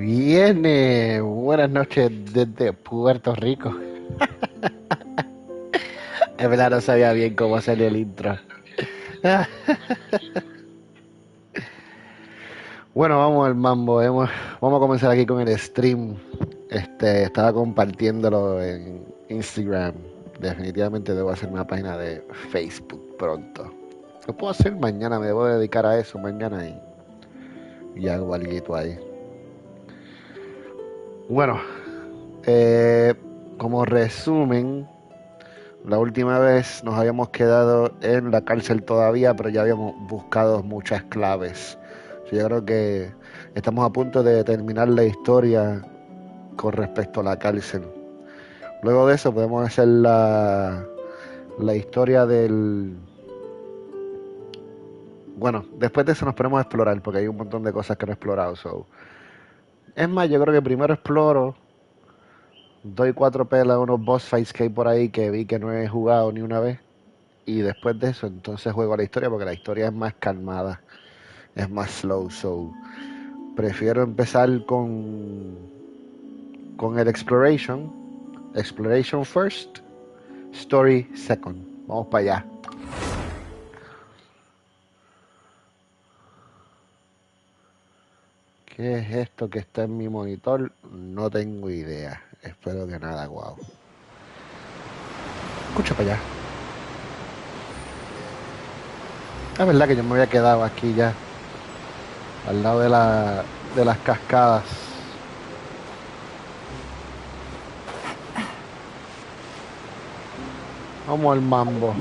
Viene, buenas noches desde Puerto Rico. Es verdad, no sabía bien cómo hacer el intro. Bueno, vamos al mambo. Vamos a comenzar aquí con el stream. Estaba compartiéndolo en Instagram. Definitivamente debo hacer una página de Facebook pronto. Lo puedo hacer mañana, me debo dedicar a eso mañana y hago algo ahí. Bueno, como resumen, la última vez nos habíamos quedado en la cárcel todavía, pero ya habíamos buscado muchas claves. Yo creo que estamos a punto de terminar la historia con respecto a la cárcel. Luego de eso podemos hacer la historia del... Bueno, después de eso nos ponemos a explorar, porque hay un montón de cosas que no he explorado. Es más, yo creo que primero exploro, doy 4 pelas a unos boss fights que hay por ahí que vi que no he jugado ni una vez. Y después de eso entonces juego la historia, porque la historia es más calmada, es más slow. Prefiero empezar con el exploration first, story second. Vamos para allá. ¿Qué es esto que está en mi monitor? No tengo idea. Espero que nada guau. Escucha para allá. Es verdad que yo me había quedado aquí ya, al lado de las cascadas. Vamos al mambo.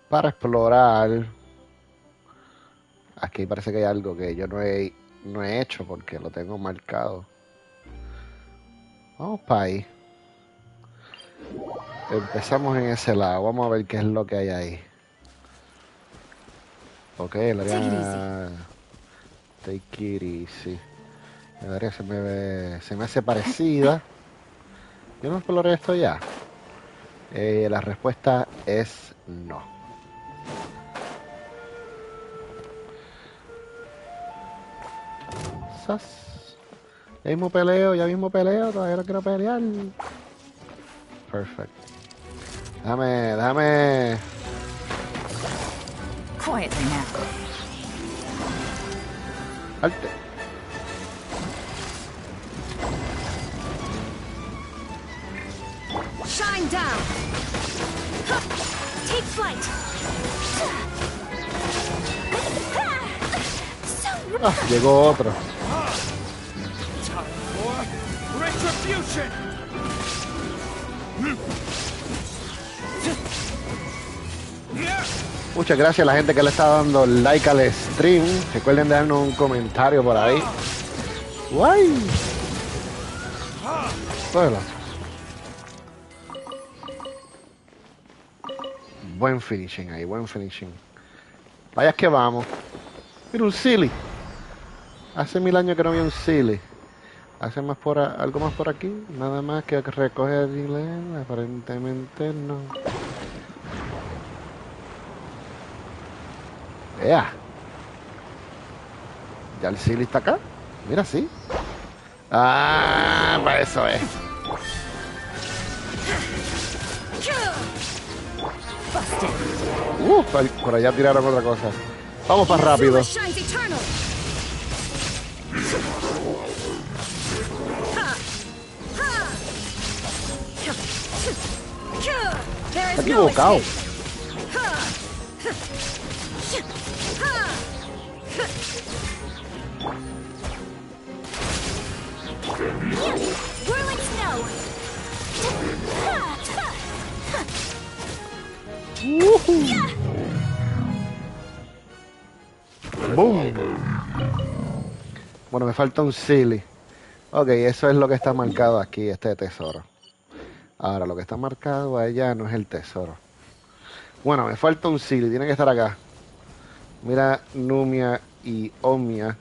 Para explorar. Aquí parece que hay algo que yo no he hecho porque lo tengo marcado. Vamos para ahí. Empezamos en ese lado. Vamos a ver qué es lo que hay ahí. Ok, el área... Take it easy. El área se me hace parecida. ¿Yo no exploré esto ya? La respuesta es no. Ya mismo peleo, todavía no quiero pelear. Perfect. Déjame. Quietly now. Alte. Shine down. Take flight. Ah, llegó otro. Muchas gracias a la gente que le está dando like al stream. Recuerden dejarnos un comentario por ahí. ¡Guay! Bueno. Buen finishing ahí, buen finishing. Vaya que vamos. Mira un silly. Hace 1000 años que no había un silly. ¿Hace algo más por aquí? Nada más que recoger y leer. Aparentemente no. ¡Ea! ¿Ya el silly está acá? Mira, sí. ¡Ah! Para eso es. Por allá tiraron otra cosa. Vamos para rápido. Está equivocado. Boom. Bueno, me falta un silly. Ok, eso es lo que está marcado aquí, este tesoro. Ahora, lo que está marcado allá no es el tesoro. Bueno, me falta un silly, tiene que estar acá. Mira, Numia y Omnia.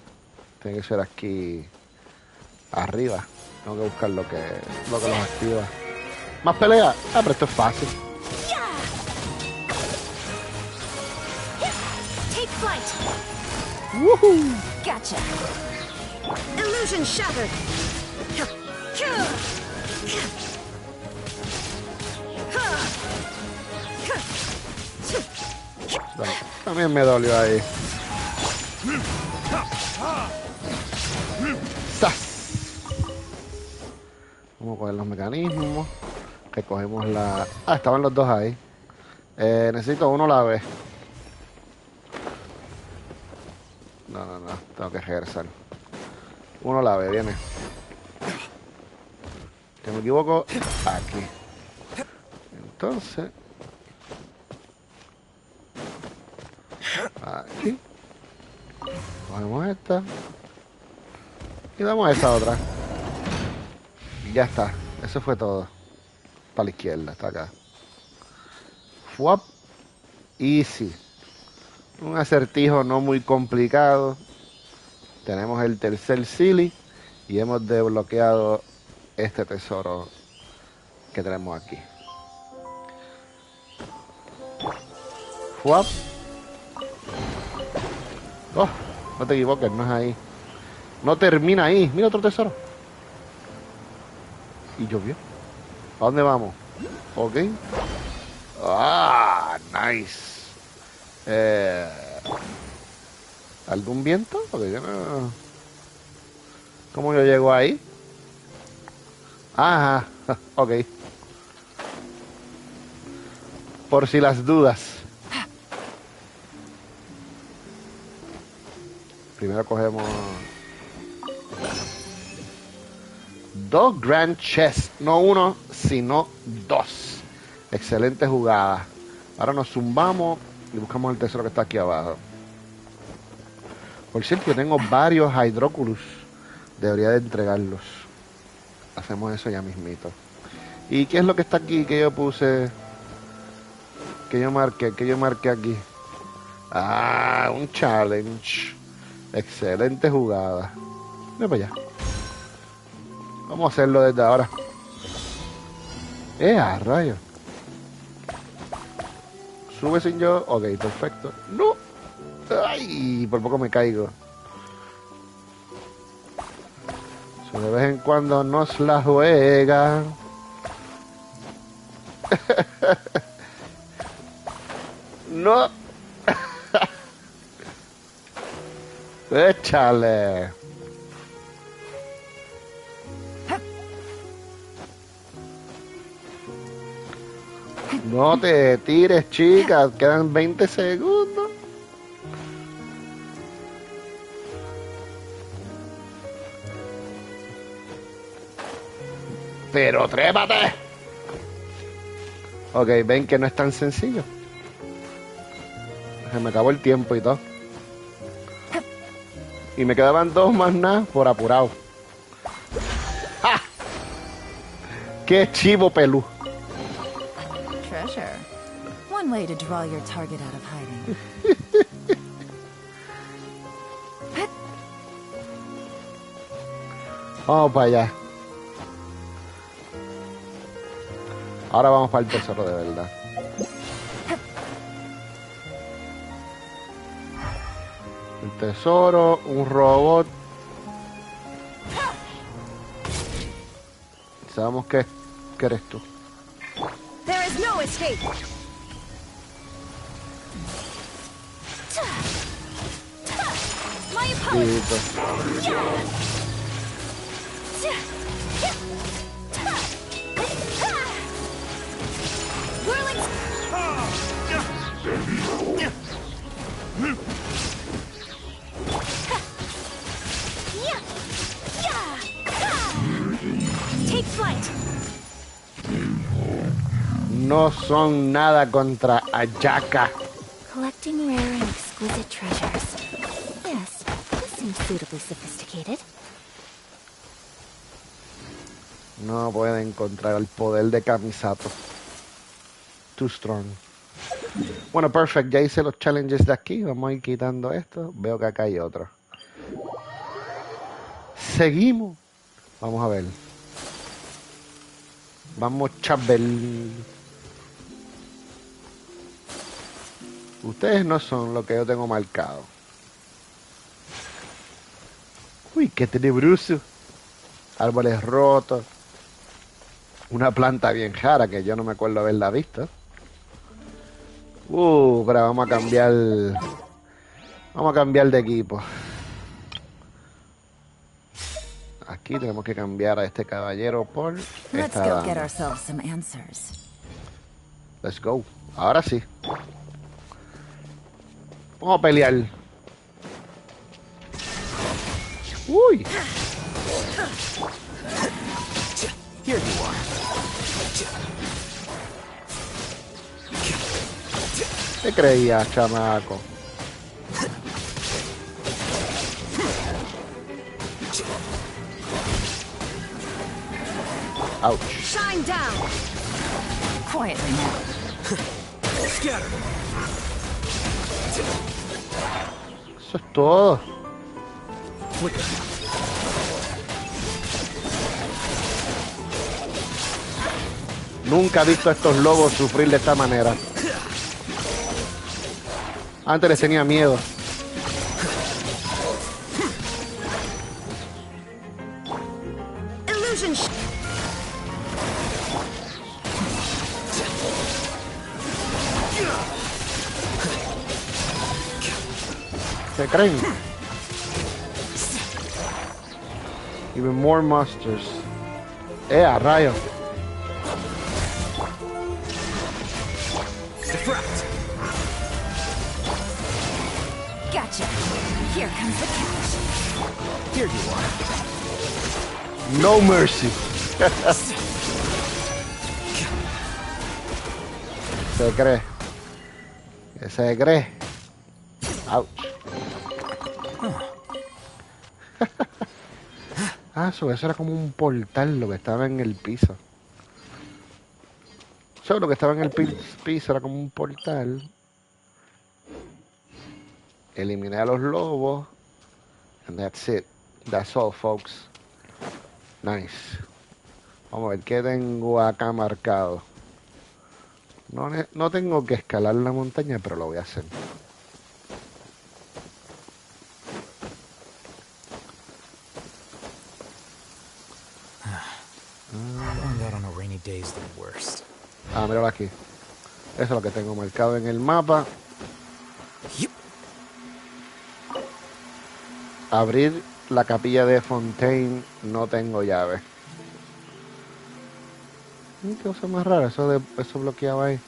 Tiene que ser aquí arriba. Tengo que buscar lo que los activa. ¿Más pelea? Ah, pero esto es fácil. Take flight. Woohoo! Gotcha. Illusion shattered. También me dolió ahí. ¡Zas! Vamos a coger los mecanismos. Recogemos la... Ah, estaban los dos ahí. Necesito uno la vez. No. Tengo que regresar. Uno la ve, viene. Si me equivoco, aquí. Entonces... Aquí. Cogemos esta. Y damos a esta otra. Y ya está. Eso fue todo. Para la izquierda, está acá. Fuap. Easy. Un acertijo no muy complicado. Tenemos el tercer silly. Y hemos desbloqueado este tesoro que tenemos aquí. Fuap. Oh, no te equivoques, no es ahí. No termina ahí. Mira otro tesoro. Y llovió. ¿A dónde vamos? Ok. Ah, nice. ¿Algún viento? Porque yo no... ¿Cómo yo llego ahí? Ajá, ok. Por si las dudas. Primero cogemos... Dos Grand Chess. No uno, sino dos. Excelente jugada. Ahora nos zumbamos y buscamos el tesoro que está aquí abajo. Por cierto, yo tengo varios Hydroculus. Debería de entregarlos. Hacemos eso ya mismito. ¿Y qué es lo que está aquí que yo puse? Que yo marqué aquí. Ah, un challenge. Excelente jugada. Ve para allá. Vamos a hacerlo desde ahora. ¡A rayos! Sube sin yo. Ok, perfecto. ¡No! ¡Ay! Por poco me caigo. So, de vez en cuando nos la juega. ¡No! ¡Échale! No te tires, chicas. Quedan 20 segundos. Pero trépate. Ok, ven que no es tan sencillo. Se me acabó el tiempo y todo. Y me quedaban dos más nada por apurado. ¡Ja! ¡Qué chivo pelú! Treasure. One way to draw your target out of hiding. Vamos para allá. Ahora vamos para el tesoro de verdad. El tesoro, un robot. Sabemos que eres tú. There is no escape. My opponent. Listo. Take flight. No son nada contra Ayaka. Collecting rare and exquisite treasures. Yes, this seems suitably sophisticated. No pueden encontrar el poder de Kamisato. Too strong. Bueno, perfect. Ya hice los challenges de aquí. Vamos a ir quitando esto. Veo que acá hay otro. Seguimos. Vamos a ver. Vamos, Chabel. Ustedes no son lo que yo tengo marcado. Uy. Uy, qué tenebroso. Árboles rotos. Una planta bien rara que yo no me acuerdo haberla visto. Pero vamos a cambiar. Vamos a cambiar de equipo. Aquí tenemos que cambiar a este caballero por Let's esta go get dama. ourselves some answers. Let's go. Ahora sí. Vamos a pelear. Uy. Here you are. ¿Qué creías, chamaco? Ouch. Shine down! Quietly now. Scatter. Eso es todo. Flicker. Nunca he visto a estos lobos sufrir de esta manera. Antes les tenía miedo. Illusion ¿Se creen? Even more monsters. A rayo. Defract. Gotcha. Here comes the catch. Here you are. No mercy. Se cree. ¿Qué se cree? Ouch. Eso era como un portal lo que estaba en el piso. Eso lo que estaba en el piso era como un portal. Eliminé a los lobos. And that's it. That's all, folks. Nice. Vamos a ver qué tengo acá marcado. No tengo que escalar la montaña, pero lo voy a hacer. Going out on a rainy day is the worst. Míralo aquí. Eso es lo que tengo marcado en el mapa. Yep. Abrir la capilla de Fontaine, no tengo llave. Qué cosa más rara, eso bloqueaba ahí.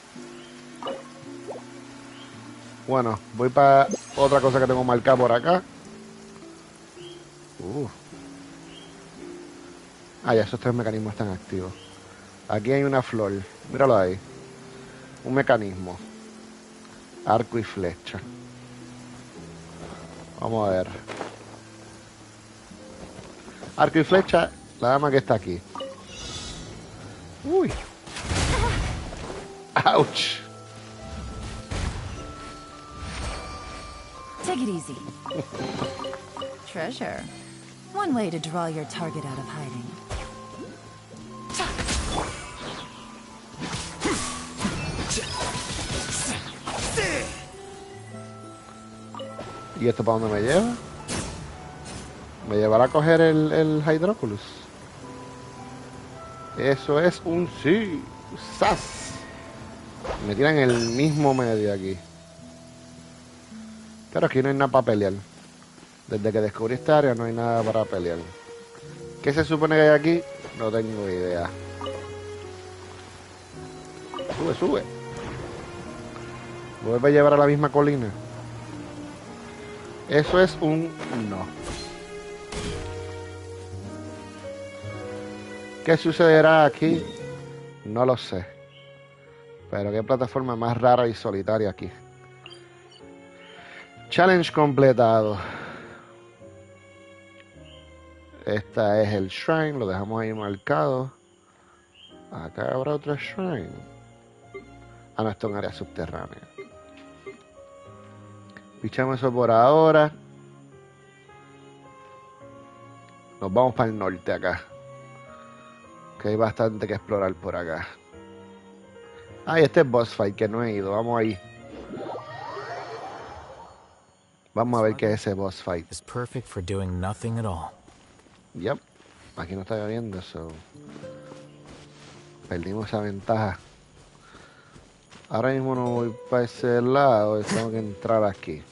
Bueno, voy para otra cosa que tengo marcada por acá. Ya esos tres mecanismos están activos. Aquí hay una flor, míralo ahí. Un mecanismo. Arco y flecha. Vamos a ver. Arco y flecha, la dama que está aquí. Uy. Ouch. Take it easy. Treasure. One way to draw your target out of hiding. ¿Y esto para dónde me lleva? ¿Me llevará a coger el Hydroculus? Eso es un sí. ¡Sas! Me tiran el mismo medio aquí. Pero aquí no hay nada para pelear. Desde que descubrí esta área no hay nada para pelear. ¿Qué se supone que hay aquí? No tengo idea. Sube, sube. Vuelve a llevar a la misma colina. Eso es un no. ¿Qué sucederá aquí? No lo sé. Pero qué plataforma más rara y solitaria aquí. Challenge completado. Esta es el shrine, lo dejamos ahí marcado. Acá habrá otro shrine. No, esto es un área subterránea. Pichamos eso por ahora. Nos vamos para el norte acá. Que hay bastante que explorar por acá. Y este es boss fight que no he ido. Vamos ahí. Vamos a ver qué es ese boss fight. It's perfect for doing nothing at all. Yep. Aquí no está lloviendo, so... Perdimos esa ventaja. Ahora mismo no voy para ese lado, tengo que entrar aquí.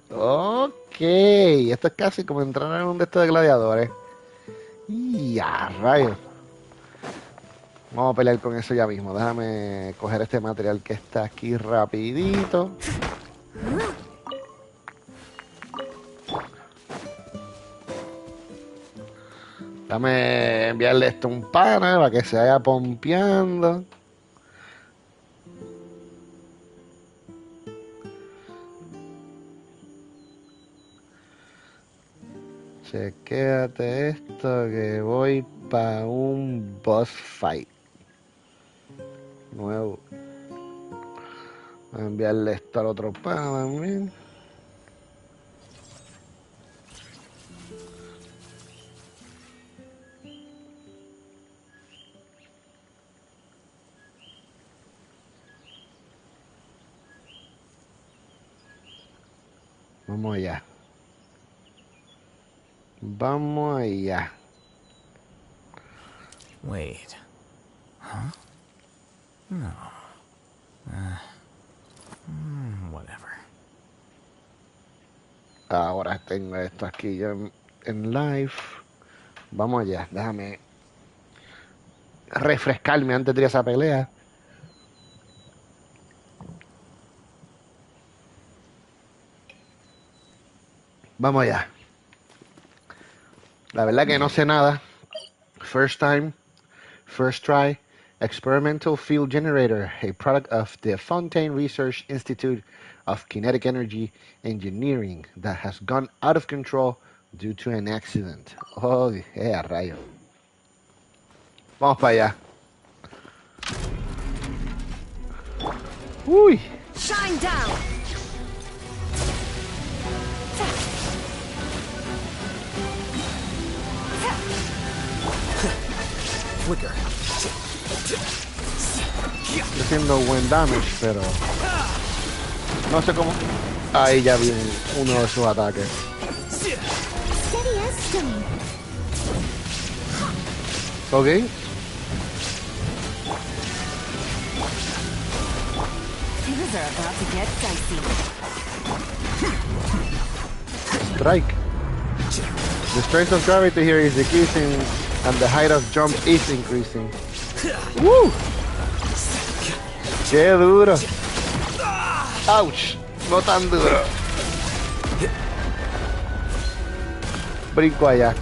Ok, esto es casi como entrar en un de estos de gladiadores. Y a rayos. Vamos a pelear con eso ya mismo. Déjame coger este material que está aquí rapidito. Dame enviarle esto a un pana para que se vaya pompeando. Chequéate esto que voy para un boss fight nuevo. Voy a enviarle esto al otro pana también. Vamos allá. Vamos allá. Wait. Huh? No. Whatever. Ahora tengo esto aquí ya en live. Vamos allá. Déjame refrescarme antes de ir a esa pelea. Vamos allá. La verdad que no sé nada. First time, first try. Experimental Field Generator, a product of the Fontaine Research Institute of Kinetic Energy Engineering that has gone out of control due to an accident. Oh, rayo. Vamos para allá. Uy. Shine down! Flicker. Estoy haciendo buen damage, pero no sé cómo. Ahí ya vi uno de sus ataques. Steady as stone. Ok. Things are about to get dicey. Strike. The strength of gravity here is decreasing and the height of jump is increasing. ¡Woo! ¡Qué duro! ¡Ouch! No tan duro. Brinco allá.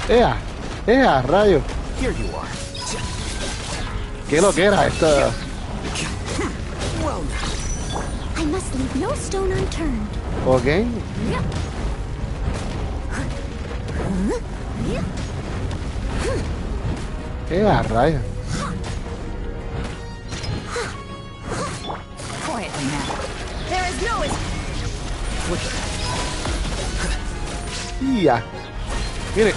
¡Ea! ¡Ea! ¡Rayo! Here you are. ¿Qué lo que era esto? Well, I must leave no stone unturned. Ok. ¡Ea! ¡Rayo! Quietly now. There is no ¡Ya! Mire.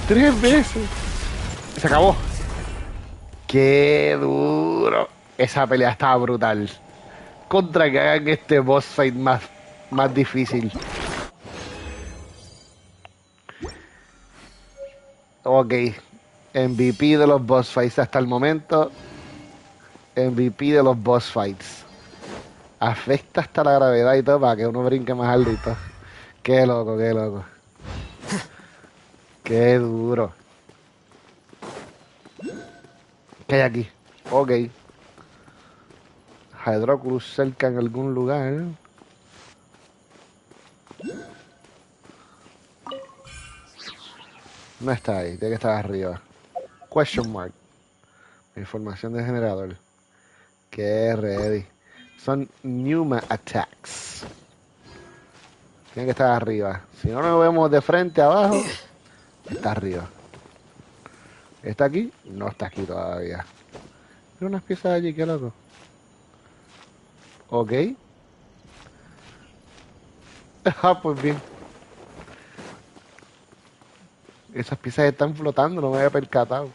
¡Tres veces! Se acabó. ¡Qué duro! Esa pelea estaba brutal. Contra que hagan este boss fight más difícil. Ok. MVP de los boss fights hasta el momento. MVP de los boss fights. Afecta hasta la gravedad y todo para que uno brinque más alto y todo. Qué loco, qué loco. Qué duro. ¿Qué hay aquí? Ok. Hydroculus cerca en algún lugar. No está ahí, tiene que estar arriba. Question mark. Información de generador. Qué ready. Son Pneuma Attacks. Tiene que estar arriba. Si no lo vemos de frente abajo, está arriba. ¿Está aquí? No está aquí todavía. Hay unas piezas allí, qué loco. Ok. Ah, pues bien. Esas piezas están flotando, no me había percatado.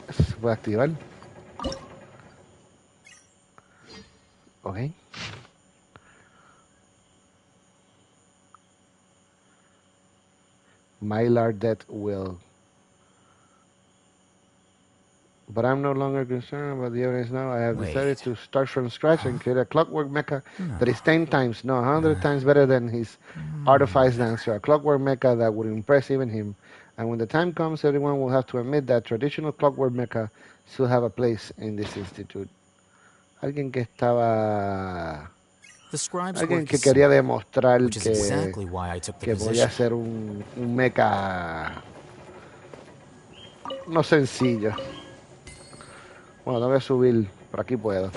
Eso se puede activar. Ok. Mylar Death Will. But I'm no longer concerned about the evidence now. I have decided Wait. to start from scratch and create a clockwork mecha No. that is 10 times, no, 100 times better than his artifice dancer. A clockwork mecha that would impress even him. And when the time comes, everyone will have to admit that traditional clockwork mecha still have a place in this institute. Alguien que estaba... The scribe's Alguien work que is quería simple, demostrar which is exactly why I took the que podía position. ser un mecha no sencillo. Bueno, tengo que subir. Por aquí puedo.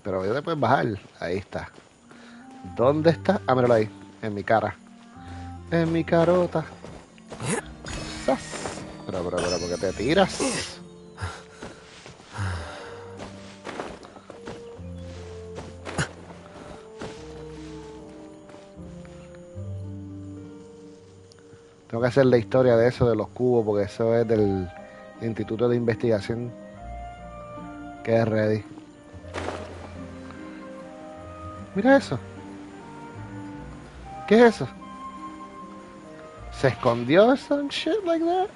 Pero ya te puedes bajar. Ahí está. ¿Dónde está? Ah, míralo ahí. En mi cara. En mi carota. ¡Sas! Pero, ¿por qué te tiras? Tengo que hacer la historia de eso, de los cubos, porque eso es del Instituto de Investigación. Que es ready. Mira eso. ¿Qué es eso? ¿Se escondió some shit like that?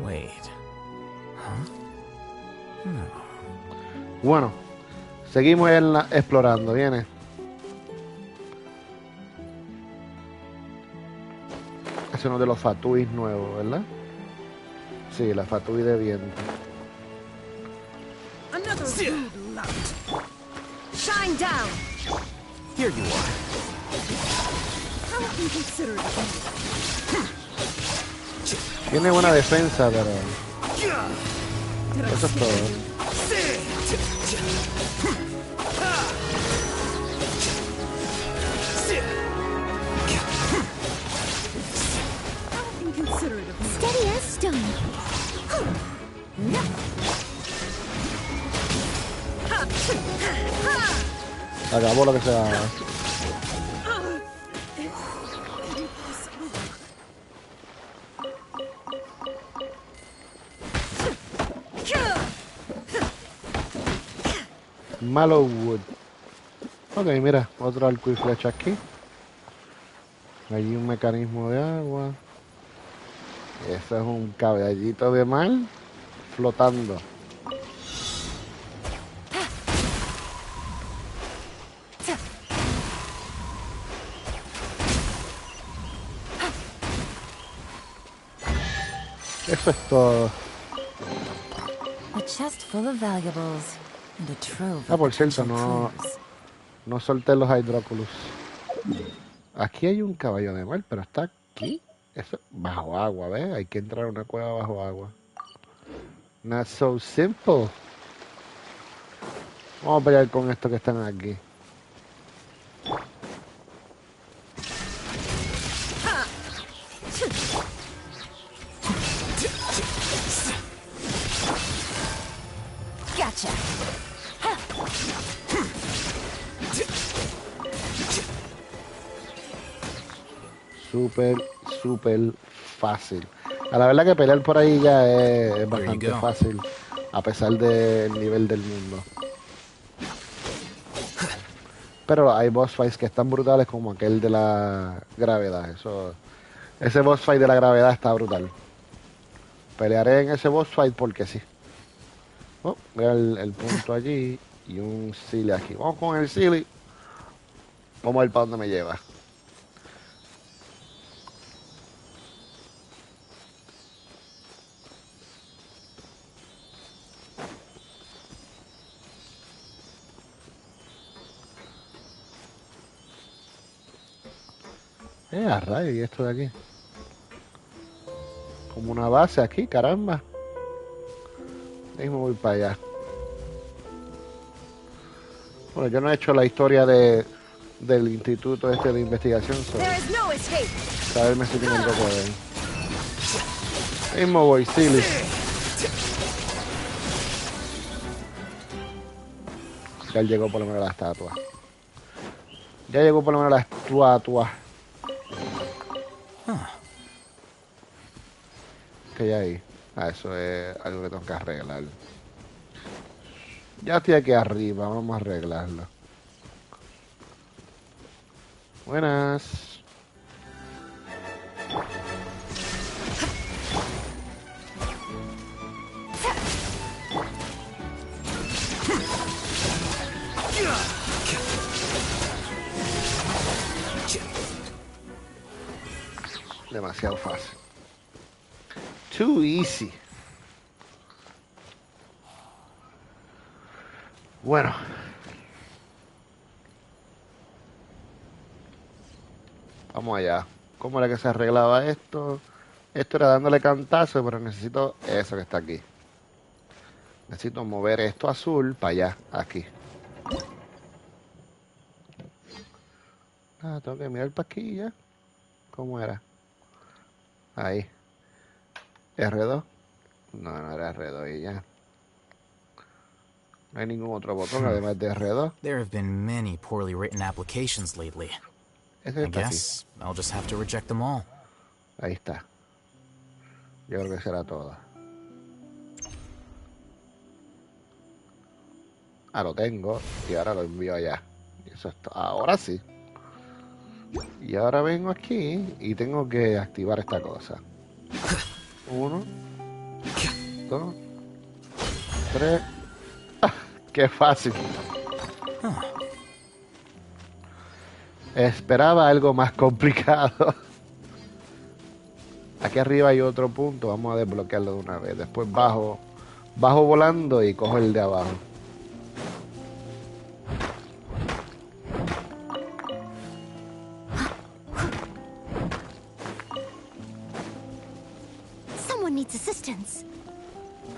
Wait. Huh? No. Bueno, seguimos explorando, viene. Es uno de los fatuis nuevos, ¿verdad? Sí, la fatui de viento. Another rude lout. Shine down. Here you are. How inconsiderate of you. Tiene buena defensa, pero Did I eso es scare todo. you? How inconsiderate of you. Steady as stone. Acabó lo que sea. Mallowwood. Ok, mira, otro arco y flecha aquí. Hay un mecanismo de agua. Eso es un caballito de mar flotando. Eso es todo. A chest full of valuables and a trove Ah, of por cierto, potential clues. no solté los hidróculos. Aquí hay un caballo de mar, pero está aquí. Eso bajo agua, ¿ves? Hay que entrar a una cueva bajo agua. Not so simple. Vamos a pelear con estos que están aquí. Gotcha. Súper fácil. A la verdad que pelear por ahí ya es bastante go. fácil, a pesar del nivel del mundo. Pero hay boss fights que están brutales, como aquel de la gravedad. Ese boss fight de la gravedad está brutal. Pelearé en ese boss fight porque sí. Oh, mira el punto allí y un silly aquí. Vamos con el silly. Vamos a ver para dónde me lleva. A rayo, y esto de aquí. Como una base aquí, caramba. Ahí me voy para allá. Bueno, yo no he hecho la historia del instituto este de investigación sobre There is no escape. saberme si tengo algo que ver. Ahí me voy, silly. Ya llegó por lo menos la estatua. Ya llegó por lo menos la estatua. ¿Qué hay ahí? Ah, eso es algo que tengo que arreglar. Ya estoy aquí arriba, vamos a arreglarlo. Buenas. Demasiado fácil. Too easy. Bueno. Vamos allá. ¿Cómo era que se arreglaba esto? Esto era dándole cantazo, pero necesito eso que está aquí. Necesito mover esto azul para allá, aquí. Ah, tengo que mirar para aquí ya. ¿Cómo era? Ahí. R2. No era R2 y ya. No hay ningún otro botón además de R2. There have been many poorly written applications lately. Ese I está aquí. guess I'll just have to reject them all. Ahí está. Yo creo que será todo. Ah, lo tengo. Y ahora lo envío allá. Y eso es todo. Ahora sí. Y ahora vengo aquí y tengo que activar esta cosa. 1, 2, 3. ¡Qué fácil! Esperaba algo más complicado. Aquí arriba hay otro punto. Vamos a desbloquearlo de una vez. Después bajo volando y cojo el de abajo. Someone needs assistance.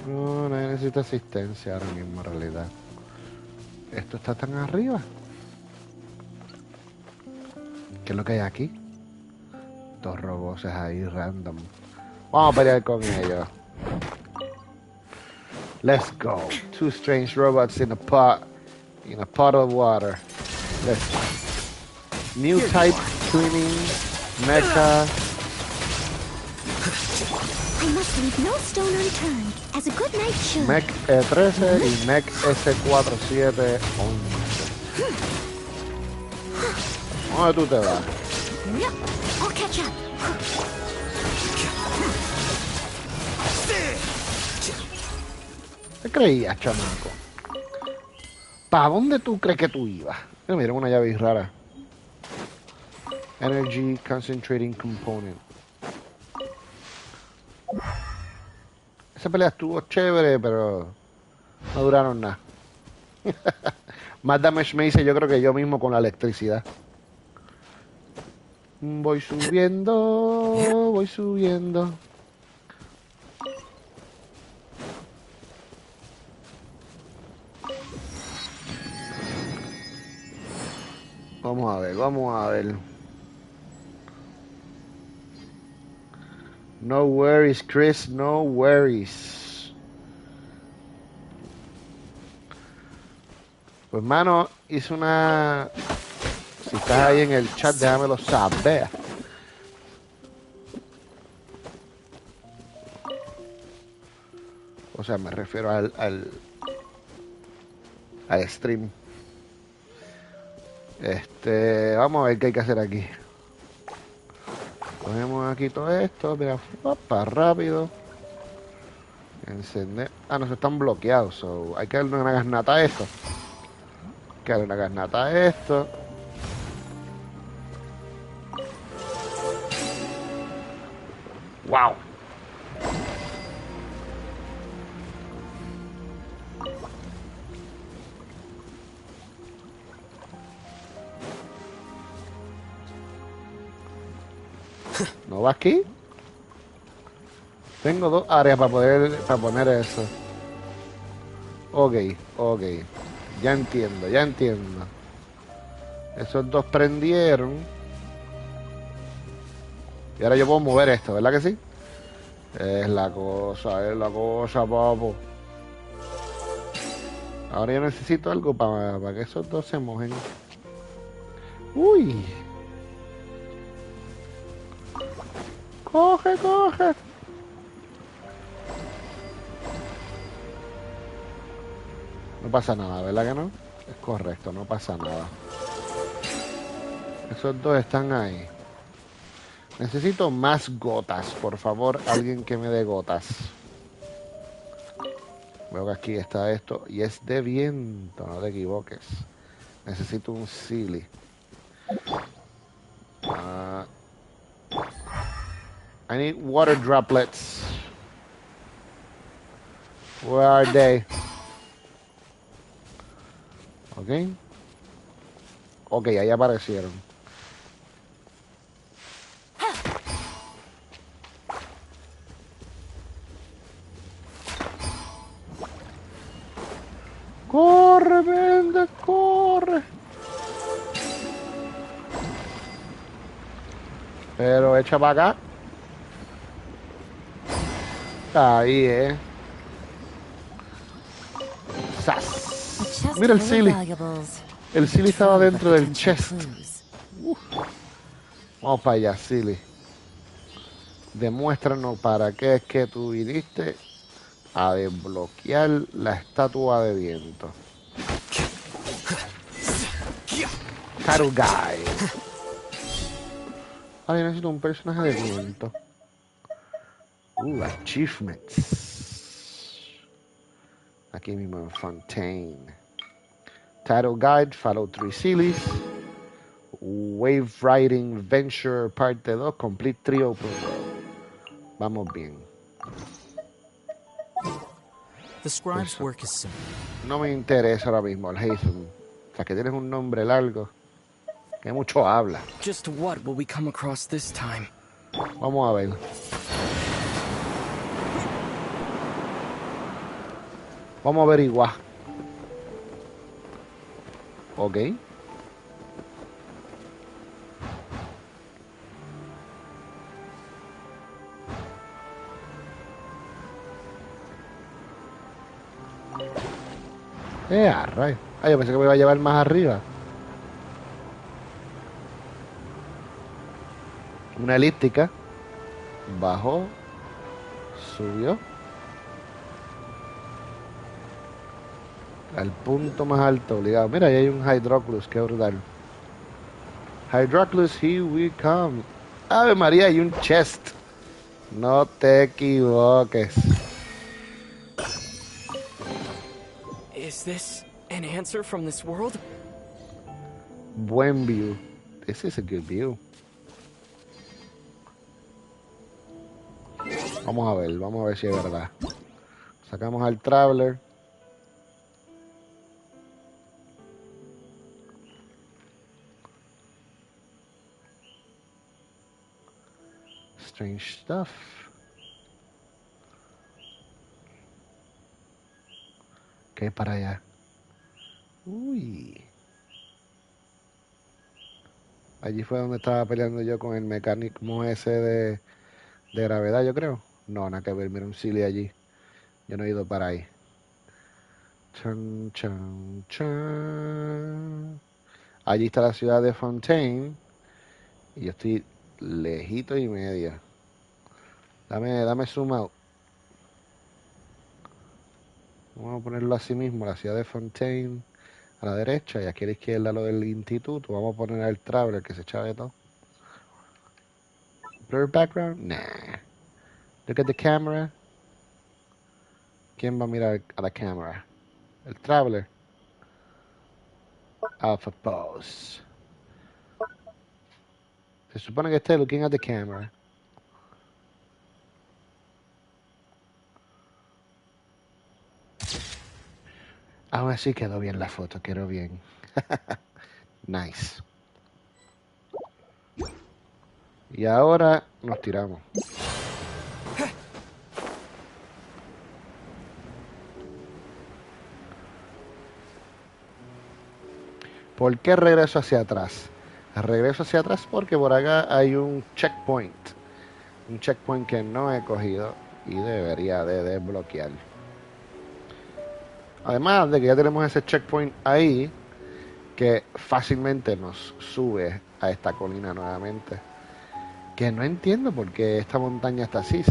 No necesito asistencia ahora mismo, en realidad. Esto está tan arriba. ¿Qué es lo que hay aquí? Dos robots ahí random. Vamos a pelear con ellos. Let's go. Two strange robots in a pot of water. Let's go. New type cleaning mecha. I must leave no stone unturned, as a good knight should. Mech E13 y Mech S4711. ¿Dónde tú te vas? Yep, I'll catch up. ¿Qué creías, chamaco? ¿Para dónde tú crees que tú ibas? Mira, una llave rara. Energy Concentrating Component. Esa pelea estuvo chévere, pero no duraron nada. Más damage me hice yo creo que yo mismo con la electricidad. Voy subiendo, voy subiendo. Vamos a ver, vamos a ver. No worries, Chris, no worries. Pues, mano, hice una... Si estás ahí en el chat, déjamelo saber. O sea, me refiero al stream. Vamos a ver qué hay que hacer aquí. Cogemos aquí todo esto, mira, para rápido. Encender. Ah, no, se están bloqueados. So, hay que darle una gasnata a esto. Hay que darle una gasnata a esto. ¡Wow! ¿No va aquí? Tengo dos áreas para poner eso. Ok, ok. Ya entiendo, ya entiendo. Esos dos prendieron. Y ahora yo puedo mover esto, ¿verdad que sí? Es la cosa, papo. Ahora yo necesito algo para que esos dos se mojen. Uy. Coge, coge. No pasa nada, ¿verdad que no? Es correcto, no pasa nada. Esos dos están ahí. Necesito más gotas, por favor, alguien que me dé gotas. Veo que aquí está esto y es de viento, no te equivoques. Necesito un silly. I need water droplets. Where are they? Ok. Ok, ahí aparecieron. ¡Corre, vende, corre! Pero echa para acá. Ahí, ¡Sas! Mira el silly. El silly estaba dentro del chest. Vamos para allá, silly. Demuéstranos para qué es que tú viniste a desbloquear la estatua de viento. Karugai. Ahora yo necesito un personaje de viento. Achievements. Aquí mismo en Fontaine. Title Guide, Follow 3 Series. Wave Riding Venture Parte 2, Complete 3 Open World. Vamos bien. The scribe's work is simple. No me interesa ahora mismo el Hazen. O sea, que tienes un nombre largo. Que mucho habla. Just what will we come across this time? Vamos a ver. Vamos a averiguar. Ok. Rayos. Ah, yo pensé que me iba a llevar más arriba. Una elíptica. Bajó. Subió. Al punto más alto, obligado. Mira, ahí hay un Hydroculus, qué brutal. Hydroclus, here we come. Ave María, hay un chest. No te equivoques. Is this an answer from this world? Buen view. This is a good view. Vamos a ver si es verdad. Sacamos al Traveler. Strange stuff. ¿Qué hay para allá? Uy. Allí fue donde estaba peleando yo con el mecanismo ese de gravedad, yo creo. No, nada que ver, mira un Silly allí. Yo no he ido para ahí. Chan, chan, chan. Allí está la ciudad de Fontaine. Y yo estoy lejito y medio. Dame zoom out. Vamos a ponerlo así mismo, la ciudad de Fontaine a la derecha y aquí a la izquierda lo del instituto. Vamos a poner al Traveler que se echa de todo. Blur background? Nah. Look at the camera. ¿Quién va a mirar a la cámara? El Traveler. Alpha pose. Se supone que esté looking at the camera. Aún así quedó bien la foto, quedó bien. Nice. Y ahora nos tiramos. ¿Por qué regreso hacia atrás? Regreso hacia atrás porque por acá hay un checkpoint. Un checkpoint que no he cogido y debería de desbloquear. Además de que ya tenemos ese checkpoint ahí que fácilmente nos sube a esta colina nuevamente. Que no entiendo por qué esta montaña está así.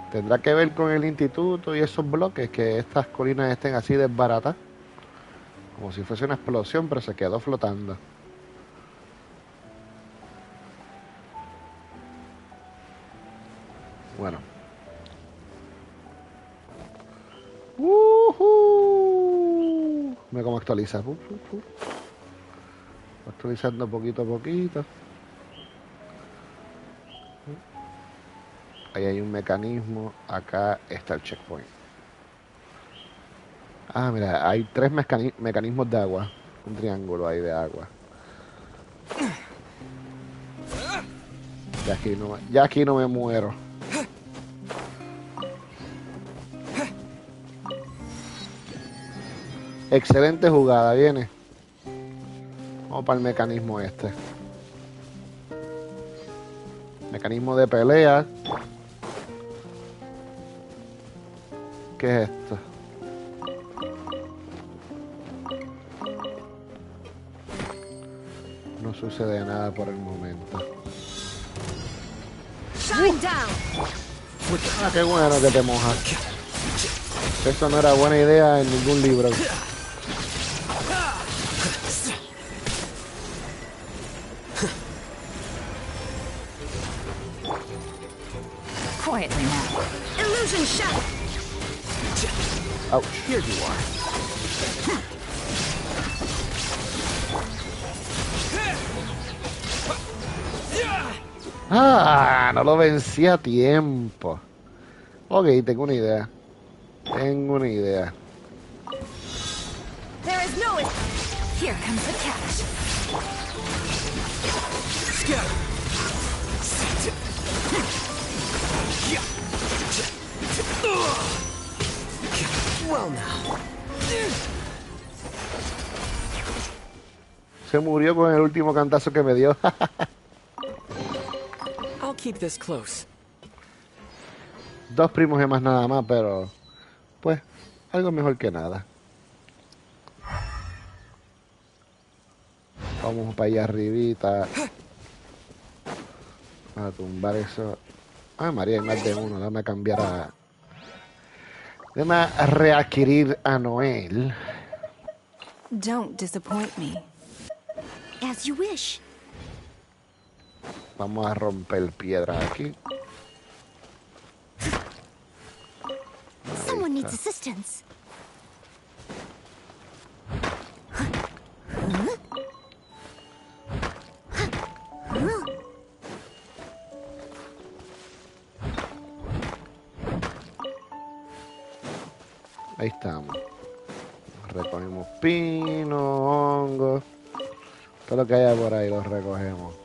¿Tendrá que ver con el instituto y esos bloques que estas colinas estén así desbaratas? Como si fuese una explosión, pero se quedó flotando. Bueno. Mira cómo actualiza. Actualizando poquito a poquito. Ahí hay un mecanismo. Acá está el checkpoint. Ah, mira, hay 3 mecanismos de agua. Un triángulo ahí de agua. Ya aquí no me muero. Excelente jugada, viene. Vamos para el mecanismo este. Mecanismo de pelea. ¿Qué es esto? No sucede nada por el momento. Ah, qué bueno que te mojas. Eso no era buena idea en ningún libro. Quietly now. Illusion shot. Ouch. Here you are. Ah, no lo vencí a tiempo. Ok, tengo una idea. There is no. Here comes the catch. Well now. Se murió con el último cantazo que me dio. I'll keep this close. 2 primos gemas nada más, pero pues algo mejor que nada. Vamos para allá arribita a tumbar eso. Ay María, hay más de uno. Déjame cambiar a... Déjame readquirir a Noel. Don't disappoint me. As you wish. Vamos a romper piedras aquí. Someone needs assistance. Ahí estamos. Recogemos pino, hongo. Todo lo que haya por ahí lo recogemos.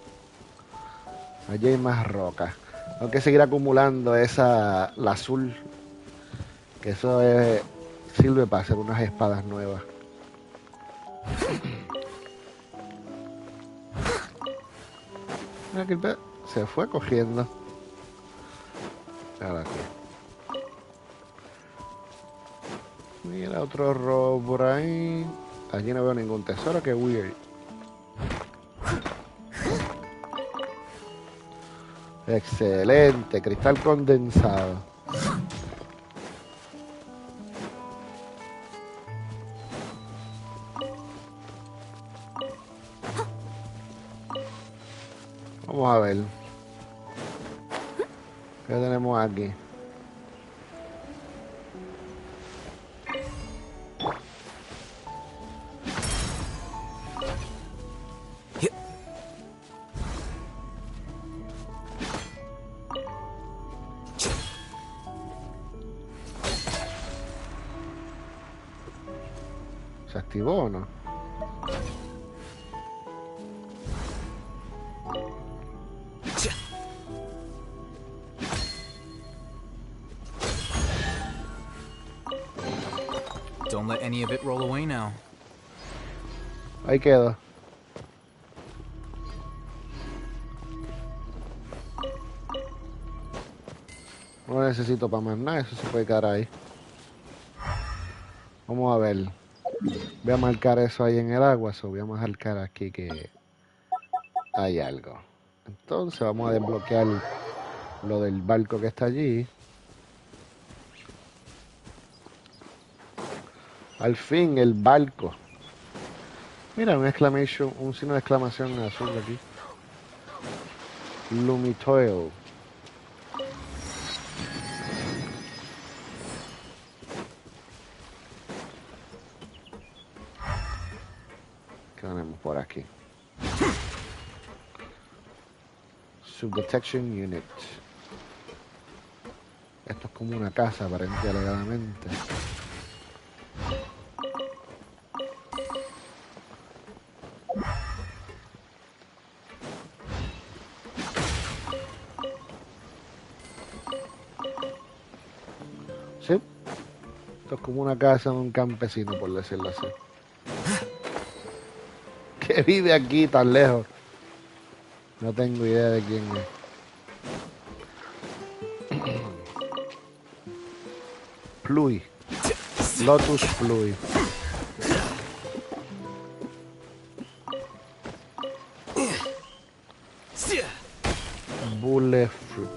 Allí hay más rocas. Tengo que seguir acumulando la azul. Que eso sirve para hacer unas espadas nuevas. Mira que se fue cogiendo. Ahora aquí. Mira otro robo por ahí. Allí no veo ningún tesoro, que weird. Excelente, cristal condensado. Vamos a ver. ¿Qué tenemos aquí? ¿Se activó o no? Don't let any of it roll away now. Ahí quedó. No lo necesito para más nada, eso se puede quedar ahí. Vamos a ver. Voy a marcar eso ahí en el agua, voy a marcar aquí que hay algo. Entonces vamos a desbloquear lo del barco que está allí. Al fin, el barco. Mira, un signo de exclamación azul aquí. Lumitoil. ¿Qué tenemos por aquí? Subdetection Unit. Esto es como una casa, aparentemente, alegadamente. Sí. Esto es como una casa de un campesino, por decirlo así. Que vive aquí tan lejos. No tengo idea de quién es. Plui. Lotus Plui. Bullet Fruit.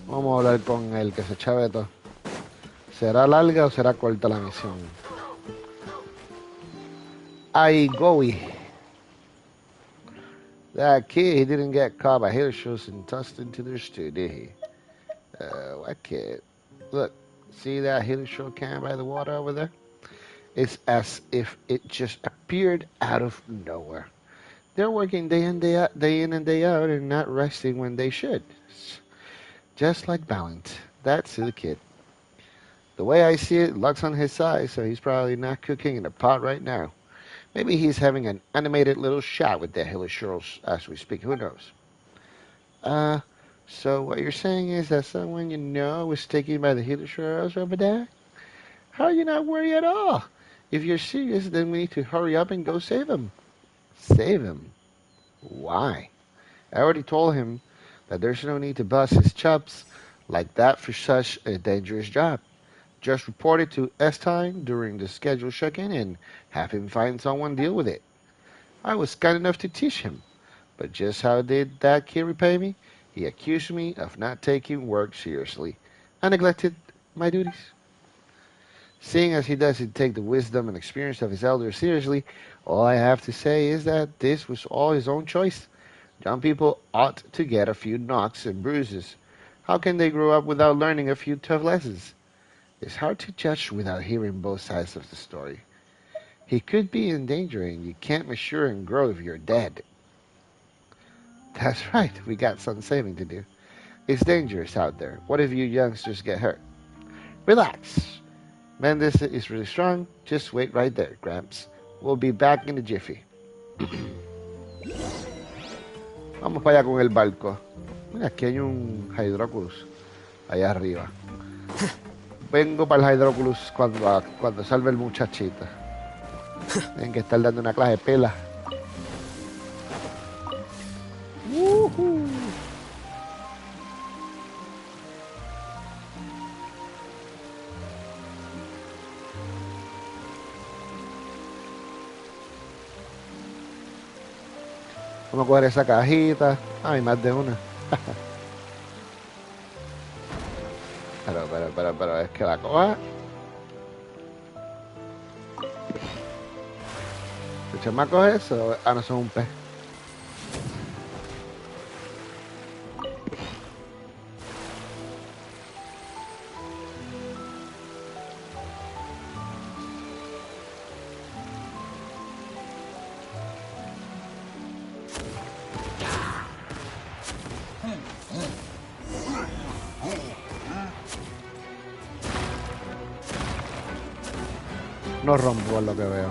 Vamos a hablar con él, que se chave todo. ¿Será larga o será corta la misión? Ay, Goey. That kid, he didn't get caught by hair shoes and tossed into their stew, did he? What kid? Look, see that hair show can by the water over there? It's as if it just appeared out of nowhere. They're working day in and day out, and not resting when they should. Just like Ballant. That's the kid. The way I see it, luck's on his side, so he's probably not cooking in a pot right now. Maybe he's having an animated little shot with the Hilly Shirls as we speak. Who knows? So what you're saying is that someone you know was taken by the Hilly Shirls over there? How are you not worried at all? If you're serious, then we need to hurry up and go save him. Save him? Why? I already told him that there's no need to bust his chops like that for such a dangerous job. Just report it to S-Time during the scheduled check-in and have him find someone deal with it. I was kind enough to teach him, but just how did that kid repay me? He accused me of not taking work seriously. I neglected my duties. Seeing as he doesn't take the wisdom and experience of his elders seriously, all I have to say is that this was all his own choice. Young people ought to get a few knocks and bruises. How can they grow up without learning a few tough lessons? It's hard to judge without hearing both sides of the story. He could be in danger, and you can't mature and grow if you're dead. That's right, we got some saving to do. It's dangerous out there. What if you youngsters get hurt? Relax. Mendes is really strong. Just wait right there, Gramps. We'll be back in a jiffy. Vamos para allá con el barco. Mira, aquí hay un Hydroculus. Allá arriba. Vengo para el Hydroculus cuando salve el muchachito. Tienen que estar dando una clase de pela. Vamos a coger esa cajita. Hay más de una. Pero, es que la coja. ¿El chamaco es eso? Ah, no, son un pez. No rompo, es lo que veo.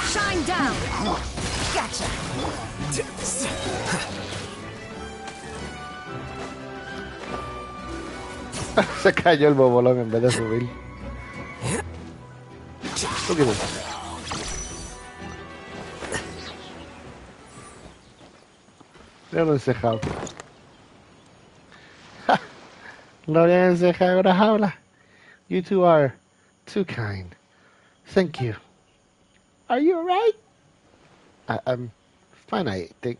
Shine down. Gotcha. Se cayó el bobolón en vez de subir. ¿Tú qué ves? Ya lo he encejado. Lo había encejado una jaula. You two are too kind. Thank you. Are you alright? I'm fine, I think.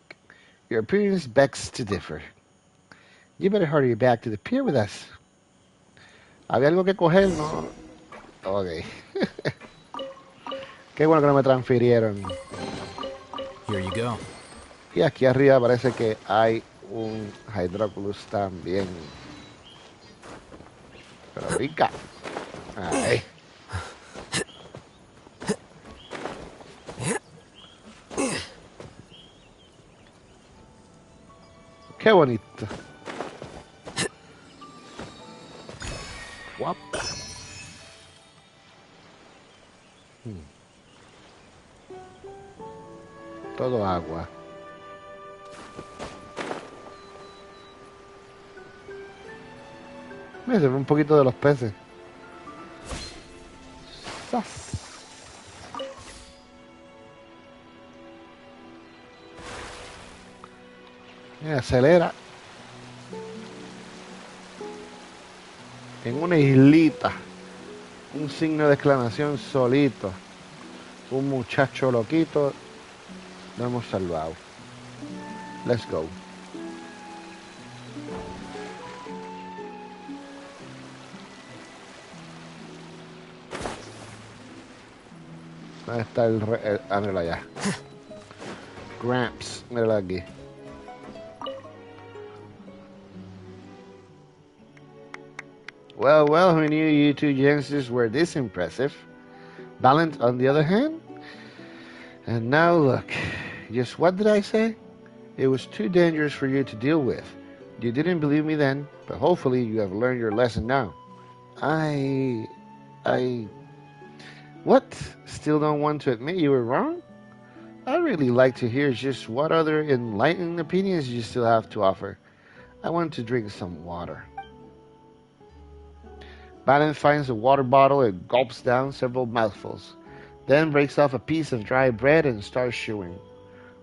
Your appearance begs to differ. You better hurry back to the pier with us. ¿Había algo que coger? No. Ok. Qué bueno que no me transfirieron. Here you go. Y aquí arriba parece que hay un Hydroculus también. Pero rica. Ahí. Qué bonito. Guap. Todo agua. Mira, se ve un poquito de los peces. ¡Sas! Mira, acelera. En una islita. Un signo de exclamación solito. Un muchacho loquito. Lo hemos salvado. Let's go. ¿Dónde está ah, míralo allá. Gramps, míralo aquí. Well, who knew you two youngsters were this impressive? Valiant, on the other hand? And now look, just what did I say? It was too dangerous for you to deal with. You didn't believe me then, but hopefully you have learned your lesson now. What? Still don't want to admit you were wrong? I'd really like to hear just what other enlightening opinions you still have to offer. I want to drink some water. Bannon finds a water bottle and gulps down several mouthfuls, then breaks off a piece of dry bread and starts chewing.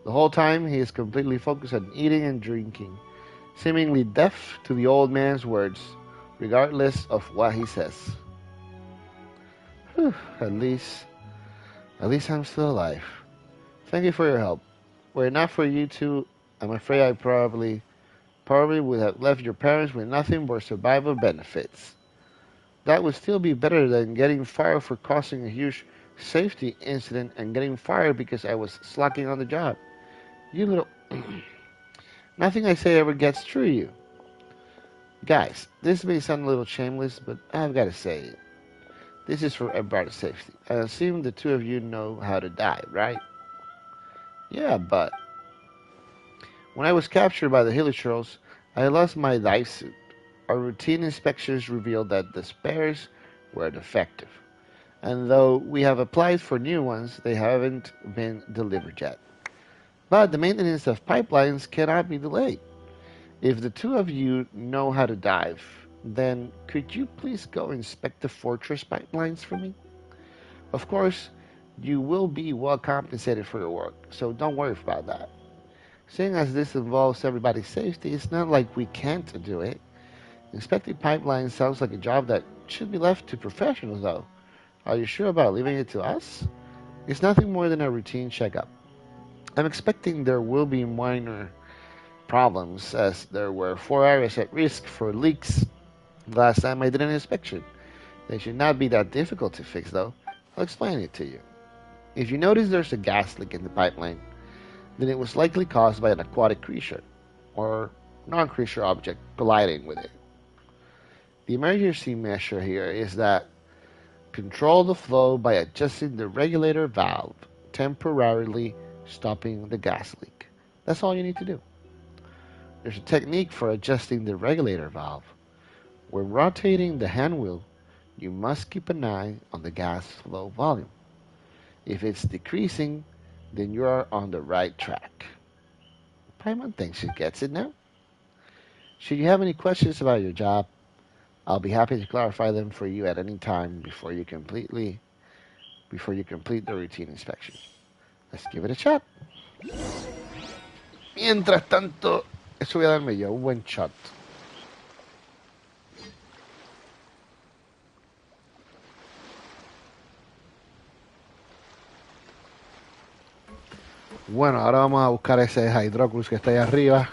The whole time he is completely focused on eating and drinking, seemingly deaf to the old man's words, regardless of what he says. Whew, at least At least I'm still alive. Thank you for your help. Were it not for you two, I'm afraid I probably would have left your parents with nothing but survival benefits. That would still be better than getting fired for causing a huge safety incident and getting fired because I was slacking on the job. You little... Nothing I say ever gets through you. Guys, this may sound a little shameless, but I've got to say it. This is for everybody's safety. I assume the two of you know how to dive, right? Yeah, but when I was captured by the Hilichurls, I lost my dive suit. Our routine inspections revealed that the spares were defective, and though we have applied for new ones, they haven't been delivered yet. But the maintenance of pipelines cannot be delayed. If the two of you know how to dive, then could you please go inspect the fortress pipelines for me? Of course, you will be well compensated for your work, so don't worry about that. Seeing as this involves everybody's safety, it's not like we can't do it. Inspecting pipelines sounds like a job that should be left to professionals, though. Are you sure about leaving it to us? It's nothing more than a routine checkup. I'm expecting there will be minor problems, as there were 4 areas at risk for leaks last time I did an inspection. They should not be that difficult to fix, though. I'll explain it to you. If you notice there's a gas leak in the pipeline, then it was likely caused by an aquatic creature or non-creature object colliding with it. The emergency measure here is that control the flow by adjusting the regulator valve, temporarily stopping the gas leak. That's all you need to do. There's a technique for adjusting the regulator valve. When rotating the hand wheel, you must keep an eye on the gas flow volume. If it's decreasing, then you are on the right track. Paimon thinks she gets it now. Should you have any questions about your job, I'll be happy to clarify them for you at any time before you complete the routine inspection. Let's give it a shot. Mientras tanto, eso voy a darme yo un buen shot. Bueno, ahora vamos a buscar ese Hydrocrus que está ahí arriba.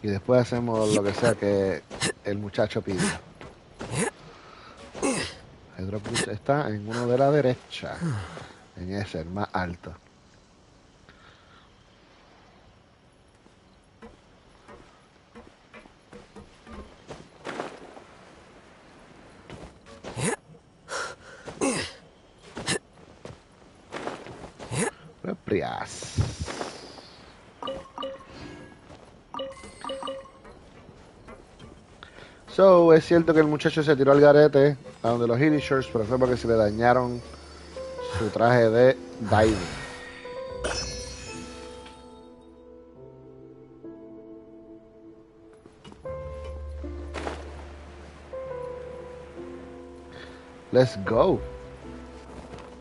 Y después hacemos lo que sea que el muchacho pida. Hydrocrus está en uno de la derecha. En ese, el más alto. Propias. So, es cierto que el muchacho se tiró al garete a donde los Hillishers, pero fue porque se le dañaron su traje de diving. Let's go.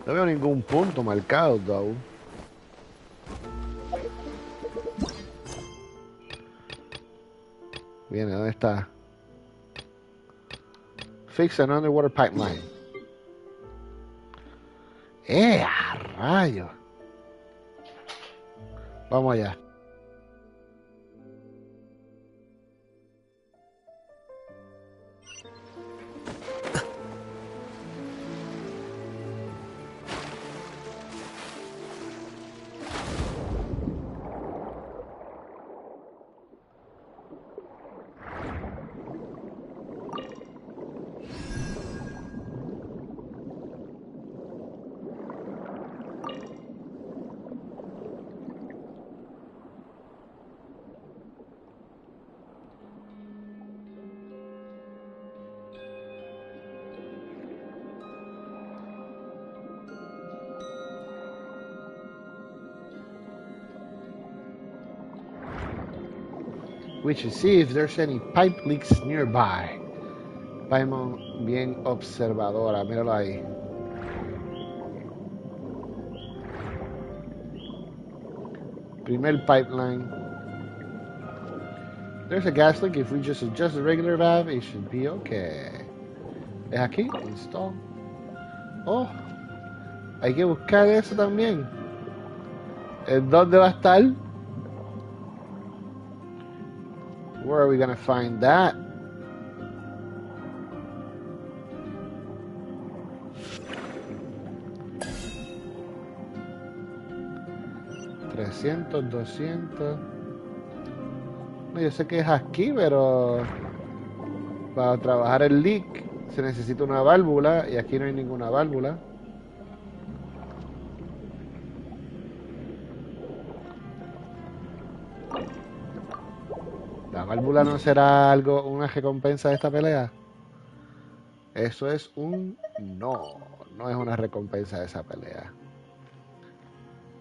No veo ningún punto marcado, though. Viene, ¿dónde está? Fix an underwater pipeline. ¡A rayo! Vamos allá. We should see if there's any pipe leaks nearby. Paimon, bien observadora, míralo ahí. Primer pipeline. There's a gas leak. If we just adjust the regular valve, it should be okay. ¿Es aquí? Install. Oh, hay que buscar eso también. ¿En dónde va a estar? Where are we gonna find that? $300, 200. No, yo sé que es aquí, pero para trabajar el leak se necesita una válvula y aquí no hay ninguna válvula. ¿La válvula no será algo, una recompensa de esta pelea? Eso es un no. No es una recompensa de esa pelea.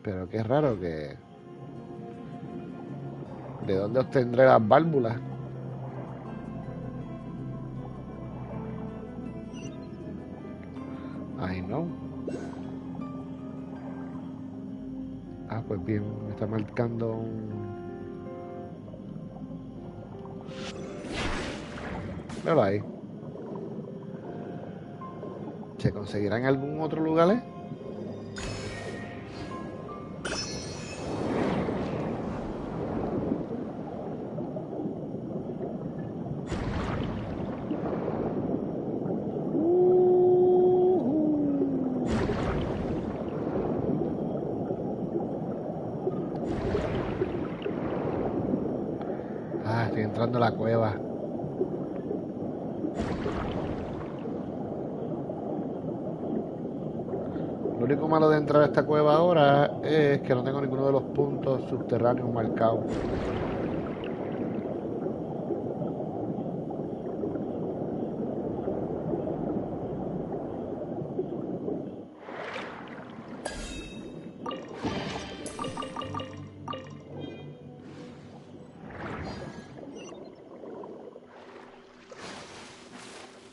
Pero qué raro que... ¿De dónde obtendré las válvulas? Ay, no. Ah, pues bien, me está marcando un... Míralo ahí. ¿Se conseguirá en algún otro lugar? Ah, estoy entrando a la cueva. Lo único malo de entrar a esta cueva ahora es que no tengo ninguno de los puntos subterráneos marcados.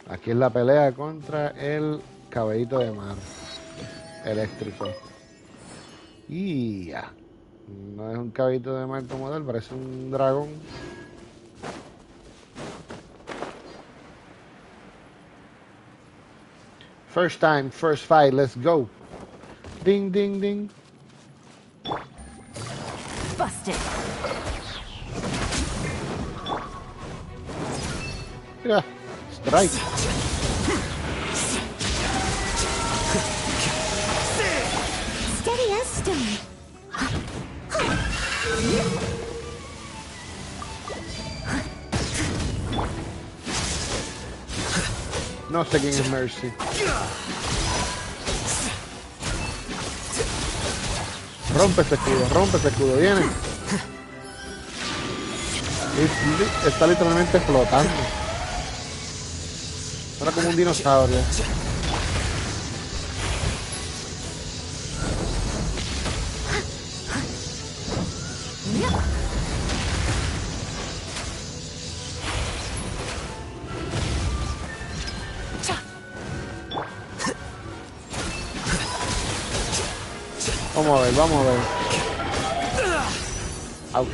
Aquí es la pelea contra el caballito de mar eléctrico. Y ya. No es un caballito de mar como tal, parece un dragón. First time, first fight, let's go. Ding, ding, ding. Busted. Mira, strike. Steady as stone. No sé quién es Mercy. Rompe ese escudo, viene. Está literalmente flotando. Suena como un dinosaurio. Vamos a ver, vamos a ver. Ouch.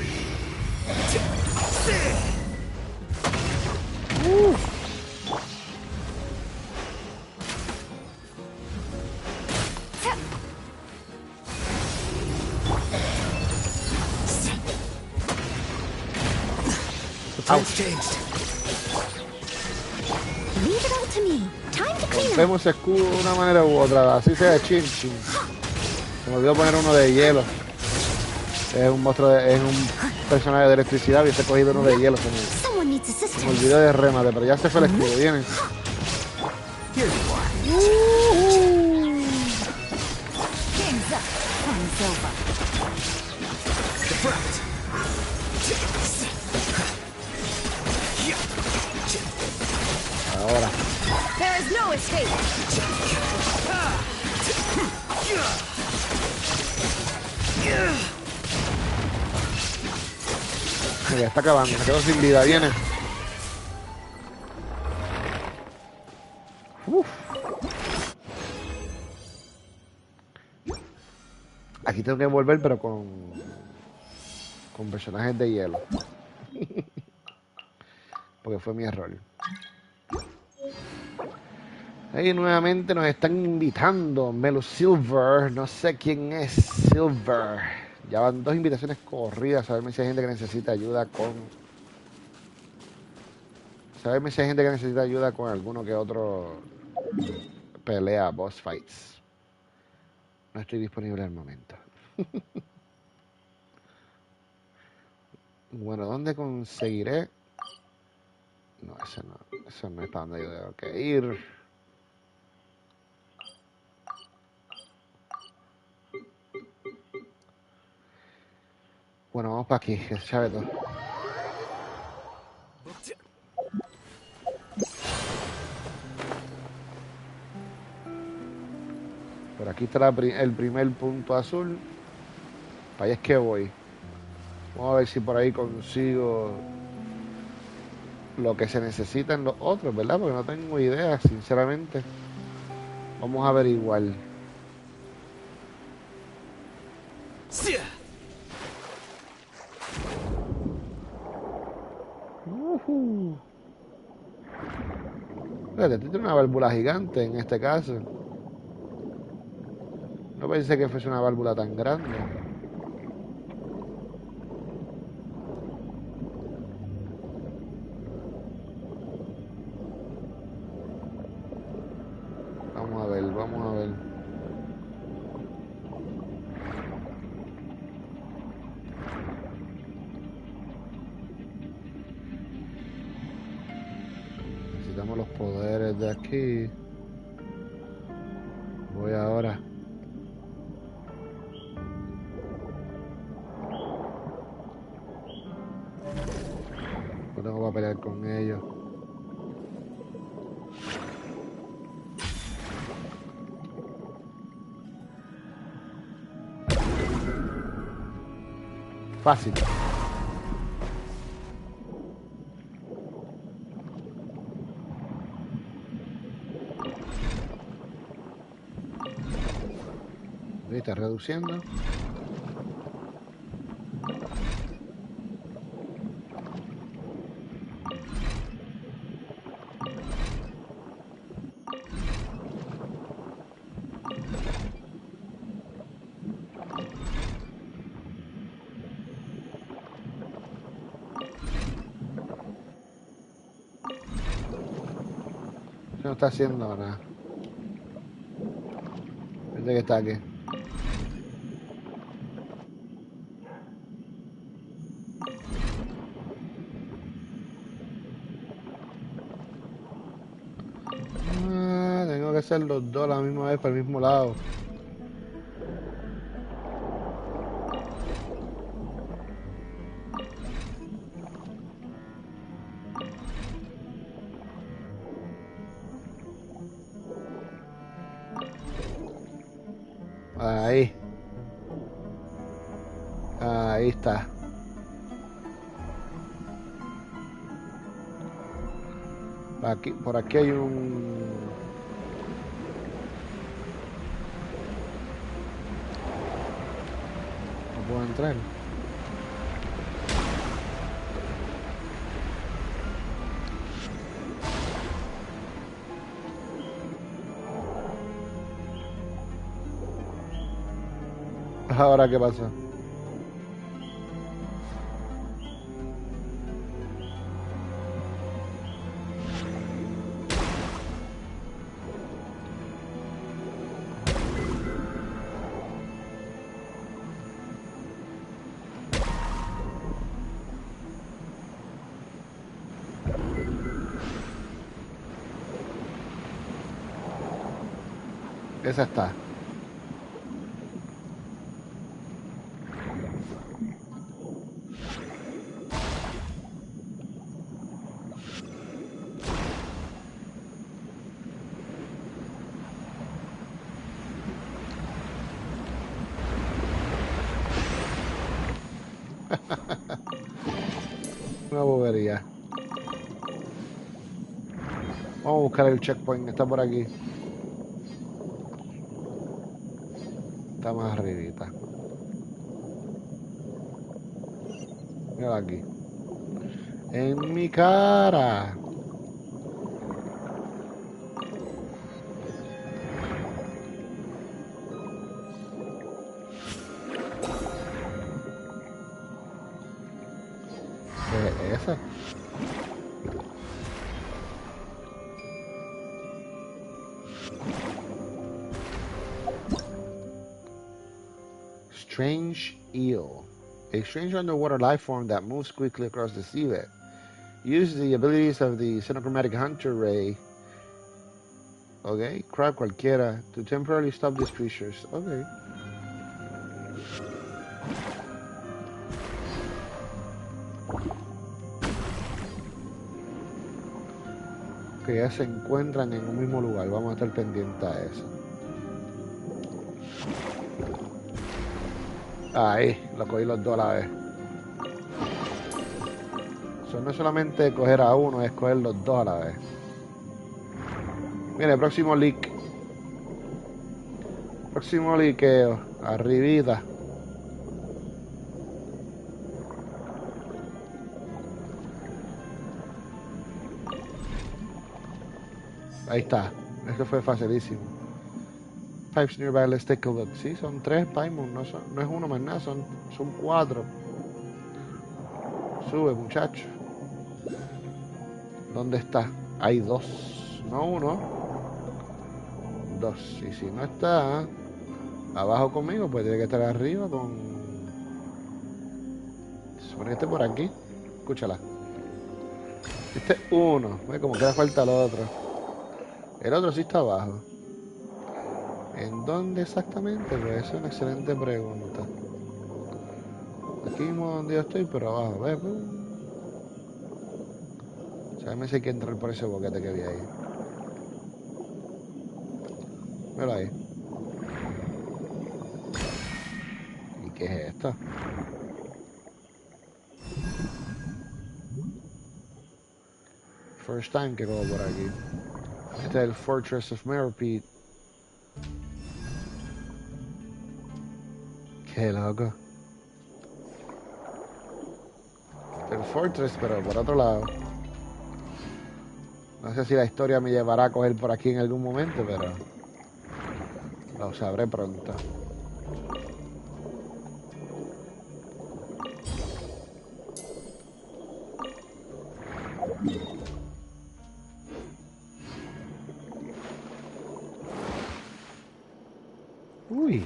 The plan's changed. Leave it all to me. Time to clean up. Rompemos ese escudo de una manera u otra, así sea chin chin. Se me olvidó poner uno de hielo. Es un monstruo, es un personaje de electricidad y se ha cogido uno de hielo. Someone needs Se me assistance. olvidó de remate, pero ya se fue el escudo, viene. Here you are. Game's up. Fun's over. Deflect. Ahora. There is no escape. Ya está acabando, se quedó sin vida, viene. Uf. Aquí tengo que volver, pero con personajes de hielo. Porque fue mi error. Ahí nuevamente nos están invitando. Melo Silver. No sé quién es Silver. Ya van 2 invitaciones corridas. Saberme si hay gente que necesita ayuda con... Saberme si hay gente que necesita ayuda con alguno que otro pelea, boss fights. No estoy disponible al momento. Bueno, ¿dónde conseguiré? No, eso no es para donde yo tengo que ir. Bueno, vamos para aquí, que se sabe todo. Por aquí está el primer punto azul. Para allá es que voy. Vamos a ver si por ahí consigo lo que se necesita en los otros, ¿verdad? Porque no tengo idea, sinceramente. Vamos a averiguar. Fíjate, tiene una válvula gigante en este caso. No pensé que fuese una válvula tan grande. Vamos a ver, vamos a ver. Necesitamos los poderes de aquí. Voy ahora. No tengo para pelear con ellos. Fácil. Está reduciendo. No está haciendo nada. Este que está aquí. Tengo que hacer los dos a la misma vez para el mismo lado. Ahí. Ahí está. Aquí, por aquí hay un... No puedo entrar. Ahora, ¿qué pasa? Esa está. Una bobería. Vamos a buscar el checkpoint. Está por aquí. Está más arribita. Mira aquí. En mi cara. esa? Strange eel. A strange underwater life form that moves quickly across the seabed. Use the abilities of the Xenochromatic Hunter Ray. Okay, crab cualquiera to temporarily stop these creatures. Okay. Que ya se encuentran en un mismo lugar. Vamos a estar pendientes a eso. Ahí, lo cogí los dos a la vez. Eso no es solamente coger a uno, es coger los dos a la vez. Mire, próximo leak. Próximo liqueo. Arribita. Ahí está. Esto fue facilísimo. Pipes nearby, let's take a look. Sí, son 3 Paimon, no es uno más nada, son 4. Sube, muchacho. ¿Dónde está? Hay 2, no 1. 2. Y si no está abajo conmigo, pues tiene que estar arriba con... Se supone que esté por aquí. Escúchala. Este es 1. Ve como queda falta el otro. El otro sí está abajo. ¿En dónde exactamente? Pues es una excelente pregunta. Aquí mismo donde yo estoy, pero abajo. ¿Ves? O sea, me sé que entrar por ese boquete que vi ahí. Mira ahí. ¿Y qué es esto? First time que cojo por aquí. Este es el Fortress of Meropete. Qué loco. El Fortress, pero por otro lado. No sé si la historia me llevará a coger por aquí en algún momento, pero lo sabré pronto. Uy.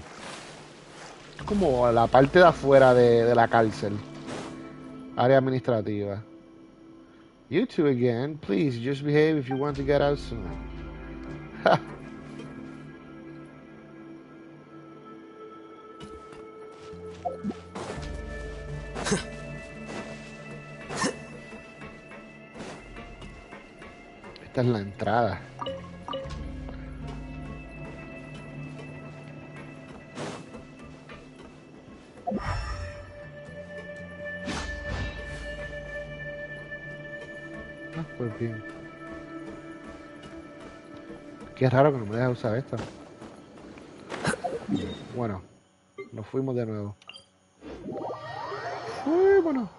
Es como la parte de afuera de la cárcel. Área administrativa. You two again. Please, just behave if you want to get out soon. Esta es la entrada. Pues bien. Qué raro que no me deja usar esto. Bueno, nos fuimos de nuevo. Bueno.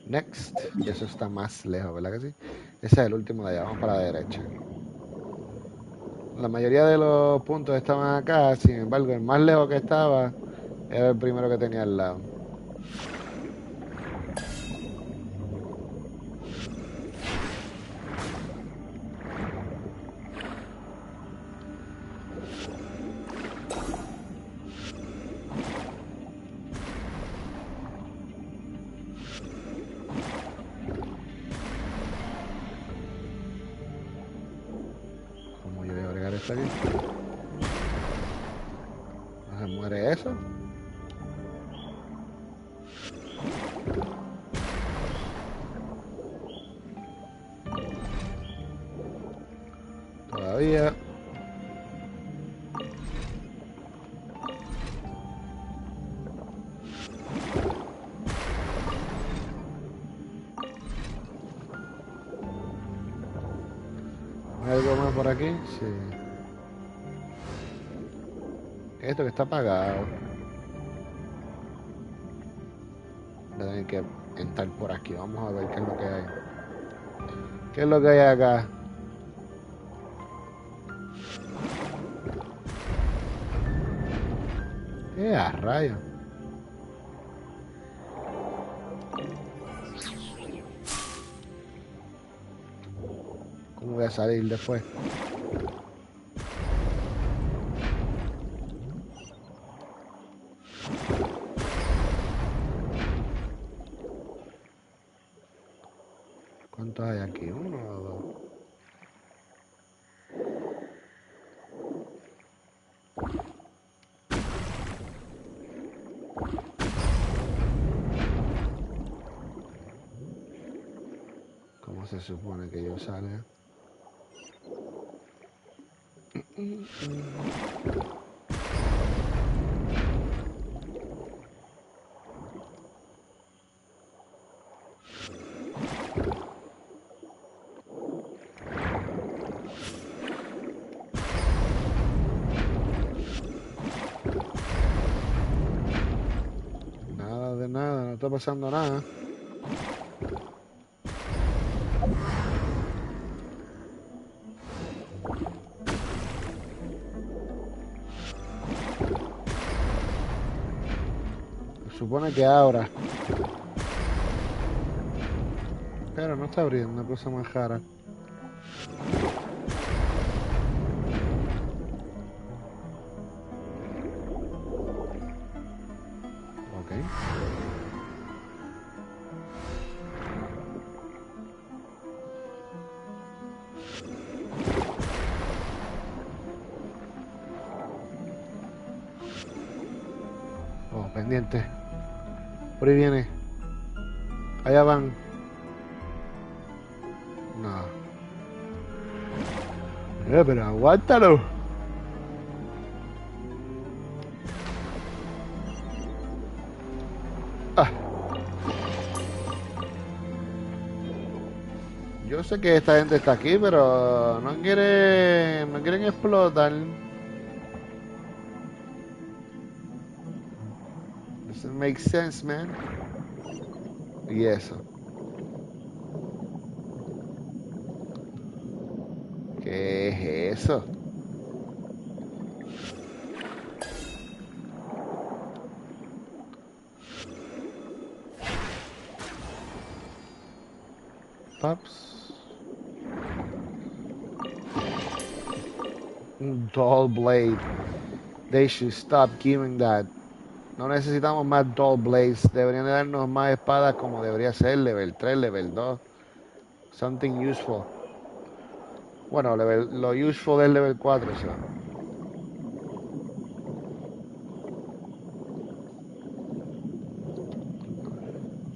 Next. Y eso está más lejos, ¿verdad que sí? Ese es el último de allá. Vamos para la derecha. La mayoría de los puntos estaban acá. Sin embargo, el más lejos que estaba era el primero que tenía al lado. Está bien. ¿No se muere eso? Todavía. ¿Hay algo más por aquí? Sí. Esto que está apagado. Voy a tener que entrar por aquí. Vamos a ver qué es lo que hay. ¿Qué es lo que hay acá? A rayos! voy a salir después. ¿Cuántos hay aquí? ¿Uno o dos? ¿Cómo se supone que yo salga? Nada de nada, no está pasando nada. Se supone que ahora. Pero no está abriendo, una cosa más rara. Ok. Oh, pendiente. Por ahí viene. Allá van. No. Pero aguántalo. Ah. Yo sé que esta gente está aquí, pero no quieren explotar. Doesn't make sense, man. Y eso. ¿Qué es eso? Pops. Dull blade. They should stop giving that. No necesitamos más dull blades. Deberían de darnos más espadas como debería ser. Level 3, level 2. Something useful. Bueno, lo useful es level 4. O sea.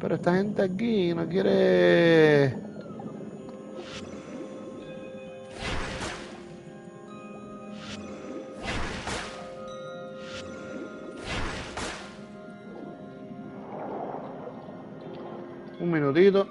Pero esta gente aquí no quiere... Un minutito.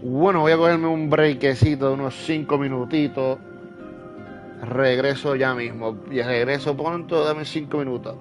Bueno, voy a cogerme un breakecito de unos 5 minutitos. Regreso ya mismo. Y regreso pronto, dame 5 minutos.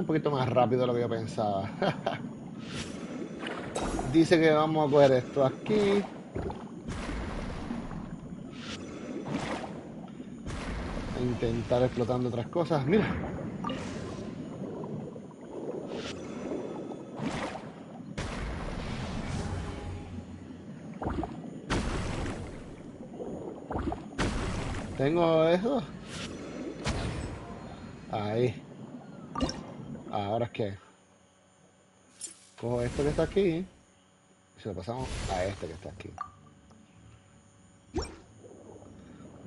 poquito más rápido de lo que yo pensaba. Dice que vamos a coger esto aquí. A intentar explotando otras cosas. Mira. Tengo eso. Ahí. Ahora es que cojo esto que está aquí y se lo pasamos a este que está aquí.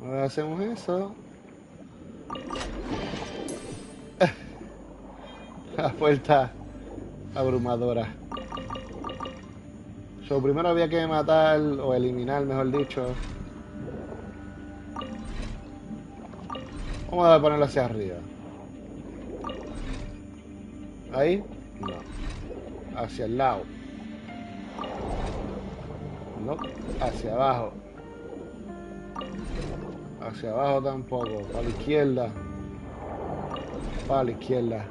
Ahora hacemos eso. La puerta abrumadora. So, primero había que matar o eliminar, mejor dicho. Vamos a ponerlo hacia arriba. Ahí, no. Hacia el lado. No. Hacia abajo. Hacia abajo tampoco. Para la izquierda. Para la izquierda.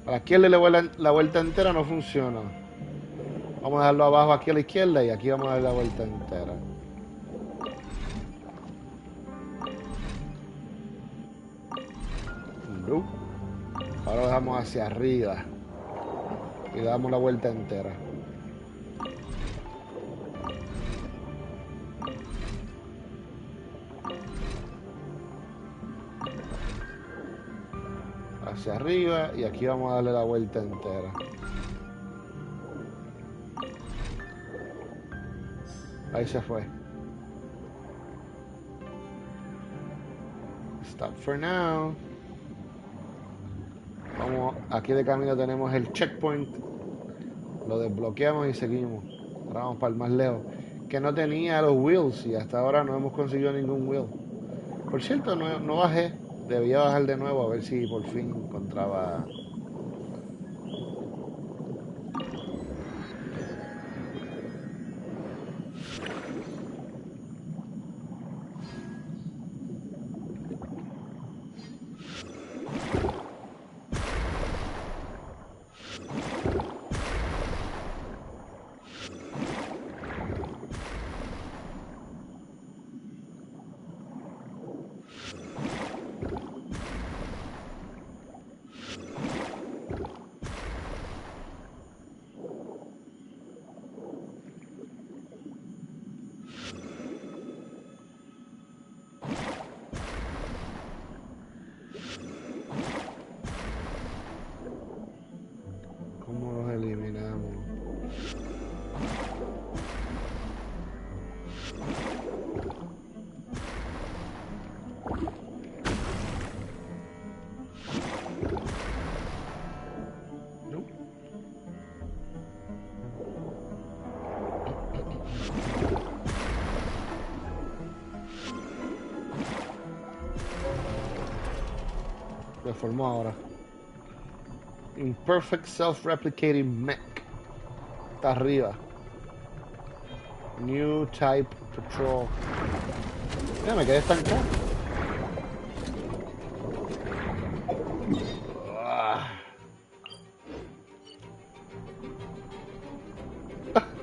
A la izquierda y la vuelta entera no funciona. Vamos a dejarlo abajo aquí a la izquierda y aquí vamos a dar la vuelta entera. No. Ahora lo dejamos hacia arriba y le damos la vuelta entera. Hacia arriba y aquí vamos a darle la vuelta entera. Ahí se fue. Stop for now. Vamos, aquí de camino tenemos el checkpoint. Lo desbloqueamos y seguimos. Ahora vamos para el más lejos. Que no tenía los wheels y hasta ahora no hemos conseguido ningún wheel. Por cierto, no bajé. Debía bajar de nuevo a ver si por fin encontraba... ¿Cómo los eliminamos? No. Lo formó ahora. Imperfect self-replicating mech. Está arriba. New type patrol. Mira, me quedé estancado.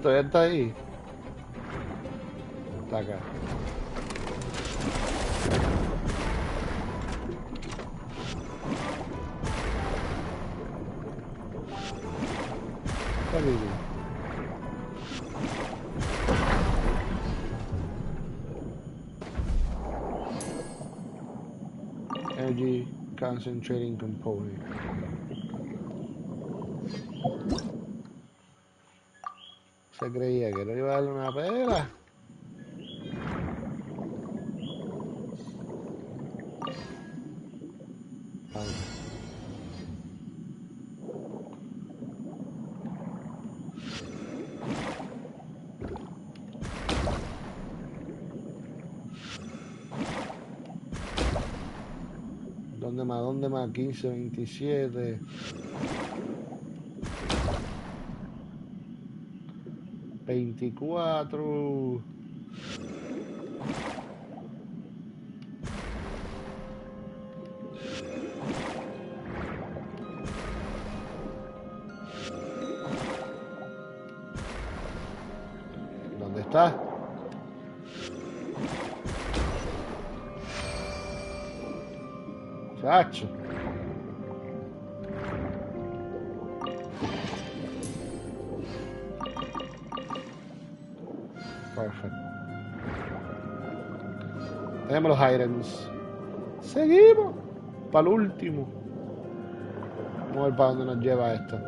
Todavía está ahí. Está acá. Está bien. Energy concentrating component. Se creía que no iba a darle una pera. Vamos. ¿Dónde más? ¿Dónde más? 15, 27. 24. está. Chacho. Perfecto. Tenemos los items. Seguimos. Para el último. Vamos a ver para dónde nos lleva esto.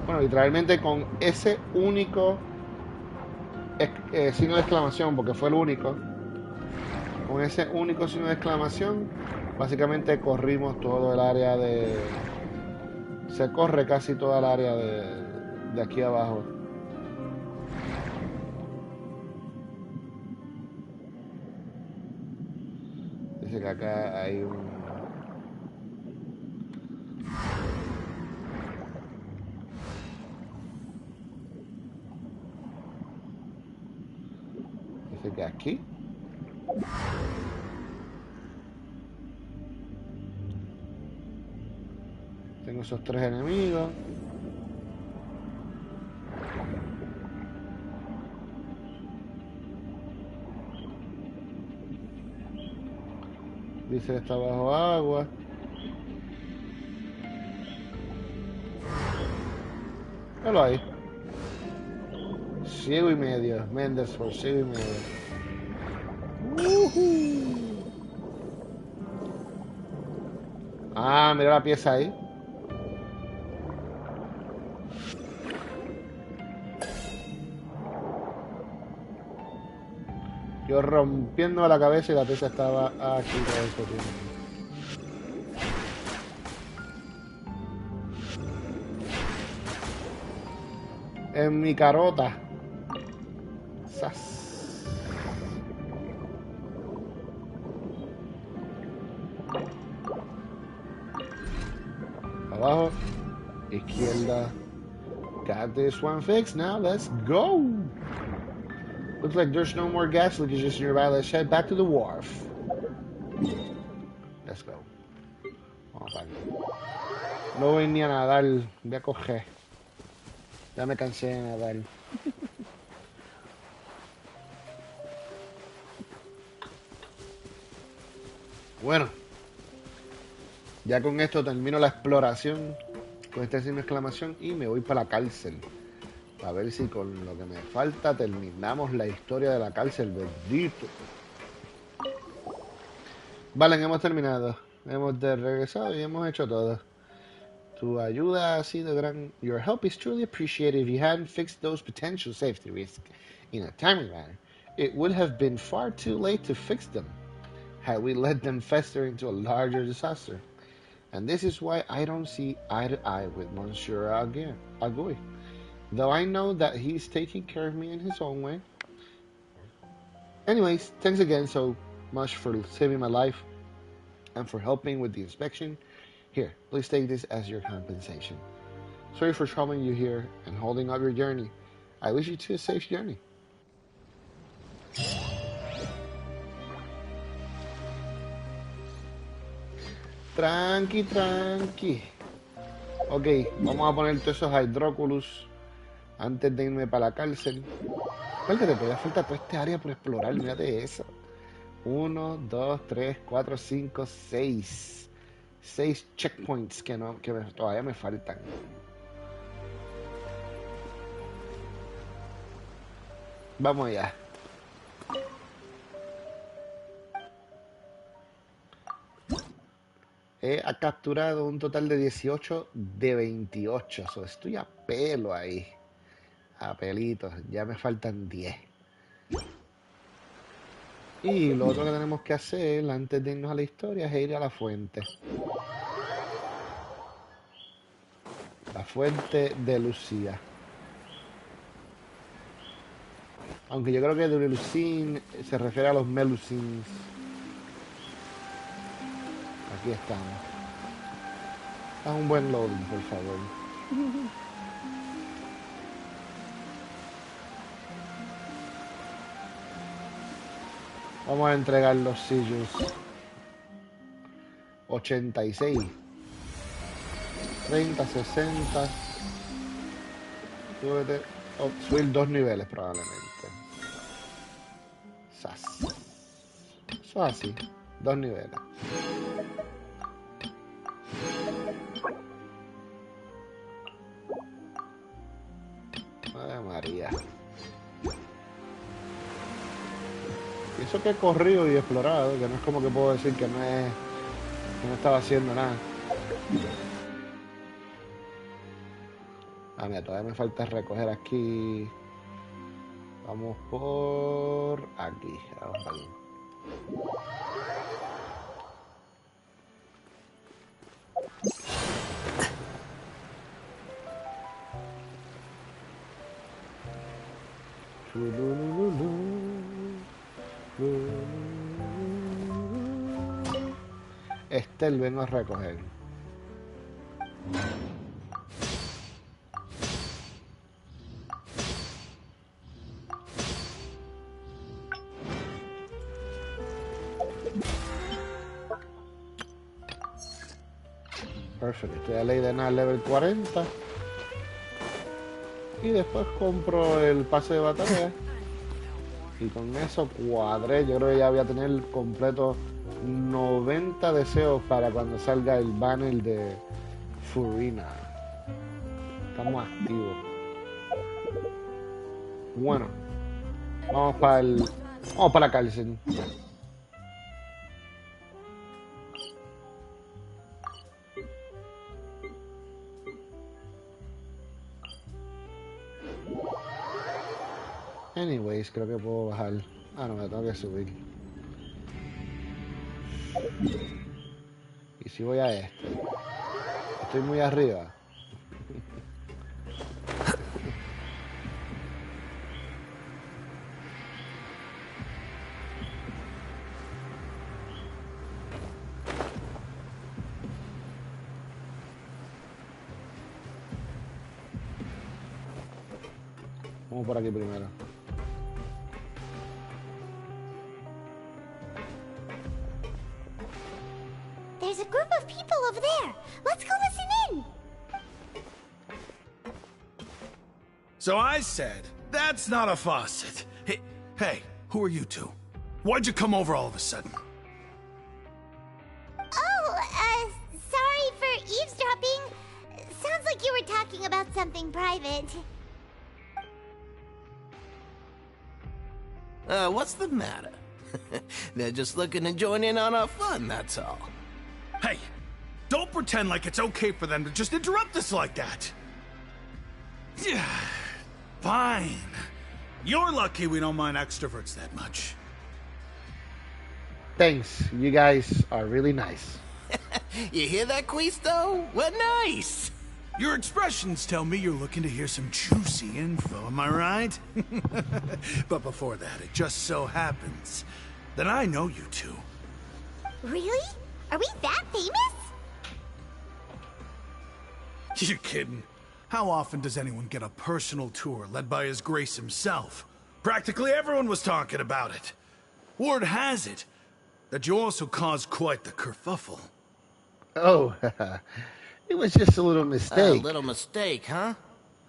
Bueno, literalmente con ese único signo de exclamación, porque fue el único. Con ese único signo de exclamación, básicamente corrimos todo el área de... Se corre casi toda el área de aquí abajo. Dice que acá hay un... Dice que aquí. Tengo esos 3 enemigos. Dice que está bajo agua. Míralo ahí. Ciego y medio. Mendersford, ciego y medio. Ah, mira la pieza ahí. Yo rompiendo la cabeza y la pieza estaba aquí todo este tiempo. En mi carota. ¡Sas! Abajo. Izquierda. Got this one fixed now. Let's go. Looks like there's no more gas leakages nearby. Let's head back to the wharf. Let's go. Vamos para allá. No voy ni a nadar. Voy a coger. Ya me cansé de nadar. Bueno. Ya con esto termino la exploración. Con este signo de exclamación. Y me voy para la cárcel. A ver si con lo que me falta terminamos la historia de la cárcel, bendito. Vale, hemos terminado. Hemos regresado y hemos hecho todo. Tu ayuda ha sido gran. Your help is truly appreciated. If you hadn't fixed those potential safety risks in a timely manner, it would have been far too late to fix them, had we let them fester into a larger disaster. And this is why I don't see eye to eye with Monsieur Agui. Though I know that he's taking care of me in his own way. Anyways, thanks again so much for saving my life and for helping with the inspection. Here, please take this as your compensation. Sorry for troubling you here and holding up your journey. I wish you a safe journey. Tranqui, tranqui. Ok, vamos a poner todos esos hydroculus antes de irme para la cárcel. Espérate, todavía falta toda esta área por explorar, mírate eso. 1, 2, 3, 4, 5, 6. 6 checkpoints que todavía me faltan. Vamos allá. He capturado un total de 18 de 28. So, estoy a pelo ahí. A pelitos. Ya me faltan 10. Y lo otro que tenemos que hacer antes de irnos a la historia es ir a la fuente. La fuente de Lucía. Aunque yo creo que de Lucín se refiere a los Melusins. Aquí estamos. Haz un buen loading, por favor. Vamos a entregar los sillos. 86. 30, 60. Súbete. Oh, subir 2 niveles probablemente. Sas. Eso así. 2 niveles. Madre María. Y eso que he corrido y explorado, que no es como que puedo decir que no estaba haciendo nada. Ah, mira, todavía me falta recoger aquí. Vamos por aquí. Vamos aquí. Este lo vengo a recoger. Perfecto, estoy a ley de nada level 40. Y después compro el pase de batalla. Y con eso cuadré. Yo creo que ya voy a tener completo 90 deseos para cuando salga el banner de Furina. Estamos activos. Bueno, vamos para la cárcel. Anyways, creo que puedo bajar. Ah, no, me tengo que subir. Y si voy a este. Estoy muy arriba. Vamos por aquí primero. There's a group of people over there. Let's go listen in. So I said, that's not a faucet. Hey, who are you two? Why'd you come over all of a sudden? Oh, sorry for eavesdropping. Sounds like you were talking about something private. What's the matter? They're just looking to join in on our fun, that's all. Hey, don't pretend like it's okay for them to just interrupt us like that. Yeah, fine. You're lucky we don't mind extroverts that much. Thanks, you guys are really nice. You hear that, Quisto? We're nice. Your expressions tell me you're looking to hear some juicy info, am I right? But before that, it just so happens that I know you two. Really? Are we that famous? You're kidding. How often does anyone get a personal tour led by His Grace himself? Practically everyone was talking about it. Word has it that you also caused quite the kerfuffle. Oh, it was just a little A mistake. little mistake, huh?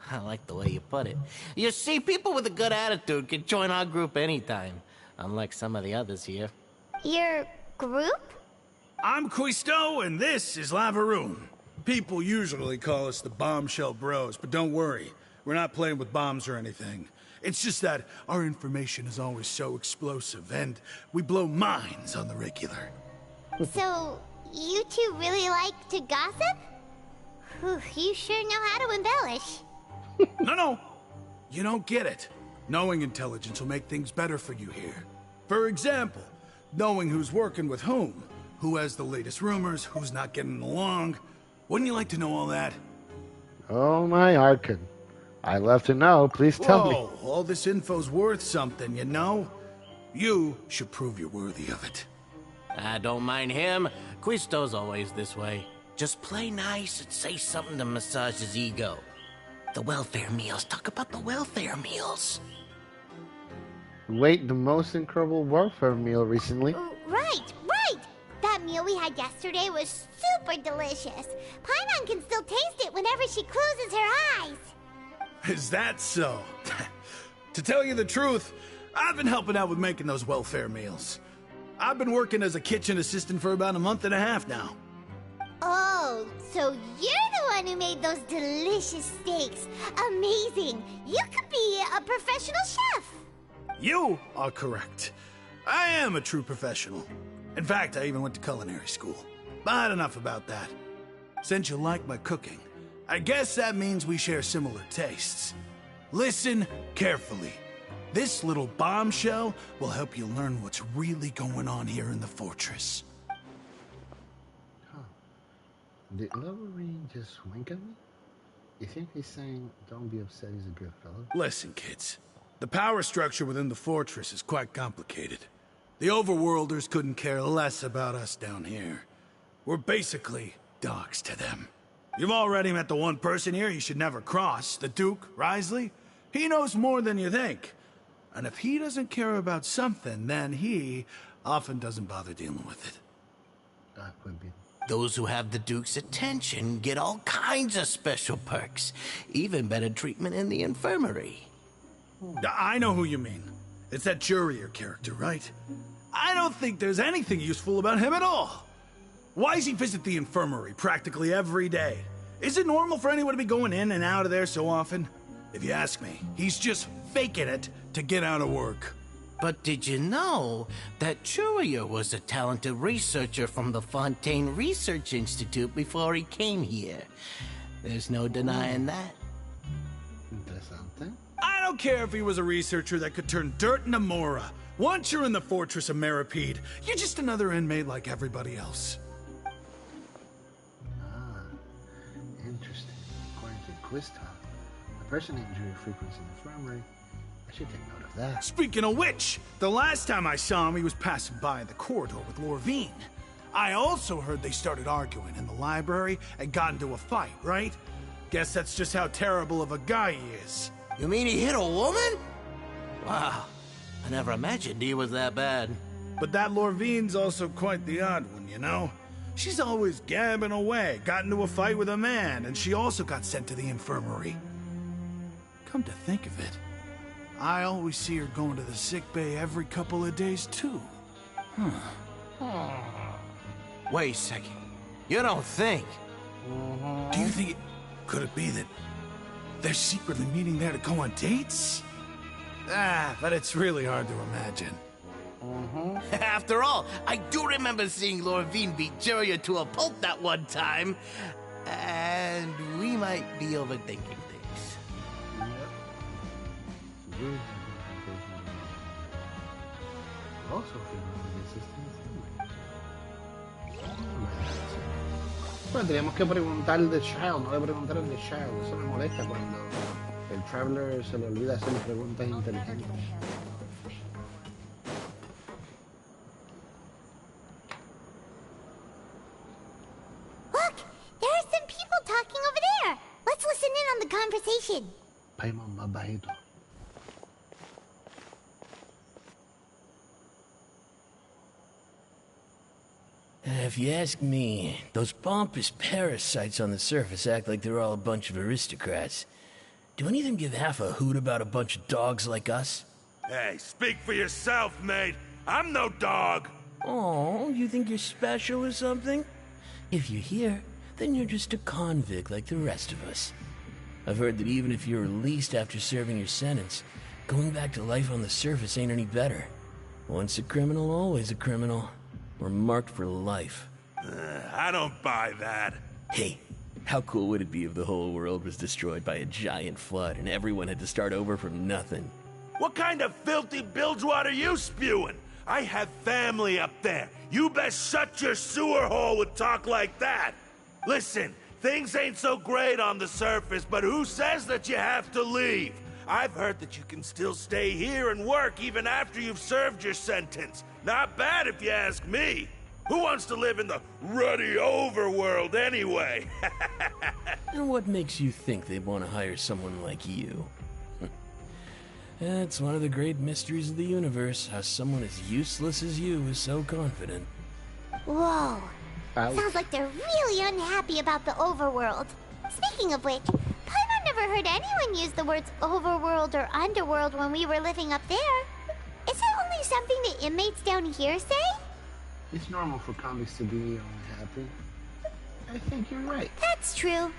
I like the way you put it. You see, people with a good attitude can join our group anytime, unlike some of the others here. Your group? I'm Quisto, and this is Lavaroon. People usually call us the Bombshell Bros, but don't worry. We're not playing with bombs or anything. It's just that our information is always so explosive, and we blow minds on the regular. So, you two really like to gossip? Whew, you sure know how to embellish. No. You don't get it. Knowing intelligence will make things better for you here. For example, knowing who's working with who has the latest rumors, who's not getting along. Wouldn't you like to know all that? Oh my Arkin. I'd love to know. Please tell me. Whoa, all this info's worth something, you know? You should prove you're worthy of it. I don't mind him. Quisto's always this way. Just play nice and say something to massage his ego. The welfare meals. Talk about the welfare meals. Wait, the most incredible welfare meal recently. Right. That meal we had yesterday was super delicious. Paimon can still taste it whenever she closes her eyes. Is that so? To tell you the truth, I've been helping out with making those welfare meals. I've been working as a kitchen assistant for about a month and a half now. Oh, so you're the one who made those delicious steaks. Amazing. You could be a professional chef. You are correct. I am a true professional. In fact, I even went to culinary school. But enough about that. Since you like my cooking, I guess that means we share similar tastes. Listen carefully. This little bombshell will help you learn what's really going on here in the fortress. Did Wolverine just wink at me? You think he's saying, don't be upset, he's a good fellow? Listen, kids. The power structure within the fortress is quite complicated. The overworlders couldn't care less about us down here. We're basically dogs to them. You've already met the one person here you should never cross, the Duke, Risley. He knows more than you think. And if he doesn't care about something, then he often doesn't bother dealing with it. Could be. Those who have the Duke's attention get all kinds of special perks, even better treatment in the infirmary. I know who you mean. It's that Jurier character, right? I don't think there's anything useful about him at all. Why does he visit the infirmary practically every day? Is it normal for anyone to be going in and out of there so often? If you ask me, he's just faking it to get out of work. But did you know that Jurier was a talented researcher from the Fontaine Research Institute before he came here? There's no denying that. Interesante. I don't care if he was a researcher that could turn dirt into Mora. Once you're in the fortress of Meripede, you're just another inmate like everybody else. Interesting. According to Quista, the person injury frequency in the infirmary. I should take note of that. Speaking of which, the last time I saw him, he was passing by the corridor with Lorvine. I also heard they started arguing in the library and got into a fight, right? Guess that's just how terrible of a guy he is. You mean he hit a woman? Wow, I never imagined he was that bad. But that Lorvine's also quite the odd one, you know? She's always gabbing away, got into a fight with a man, and she also got sent to the infirmary. Come to think of it, I always see her going to the sick bay every couple of days, too. Wait a second. You don't think? Do you think could it be that they're secretly meeting there to go on dates? But it's really hard to imagine. After all, I do remember seeing Lorvine beat Jurier to a pulp that one time. And we might be overthinking things. Bueno, teníamos que preguntar de Child, no le preguntar el de Child. Eso me molesta cuando el Traveler se le olvida hacer preguntas inteligentes. Look, there are some people talking over there. Let's listen in on the conversation. Paimon más bajito. If you ask me, those pompous parasites on the surface act like they're all a bunch of aristocrats. Do any of them give half a hoot about a bunch of dogs like us? Hey, speak for yourself, mate. I'm no dog. Oh, you think you're special or something? If you're here, then you're just a convict like the rest of us. I've heard that even if you're released after serving your sentence, going back to life on the surface ain't any better. Once a criminal, always a criminal. We're marked for life. I don't buy that. Hey, how cool would it be if the whole world was destroyed by a giant flood and everyone had to start over from nothing? What kind of filthy bilgewater are you spewing? I have family up there. You best shut your sewer hole with talk like that. Listen, things ain't so great on the surface, but who says that you have to leave? I've heard that you can still stay here and work even after you've served your sentence. Not bad if you ask me. Who wants to live in the ruddy overworld anyway? And what makes you think they want to hire someone like you? That's one of the great mysteries of the universe, how someone as useless as you is so confident. Whoa. Ouch. Sounds like they're really unhappy about the overworld. Speaking of which, Paimon never never heard anyone use the words overworld or underworld when we were living up there. Is it only something the inmates down here say? It's normal for convicts to be unhappy. I think you're right. That's true.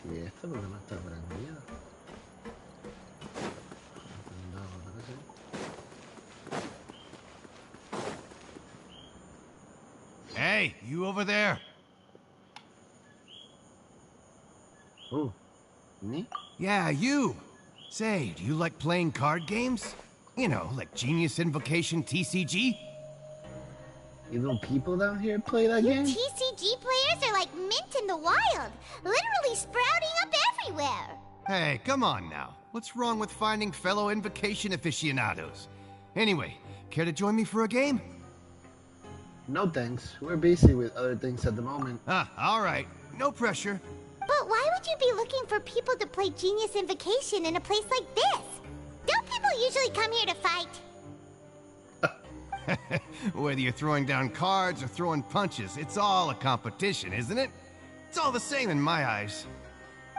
Y esto porque no está prendido. Hey, you over there. Who? Me? Yeah, you. Say, do you like playing card games? You know, like Genius Invocation TCG? You know people down here play that You game? TCG players are like mint in the wild, literally sprouting up everywhere. Hey, come on now. What's wrong with finding fellow Invocation aficionados? Anyway, care to join me for a game? No thanks. We're busy with other things at the moment. Ah, all right. No pressure. But why would you be looking for people to play Genius Invocation in a place like this? Don't people usually come here to fight? Whether you're throwing down cards or throwing punches, it's all a competition, isn't it? It's all the same in my eyes.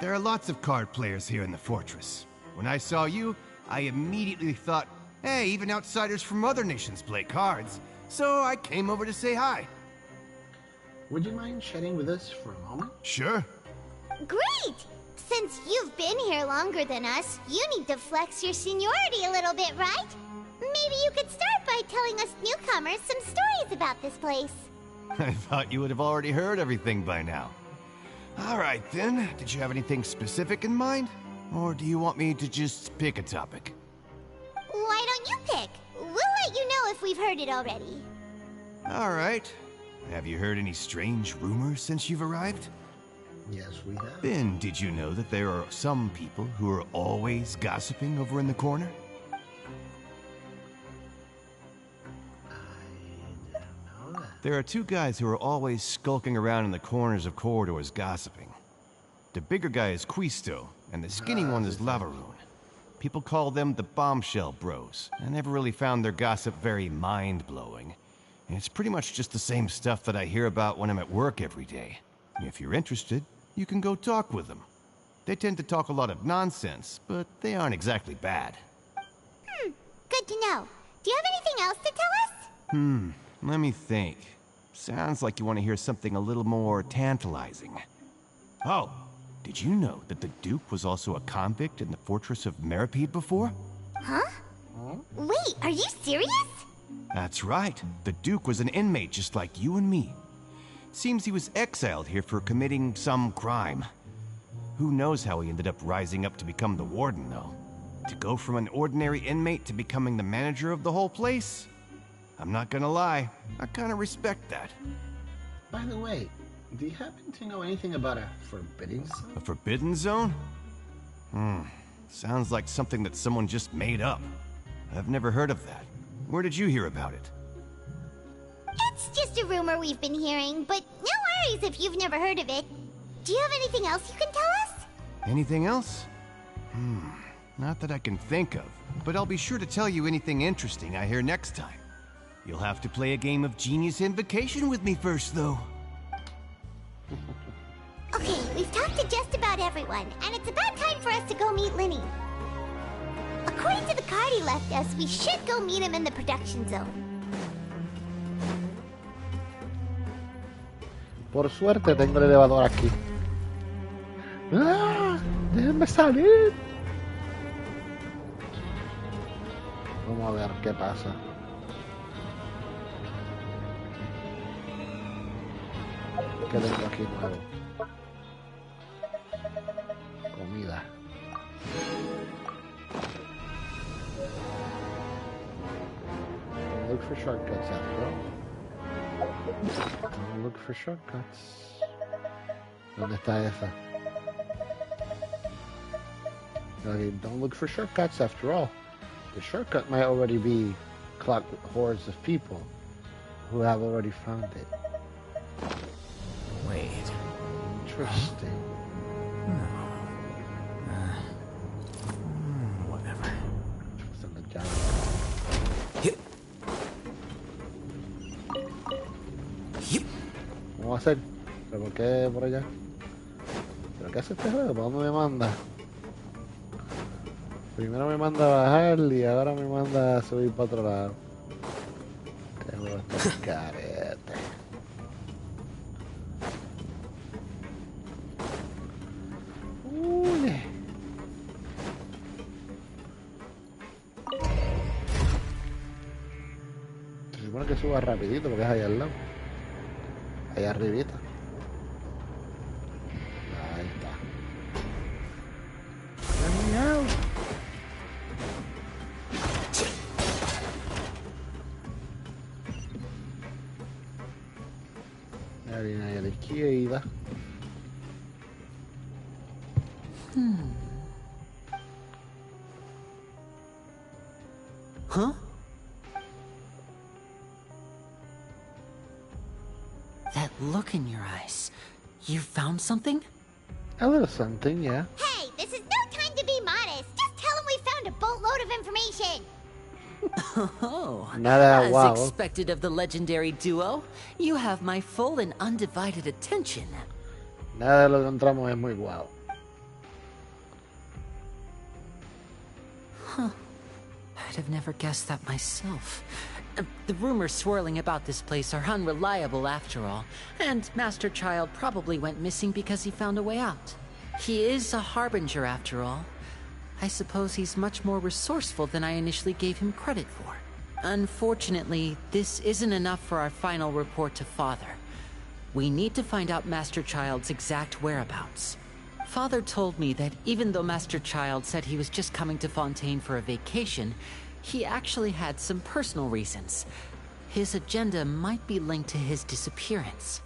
There are lots of card players here in the fortress. When I saw you, I immediately thought, hey, even outsiders from other nations play cards. So I came over to say hi. Would you mind chatting with us for a moment? Sure. Great! Since you've been here longer than us, you need to flex your seniority a little bit, right? Maybe you could start by telling us newcomers some stories about this place. I thought you would have already heard everything by now. All right, then. Did you have anything specific in mind? Or do you want me to just pick a topic? Why don't you pick? We'll let you know if we've heard it already. All right. Have you heard any strange rumors since you've arrived? Yes, we have. Then, did you know that there are some people who are always gossiping over in the corner? I didn't know that. There are two guys who are always skulking around in the corners of corridors gossiping. The bigger guy is Quisto, and the skinny one is Lavaroon. People call them the Bombshell Bros. I never really found their gossip very mind-blowing. And it's pretty much just the same stuff that I hear about when I'm at work every day. If you're interested, you can go talk with them. They tend to talk a lot of nonsense, but they aren't exactly bad. Good to know. Do you have anything else to tell us? Let me think. Sounds like you want to hear something a little more tantalizing. Oh, did you know that the Duke was also a convict in the fortress of Meripede before? Huh? Wait, are you serious? That's right. The Duke was an inmate just like you and me. Seems he was exiled here for committing some crime. Who knows how he ended up rising up to become the warden, though? To go from an ordinary inmate to becoming the manager of the whole place? I'm not gonna lie, I kinda respect that. By the way, do you happen to know anything about a forbidden zone? A forbidden zone? Sounds like something that someone just made up. I've never heard of that. Where did you hear about it? It's just a rumor we've been hearing, but no worries if you've never heard of it. Do you have anything else you can tell us? Anything else? Not that I can think of, but I'll be sure to tell you anything interesting I hear next time. You'll have to play a game of Genius Invocation with me first, though. Okay, we've talked to just about everyone, and it's about time for us to go meet Linny. According to the card he left us, we should go meet him in the production zone. Por suerte tengo el elevador aquí. ¡Ah! ¡Déjenme salir! Vamos a ver qué pasa. ¿Qué tengo aquí nuevo? Comida. Look for shortcuts after all. Look for shortcuts. ¿Dónde está esa? Okay, don't look for shortcuts after all. The shortcut might already be clocked with hordes of people who have already found it. Wait. Interesting. Whatever. Trust in the giant. ¿Cómo va a ser? ¿Pero por qué por allá? ¿Pero qué hace este juego? ¿Para dónde me manda? Primero me manda a bajar y ahora me manda a subir para otro lado. Este juego está carete. Uy. Se supone que suba rapidito porque es ahí al lado. Ahí arribita. Ahí está. ¡Miau! Ahí a la izquierda. Huh? That look in your eyes. You found something? A little something, yeah. Hey, this is no time to be modest. Just tell him we found a boatload of information. Oh, Nada as wow. expected of the legendary duo, you have my full and undivided attention. Nada de lo que encontramos es muy guau. I'd have never guessed that myself. The rumors swirling about this place are unreliable after all, and Master Child probably went missing because he found a way out. He is a harbinger after all. I suppose he's much more resourceful than I initially gave him credit for. Unfortunately, this isn't enough for our final report to Father. We need to find out Master Child's exact whereabouts. Father told me that even though Master Child said he was just coming to Fontaine for a vacation, he actually had some personal reasons. His agenda might be linked to his disappearance.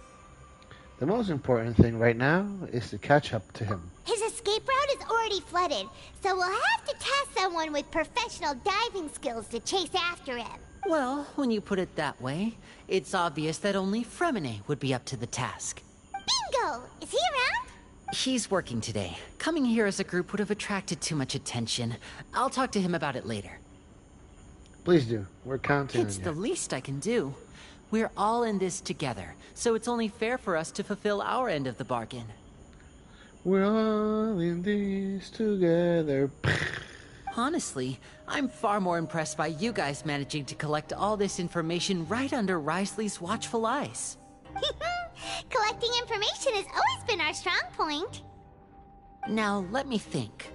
The most important thing right now is to catch up to him. His escape route is already flooded, so we'll have to task someone with professional diving skills to chase after him. Well, when you put it that way, it's obvious that only Fremine would be up to the task. Bingo! Is he around? He's working today. Coming here as a group would have attracted too much attention. I'll talk to him about it later. Please do. We're counting It's on the you. least I can do. We're all in this together, so it's only fair for us to fulfill our end of the bargain. We're all in this together. Honestly, I'm far more impressed by you guys managing to collect all this information right under Risley's watchful eyes. Collecting information has always been our strong point. Now, let me think.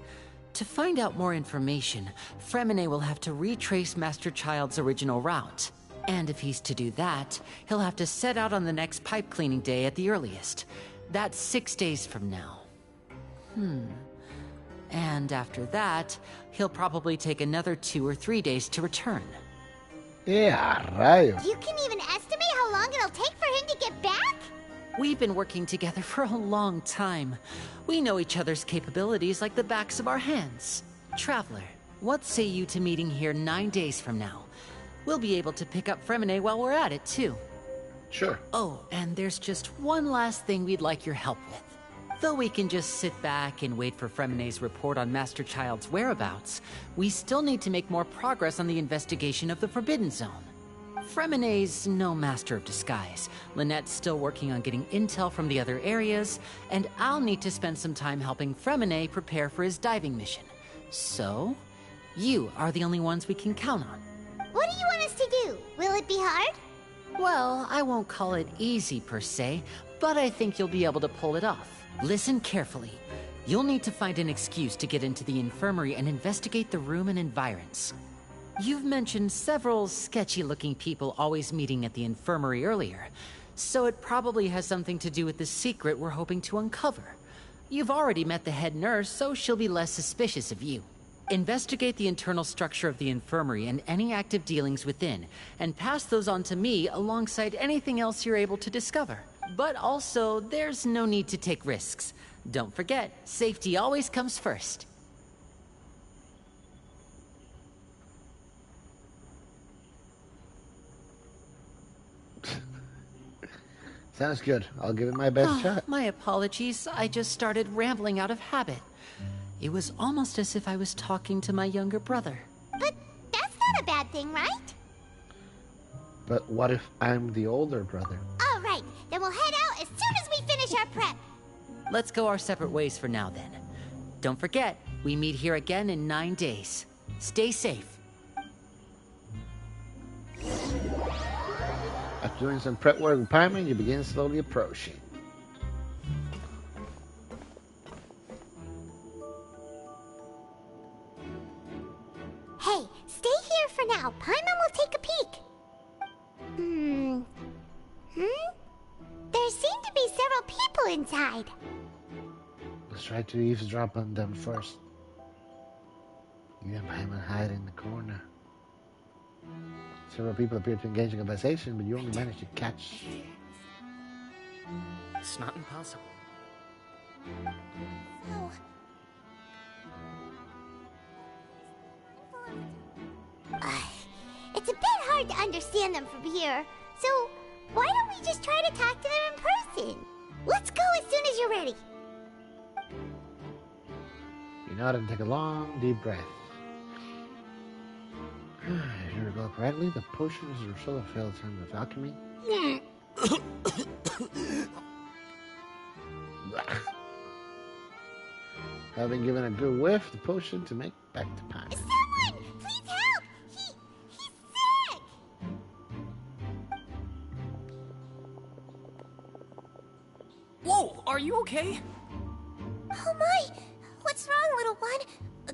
To find out more information, Fremine will have to retrace Master Child's original route. And if he's to do that, he'll have to set out on the next pipe cleaning day at the earliest. That's 6 days from now. And after that, he'll probably take another 2 or 3 days to return. Yeah, rayos. You can even estimate how long it'll take for him to get back? We've been working together for a long time. We know each other's capabilities like the backs of our hands. Traveler, what say you to meeting here 9 days from now? We'll be able to pick up Fremine while we're at it, too. Sure. Oh, and there's just one last thing we'd like your help with. Though we can just sit back and wait for Fremine's report on Master Child's whereabouts, we still need to make more progress on the investigation of the Forbidden Zone. Fremine's no master of disguise. Lynette's still working on getting intel from the other areas, and I'll need to spend some time helping Fremine prepare for his diving mission. So, you are the only ones we can count on. What do you want us to do? Will it be hard? Well, I won't call it easy per se, but I think you'll be able to pull it off. Listen carefully. You'll need to find an excuse to get into the infirmary and investigate the room and environs. You've mentioned several sketchy-looking people always meeting at the infirmary earlier, so it probably has something to do with the secret we're hoping to uncover. You've already met the head nurse, so she'll be less suspicious of you. Investigate the internal structure of the infirmary and any active dealings within, and pass those on to me alongside anything else you're able to discover. But also, there's no need to take risks. Don't forget, safety always comes first. Sounds good. I'll give it my best shot. My apologies. I just started rambling out of habit. It was almost as if I was talking to my younger brother. But that's not a bad thing, right? But what if I'm the older brother? All right, then we'll head out as soon as we finish our prep. Let's go our separate ways for now, then. Don't forget, we meet here again in 9 days. Stay safe. After doing some prep work with Paimon, you begin slowly approaching. Hey, stay here for now. Paimon will take a peek. There seem to be several people inside. Let's try to eavesdrop on them first. You and Paimon hide in the corner. Several people appear to engage in conversation, but you only manage to catch. It's not impossible. Oh. It's a bit hard to understand them from here, so why don't we just try to talk to them in person? Let's go as soon as you're ready. You nod and take a long, deep breath. If you recall correctly, the potion is a result of failed attempt of alchemy. Having given a good whiff, the potion to make back to Paimon. Someone! Please help! He's sick! Whoa, are you okay? Oh my! What's wrong, little one?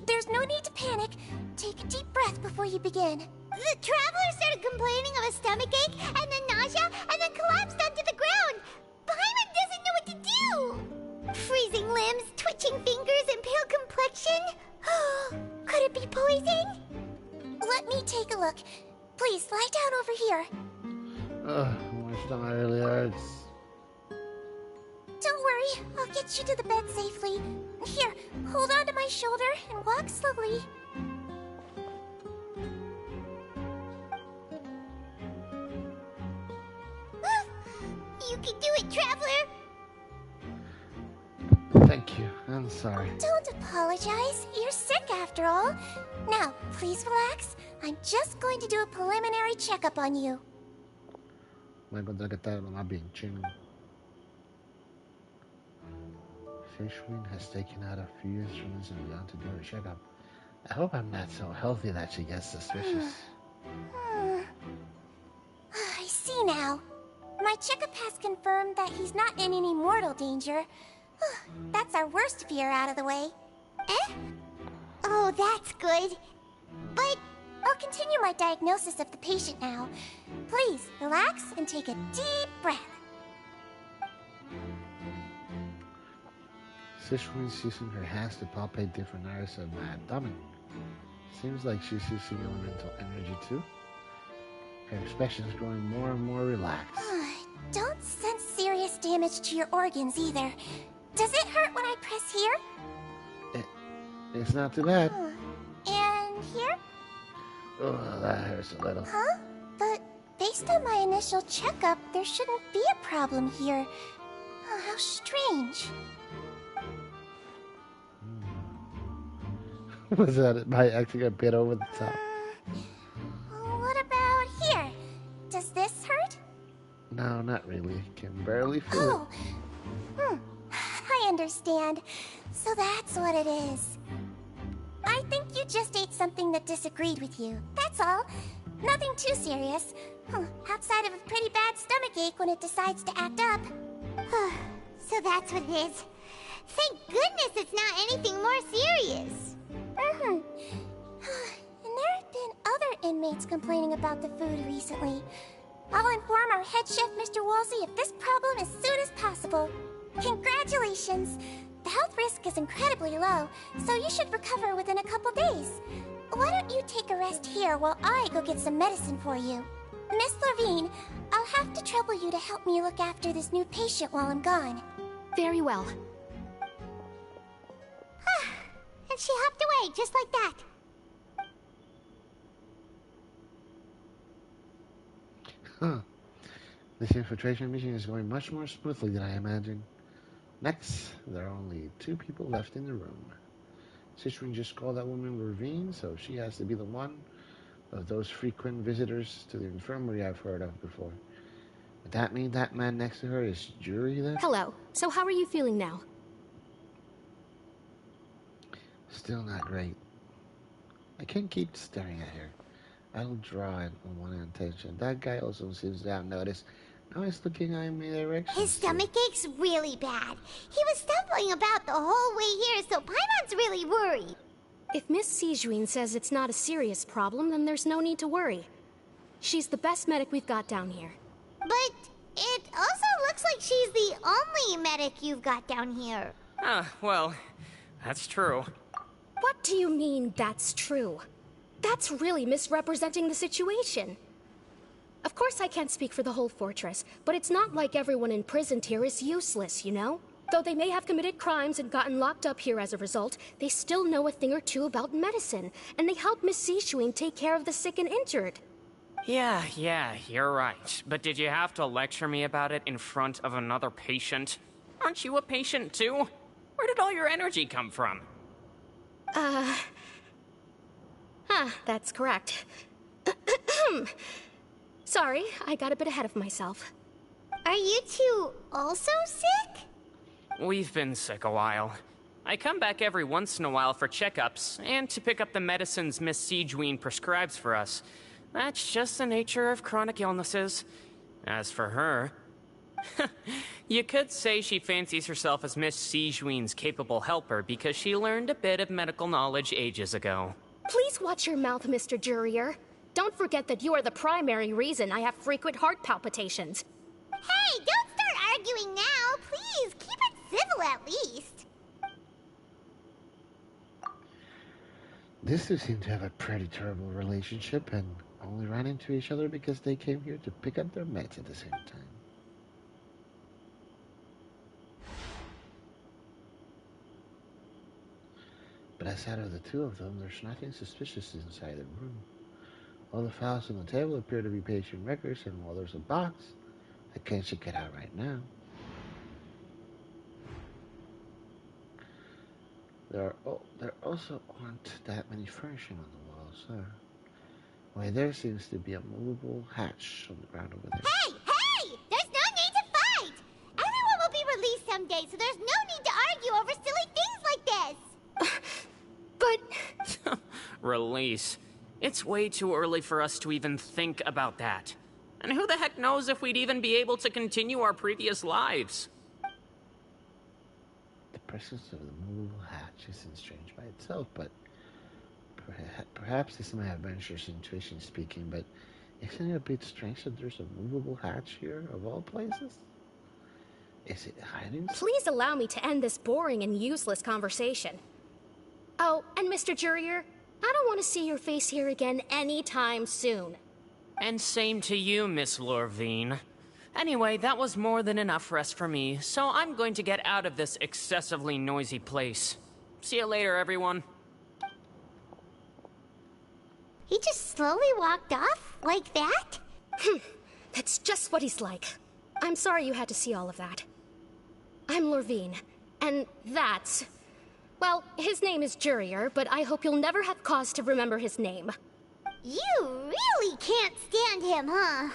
There's no need to panic. Take a deep breath before you begin. The traveler started complaining of a stomachache, and then nausea, and then collapsed onto the ground. Paimon doesn't know what to do. Freezing limbs, twitching fingers, and pale complexion. Could it be poison? Let me take a look. Please, lie down over here. My stomach really hurts. Don't worry, I'll get you to the bed safely. Here, hold on to my shoulder and walk slowly. You can do it, Traveler! Thank you. I'm sorry. Don't apologize. You're sick after all. Now, please relax. I'm just going to do a preliminary checkup on you. Voy a encontrar que está lo más bien chino. Fishwind has taken out a few instruments and begun to do a checkup. I hope I'm not so healthy that she gets suspicious. I see now. My checkup has confirmed that he's not in any mortal danger. That's our worst fear out of the way. Eh? Oh, that's good. But I'll continue my diagnosis of the patient now. Please, relax and take a deep breath. Fishwind's using her hands to palpate different areas of my abdomen. Seems like she's using elemental energy too. Her expression is growing more and more relaxed. Don't sense serious damage to your organs either. Does it hurt when I press here? It's not too bad. And here? Oh, that hurts a little. Huh? But based on my initial checkup, there shouldn't be a problem here. Oh, how strange. Was that by acting a bit over the top? What about here? Does this hurt? No, not really. Can barely feel it. I understand. So that's what it is. I think you just ate something that disagreed with you. That's all. Nothing too serious. Outside of a pretty bad stomachache when it decides to act up. So that's what it is. Thank goodness it's not anything more serious. And there have been other inmates complaining about the food recently. I'll inform our head chef, Mr. Woolsey, of this problem as soon as possible. Congratulations! The health risk is incredibly low, so you should recover within a couple days. Why don't you take a rest here while I go get some medicine for you? Miss Levine, I'll have to trouble you to help me look after this new patient while I'm gone. Very well. And she hopped away, just like that. This infiltration mission is going much more smoothly than I imagined. Next, there are only 2 people left in the room. Sichuan just called that woman Ravine, so she has to be the one of those frequent visitors to the infirmary I've heard of before. Would that mean that man next to her is Jury then? Hello. So how are you feeling now? Still not great. I can't keep staring at her. I'll draw it on one attention. That guy also seems to have noticed. Now he's looking in my direction. His stomach ache's really bad. He was stumbling about the whole way here, so Paimon's really worried. If Miss Seguin says it's not a serious problem, then there's no need to worry. She's the best medic we've got down here. But it also looks like she's the only medic you've got down here. Well, that's true. What do you mean, that's true? That's really misrepresenting the situation. Of course I can't speak for the whole fortress, but it's not like everyone imprisoned here is useless, you know? Though they may have committed crimes and gotten locked up here as a result, they still know a thing or two about medicine, and they help Miss Seguin take care of the sick and injured. Yeah, you're right. But did you have to lecture me about it in front of another patient? Aren't you a patient too? Where did all your energy come from? That's correct. Sorry, I got a bit ahead of myself. Are you two also sick? We've been sick a while. I come back every once in a while for checkups, and to pick up the medicines Miss Seguin prescribes for us. That's just the nature of chronic illnesses. As for her... you could say she fancies herself as Miss Seguin's capable helper because she learned a bit of medical knowledge ages ago. Please watch your mouth, Mr. Jurier. Don't forget that you are the primary reason I have frequent heart palpitations. Hey, don't start arguing now, please. Keep it civil at least. These 2 seem to have a pretty terrible relationship and only ran into each other because they came here to pick up their meds at the same time. But aside of the 2 of them, there's nothing suspicious inside the room. All the files on the table appear to be patient records, and while there's a box, I can't check it out right now. There also aren't that many furnishing on the walls, huh? Why, there seems to be a movable hatch on the ground over there. Hey! There's no need to fight! Everyone will be released someday, so there's no need to argue over silly things like this! But... Release. It's way too early for us to even think about that. And who the heck knows if we'd even be able to continue our previous lives? The presence of the movable hatch isn't strange by itself, but perhaps this is my adventurous intuition speaking, but isn't it a bit strange that there's a movable hatch here, of all places? Is it hiding? Please allow me to end this boring and useless conversation. Oh, and Mr. Jurier, I don't want to see your face here again anytime soon. And same to you, Miss Lorvine. Anyway, that was more than enough rest for me, so I'm going to get out of this excessively noisy place. See you later, everyone. He just slowly walked off like that? That's just what he's like. I'm sorry you had to see all of that. I'm Lorvine, and that's... Well, his name is Jurier, but I hope you'll never have cause to remember his name. You really can't stand him, huh?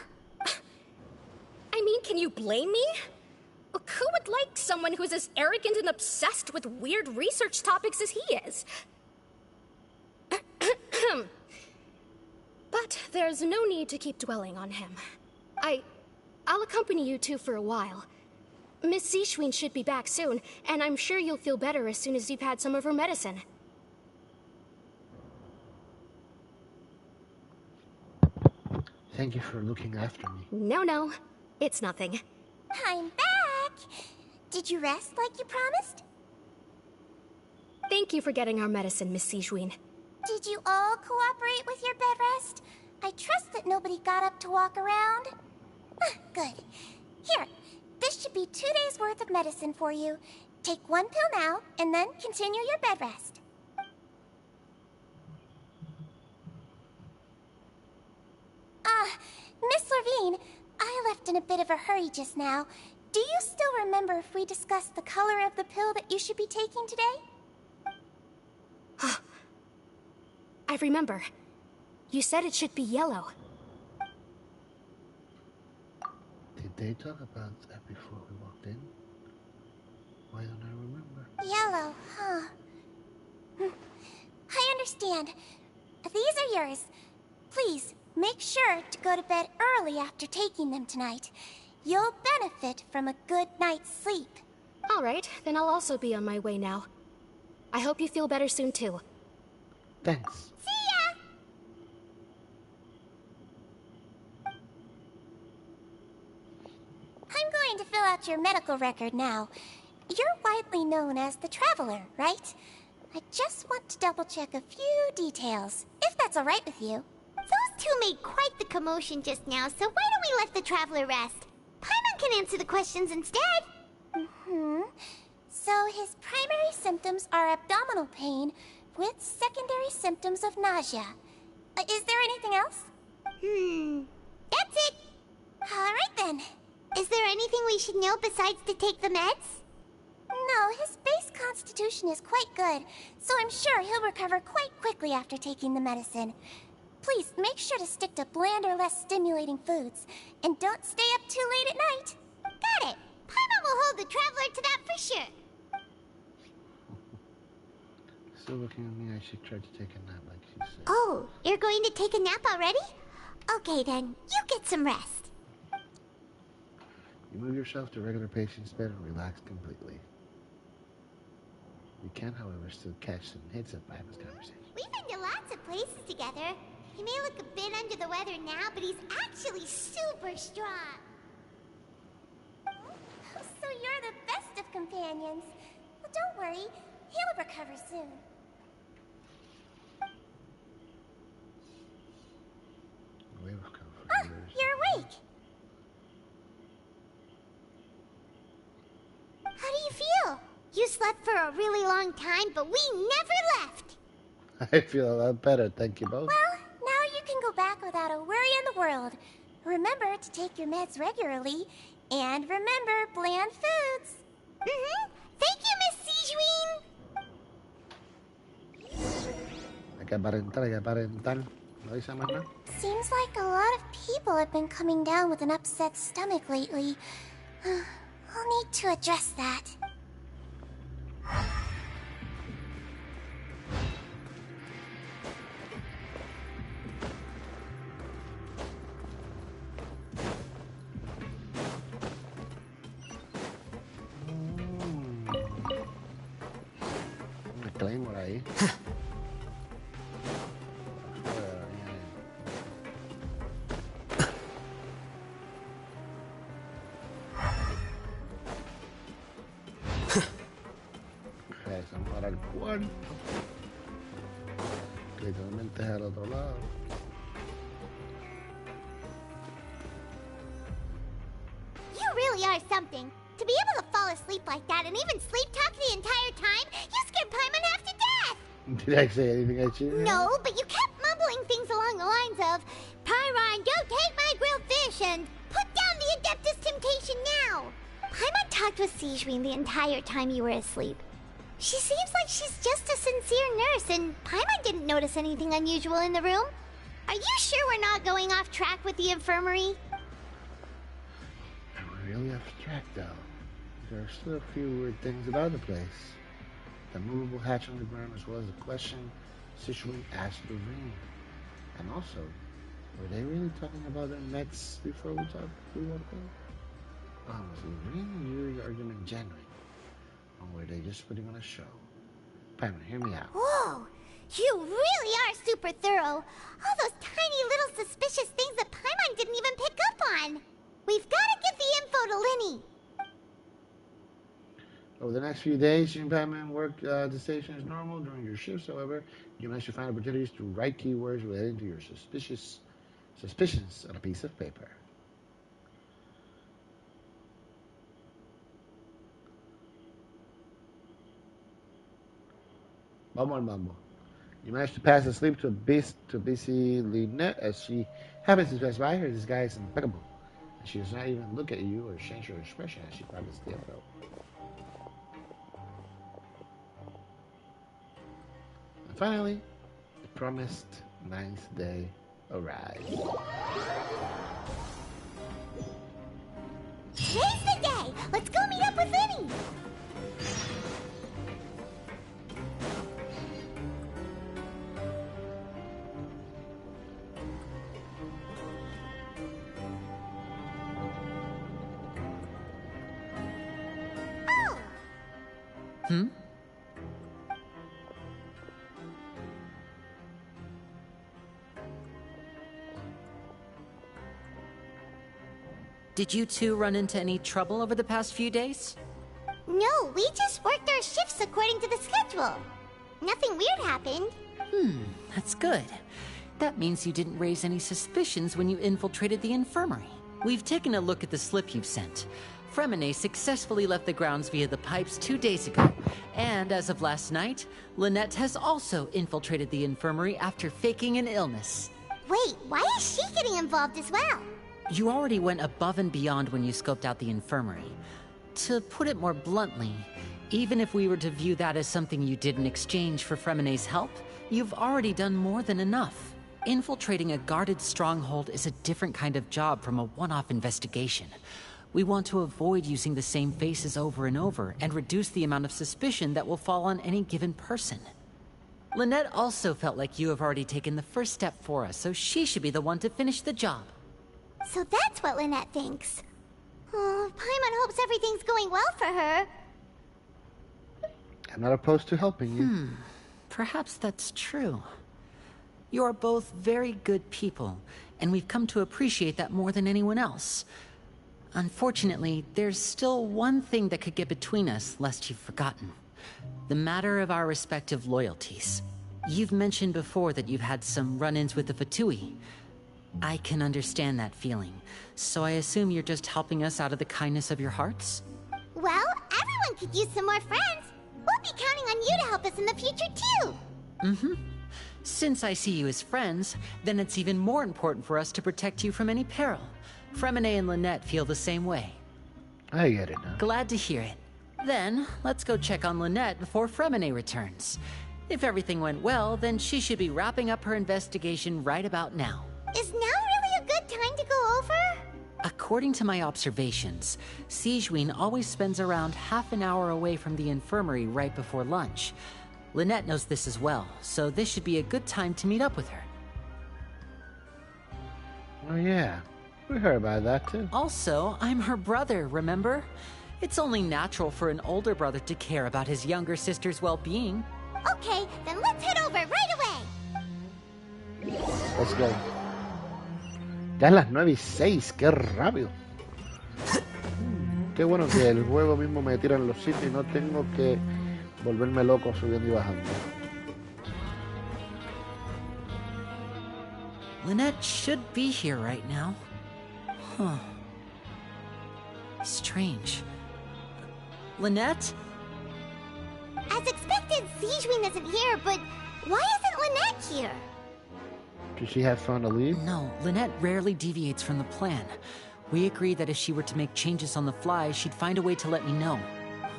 I mean, can you blame me? Who would like someone who's as arrogant and obsessed with weird research topics as he is? But there's no need to keep dwelling on him. I'll accompany you two for a while. Miss Seguin should be back soon, and I'm sure you'll feel better as soon as you've had some of her medicine. Thank you for looking after me. No, it's nothing. I'm back! Did you rest like you promised? Thank you for getting our medicine, Miss Seguin. Did you all cooperate with your bed rest? I trust that nobody got up to walk around. Good. Here, this should be 2 days' worth of medicine for you. Take 1 pill now, and then continue your bed rest. Miss Lorvine, I left a in a bit of a hurry just now. Do you still remember if we discussed the color of the pill that you should be taking today? I remember. You said it should be yellow. Did they talk about that before we walked in? Why don't I remember? Yellow, huh? I understand. These are yours. Please, make sure to go to bed early after taking them tonight. You'll benefit from a good night's sleep. All right, then I'll also be on my way now. I hope you feel better soon, too. Thanks. See ya! I'm going to fill out your medical record now. You're widely known as the Traveler, right? I just want to double-check a few details, if that's all right with you. Those two made quite the commotion just now, so why don't we let the Traveler rest? Paimon can answer the questions instead. So his primary symptoms are abdominal pain with secondary symptoms of nausea. Is there anything else? That's it. All right then. Is there anything we should know besides to take the meds? No, his base constitution is quite good, so I'm sure he'll recover quite quickly after taking the medicine. Please, make sure to stick to bland or less stimulating foods, and don't stay up too late at night. Got it. Paimon will hold the Traveler to that for sure. Still looking at me, I should try to take a nap like she said. Oh, you're going to take a nap already? Okay then, you get some rest. You move yourself to regular patient's bed and relax completely. You can, however, still catch some hits of Paimon's conversation. We've been to lots of places together. He may look a bit under the weather now, but he's actually super strong. So you're the best of companions. Well, don't worry, he'll recover soon. We've come for years. You're awake. How do you feel? You slept for a really long time, but we never left. I feel a lot better, thank you both. Well, now you can go back without a worry in the world. Remember to take your meds regularly, and remember bland foods. Thank you, Miss Seguin. Hay que aparentar. ¿No dice más nada? Seems like a lot of people have been coming down with an upset stomach lately. I'll need to address that. Un claymore ahí. Vamos ahora al cuarto. Literalmente es al otro lado. You really are something. To be able to fall asleep like that and even sleep talk the entire time, you scared Paimon half to death! Did I say anything I shouldn't? No, but you kept mumbling things along the lines of, Pyron, go take my grilled fish and put down the Adeptus Temptation now! Paimon talked with Seguin the entire time you were asleep. She seems like she's just a sincere nurse, and Paimon didn't notice anything unusual in the room. Are you sure we're not going off track with the infirmary? We're really off track, though. There are still a few weird things about the place. The movable hatch on the ground, as well as the question Seguin asked Lorraine. And also, were they really talking about their meds before we walked out? Was Lorraine and Yuri's argument genuine? Or were they just putting on a show? Paimon, hear me out. Whoa! You really are super thorough. All those tiny little suspicious things that Paimon didn't even pick up on. We've got to give the info to Linny. Over the next few days, you and Paimon work the station as normal during your shifts. However, you manage to find opportunities to write keywords relating to your suspicions on a piece of paper. Vamos al mambo. You manage to pass asleep to busy Lynette as she happens to pass by. Her disguise is impeccable, She does not even look at you or change her expression as she cracks the envelope. And finally, the promised 9th day arrives. Today's the day! Let's go meet up with Vinny! Oh! Hmm? Did you two run into any trouble over the past few days? No, we just worked our shifts according to the schedule. Nothing weird happened. That's good. That means you didn't raise any suspicions when you infiltrated the infirmary. We've taken a look at the slip you've sent. Fremine successfully left the grounds via the pipes 2 days ago. And as of last night, Lynette has also infiltrated the infirmary after faking an illness. Wait, why is she getting involved as well? You already went above and beyond when you scoped out the infirmary. To put it more bluntly, even if we were to view that as something you did in exchange for Fremine's help, you've already done more than enough. Infiltrating a guarded stronghold is a different kind of job from a one-off investigation. We want to avoid using the same faces over and over and reduce the amount of suspicion that will fall on any given person. Lynette also felt like you have already taken the first step for us, so she should be the one to finish the job. So that's what Lynette thinks. Oh, Paimon hopes everything's going well for her. I'm not opposed to helping you. Perhaps that's true. You are both very good people, and we've come to appreciate that more than anyone else. Unfortunately, there's still one thing that could get between us, lest you've forgotten. The matter of our respective loyalties. You've mentioned before that you've had some run-ins with the Fatui. I can understand that feeling, so I assume you're just helping us out of the kindness of your hearts? Well, everyone could use some more friends. We'll be counting on you to help us in the future, too. Since I see you as friends, then it's even more important for us to protect you from any peril. Fremine and Lynette feel the same way. I get it now. Glad to hear it. Then, let's go check on Lynette before Fremine returns. If everything went well, then she should be wrapping up her investigation right about now. Is now really a good time to go over? According to my observations, Seguimos always spends around half an hour away from the infirmary right before lunch. Lynette knows this as well, so this should be a good time to meet up with her. Oh yeah, we heard about that too. Also, I'm her brother, remember? It's only natural for an older brother to care about his younger sister's well-being. Okay, then let's head over right away. Let's go. Ya es las 9:06, qué rápido. Qué bueno que el juego mismo me tira en los sitios y no tengo que volverme loco subiendo y bajando. Lynette should be here right now. Huh. Strange. Lynette? As expected, Seguimos isn't here, but why isn't Lynette here? Did she have fun to leave? No, Lynette rarely deviates from the plan. We agreed that if she were to make changes on the fly, she'd find a way to let me know.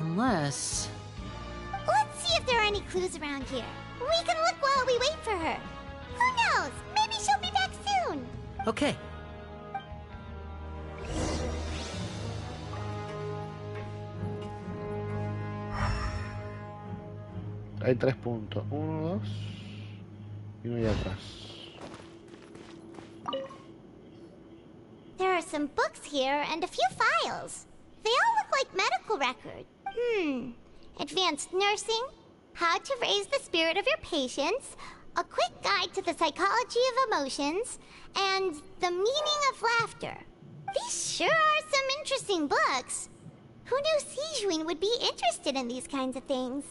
Unless... Let's see if there are any clues around here. We can look while we wait for her. Who knows? Maybe she'll be back soon. Okay. Hay 3 puntos. 1, 2 y uno allá atrás. There are some books here and a few files. They all look like medical records. Advanced nursing, how to raise the spirit of your patients, a quick guide to the psychology of emotions, and the meaning of laughter. These sure are some interesting books. Who knew Seguimos would be interested in these kinds of things?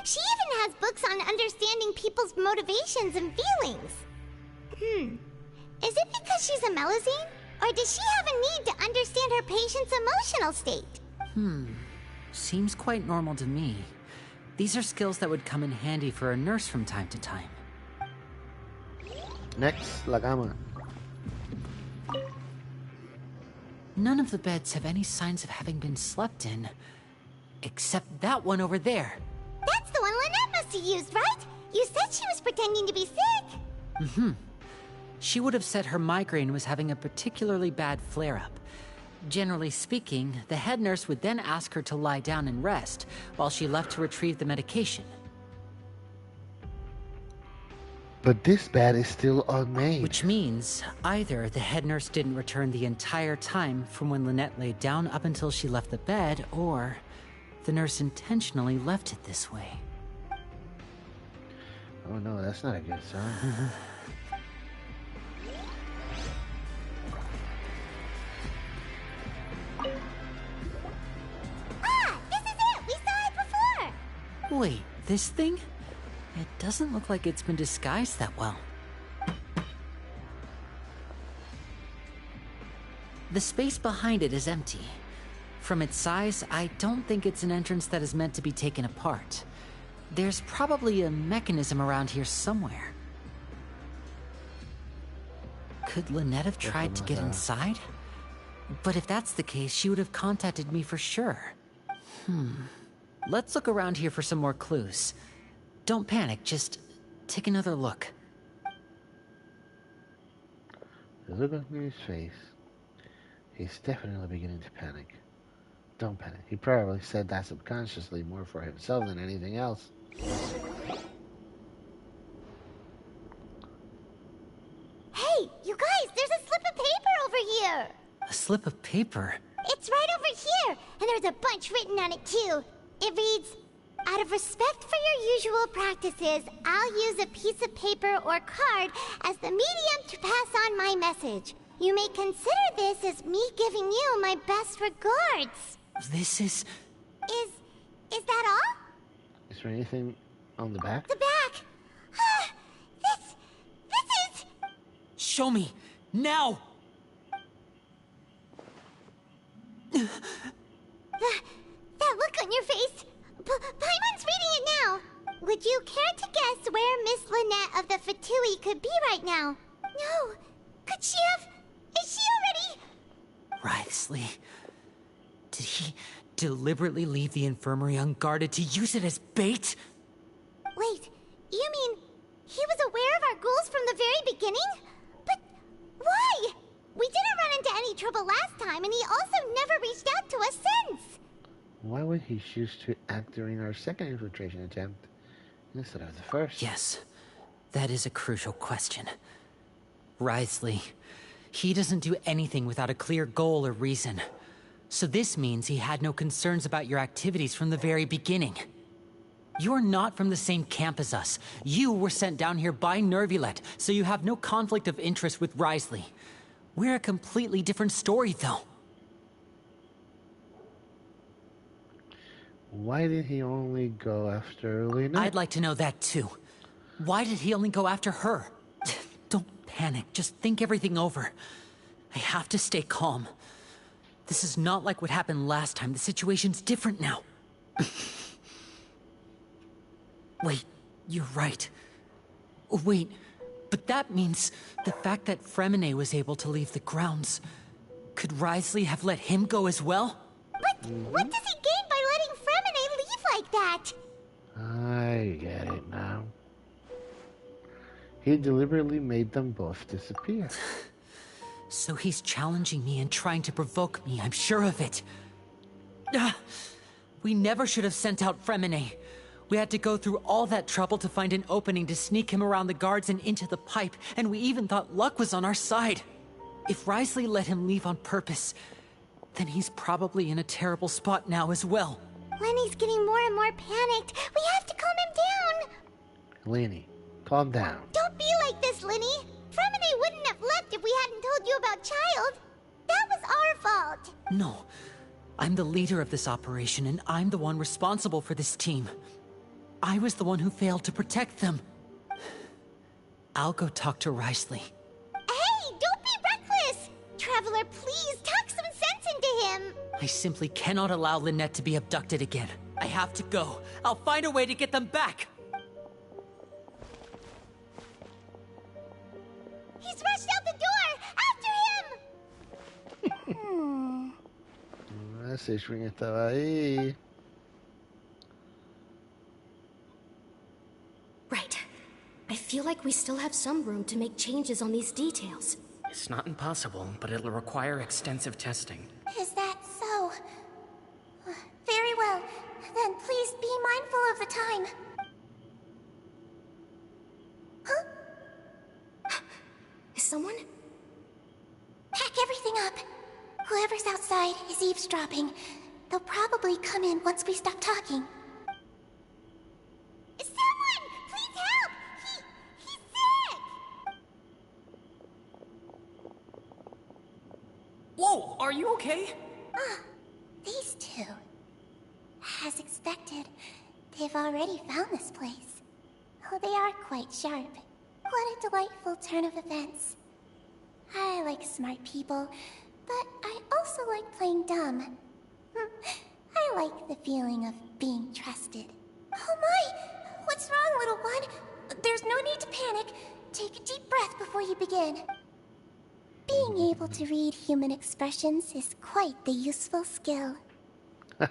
She even has books on understanding people's motivations and feelings. Is it because she's a Melusine? Or does she have a need to understand her patient's emotional state? Seems quite normal to me. These are skills that would come in handy for a nurse from time to time. Next, la cama. None of the beds have any signs of having been slept in. Except that one over there. That's the one Lynette must have used, right? You said she was pretending to be sick. Mm-hmm. She would have said her migraine was having a particularly bad flare-up. Generally speaking, the head nurse would then ask her to lie down and rest, while she left to retrieve the medication. But this bed is still unmade. Which means, either the head nurse didn't return the entire time from when Lynette laid down up until she left the bed, or the nurse intentionally left it this way. Oh no, that's not a good sign. Ah, this is it! We saw it before! Wait, this thing? It doesn't look like it's been disguised that well. The space behind it is empty. From its size, I don't think it's an entrance that is meant to be taken apart. There's probably a mechanism around here somewhere. Could Lynette have tried to get inside? But if that's the case, she would have contacted me for sure. Let's look around here for some more clues. Don't panic, just take another look. The look on his face. He's definitely beginning to panic. Don't panic. He probably said that subconsciously more for himself than anything else. Hey, you guys, there's a slip of paper over here! A slip of paper? It's right over here, and there's a bunch written on it too. It reads, "Out of respect for your usual practices, I'll use a piece of paper or card as the medium to pass on my message. You may consider this as me giving you my best regards." This is... Is that all? Is there anything on the back? The back! This is... Show me! Now! That look on your face! Paimon's reading it now! Would you care to guess where Miss Lynette of the Fatui could be right now? No! Could she have... Is she already... Wriothesley. Did he deliberately leave the infirmary unguarded to use it as bait? Wait, you mean he was aware of our goals from the very beginning? But why? We didn't run into any trouble last time, and he also never reached out to us since. Why would he choose to act during our second infiltration attempt instead of the first? Yes, that is a crucial question. Wriothesley, he doesn't do anything without a clear goal or reason. So this means he had no concerns about your activities from the very beginning. You're not from the same camp as us. You were sent down here by Nervulet, so you have no conflict of interest with Wriothesley. We're a completely different story, though. Why did he only go after Lynette? I'd like to know that, too. Why did he only go after her? Don't panic. Just think everything over. I have to stay calm. This is not like what happened last time. The situation's different now. Wait, you're right. Wait, but that means the fact that Fremine was able to leave the grounds. Could Wriothesley have let him go as well? But what does he gain by letting Fremine leave like that? I get it now. He deliberately made them both disappear. So he's challenging me and trying to provoke me, I'm sure of it. We never should have sent out Fremine. We had to go through all that trouble to find an opening to sneak him around the guards and into the pipe, and we even thought luck was on our side. If Wriothesley let him leave on purpose, then he's probably in a terrible spot now as well. Lenny's getting more and more panicked. We have to calm him down. Lenny, calm down. Don't be like this, Lenny. Fremine wouldn't have left if we hadn't told you about Child. That was our fault. No. I'm the leader of this operation, and I'm the one responsible for this team. I was the one who failed to protect them. I'll go talk to Wriothesley. Hey, don't be reckless! Traveler, please talk some sense into him. I simply cannot allow Lynette to be abducted again. I have to go. I'll find a way to get them back. He's rushed out the door! After him! Sishwin estaba ahí. Right. I feel like we still have some room to make changes on these details. It's not impossible, but it'll require extensive testing. Is that so? Very well. Then please be mindful of the time. Huh? Is someone? Pack everything up. Whoever's outside is eavesdropping. They'll probably come in once we stop talking. Someone! Please help! He's sick! Whoa, are you okay? These two. As expected, they've already found this place. Oh, they are quite sharp. What a delightful turn of events. I like smart people, but I also like playing dumb. I like the feeling of being trusted. Oh my! What's wrong, little one? There's no need to panic. Take a deep breath before you begin. Being able to read human expressions is quite the useful skill. Wait!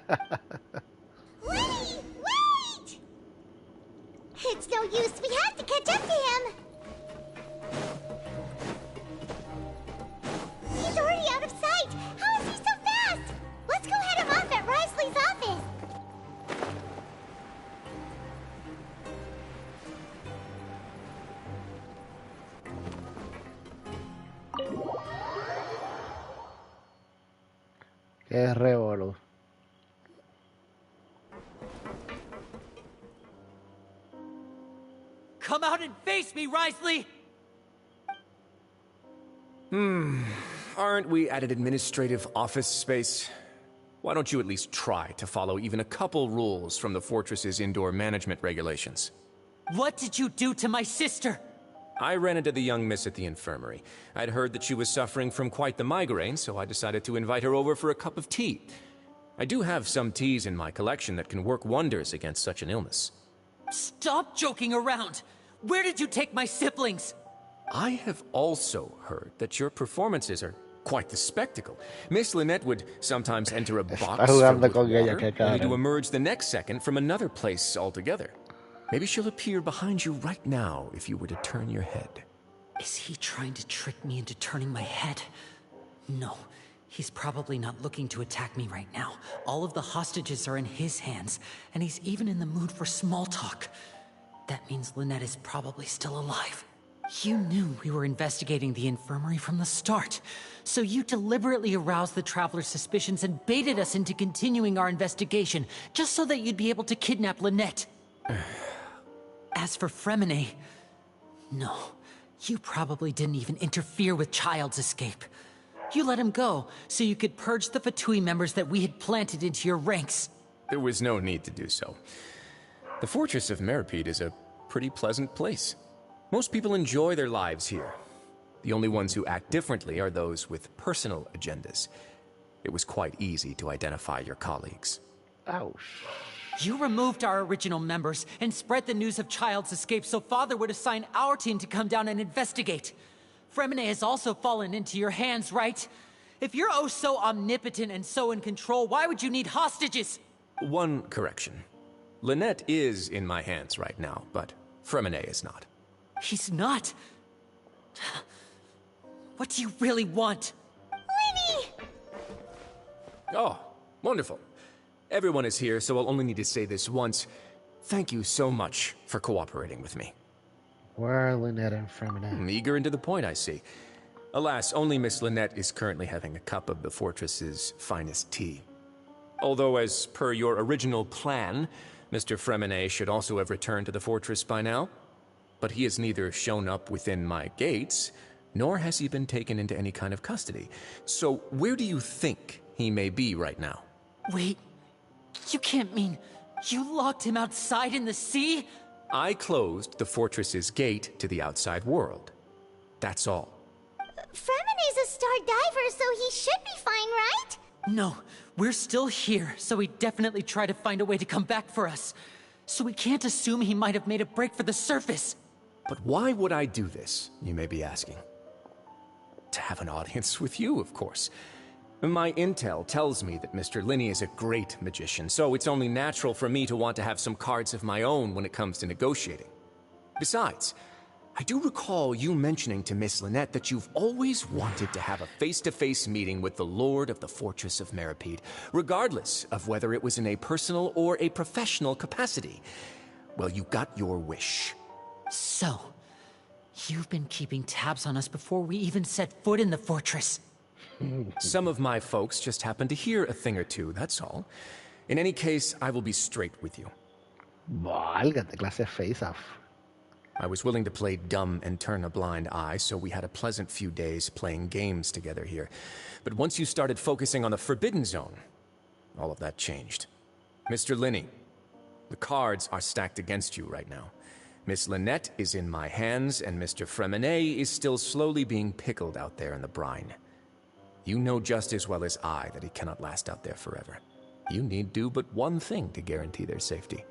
It's no use. We have to catch up to him. He's already out of sight. How is he so fast? Let's go head him off at Risley's office. Qué revolú. Come out and face me, Risley! Aren't we at an administrative office space? Why don't you at least try to follow even a couple rules from the fortress's indoor management regulations? What did you do to my sister? I ran into the young miss at the infirmary. I'd heard that she was suffering from quite the migraine, so I decided to invite her over for a cup of tea. I do have some teas in my collection that can work wonders against such an illness. Stop joking around! Where did you take my siblings? I have also heard that your performances are quite the spectacle. Miss Lynette would sometimes enter a box filled with water, only to emerge the next second from another place altogether. Maybe she'll appear behind you right now if you were to turn your head. Is he trying to trick me into turning my head? No, he's probably not looking to attack me right now. All of the hostages are in his hands, and he's even in the mood for small talk. That means Lynette is probably still alive. You knew we were investigating the infirmary from the start, so you deliberately aroused the Traveler's suspicions and baited us into continuing our investigation, just so that you'd be able to kidnap Lynette. As for Fremine, no, you probably didn't even interfere with Child's escape. You let him go, so you could purge the Fatui members that we had planted into your ranks. There was no need to do so. The Fortress of Meripede is a pretty pleasant place. Most people enjoy their lives here. The only ones who act differently are those with personal agendas. It was quite easy to identify your colleagues. Ouch. You removed our original members and spread the news of Child's escape so Father would assign our team to come down and investigate. Fremine has also fallen into your hands, right? If you're oh so omnipotent and so in control, why would you need hostages? One correction. Lynette is in my hands right now, but Fremine is not. He's not? What do you really want? Winnie! Oh, wonderful. Everyone is here, so I'll only need to say this once. Thank you so much for cooperating with me. Where are Lynette and Fremine? Eager and to the point, I see. Alas, only Miss Lynette is currently having a cup of the fortress's finest tea. Although, as per your original plan, Mr. Fremine should also have returned to the fortress by now. But he has neither shown up within my gates, nor has he been taken into any kind of custody. So where do you think he may be right now? Wait, you can't mean you locked him outside in the sea? I closed the fortress's gate to the outside world. That's all. Fremine's a star diver, so he should be fine, right? No, we're still here, so he definitely tried to find a way to come back for us. So we can't assume he might have made a break for the surface. But why would I do this, you may be asking? To have an audience with you, of course. My intel tells me that Mr. Linney is a great magician, so it's only natural for me to want to have some cards of my own when it comes to negotiating. Besides, I do recall you mentioning to Miss Lynette that you've always wanted to have a face-to-face meeting with the Lord of the Fortress of Meripede, regardless of whether it was in a personal or a professional capacity. Well, you got your wish. So, you've been keeping tabs on us before we even set foot in the fortress. Some of my folks just happened to hear a thing or two, that's all. In any case, I will be straight with you. Válgate, clase face-off. I was willing to play dumb and turn a blind eye, so we had a pleasant few days playing games together here. But once you started focusing on the Forbidden Zone, all of that changed. Mr. Linney, the cards are stacked against you right now. Miss Lynette is in my hands, and Mr. Fremenet is still slowly being pickled out there in the brine. You know just as well as I that he cannot last out there forever. You need do but one thing to guarantee their safety.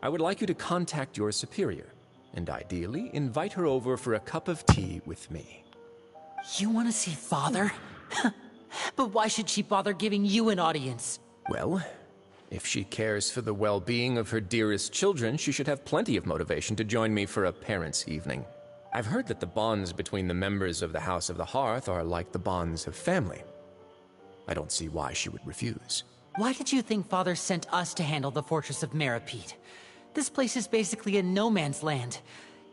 I would like you to contact your superior, and ideally invite her over for a cup of tea with me. You want to see Father? But why should she bother giving you an audience? Well, if she cares for the well-being of her dearest children, she should have plenty of motivation to join me for a parents' evening. I've heard that the bonds between the members of the House of the Hearth are like the bonds of family. I don't see why she would refuse. Why did you think Father sent us to handle the Fortress of Meripede? This place is basically a no-man's land.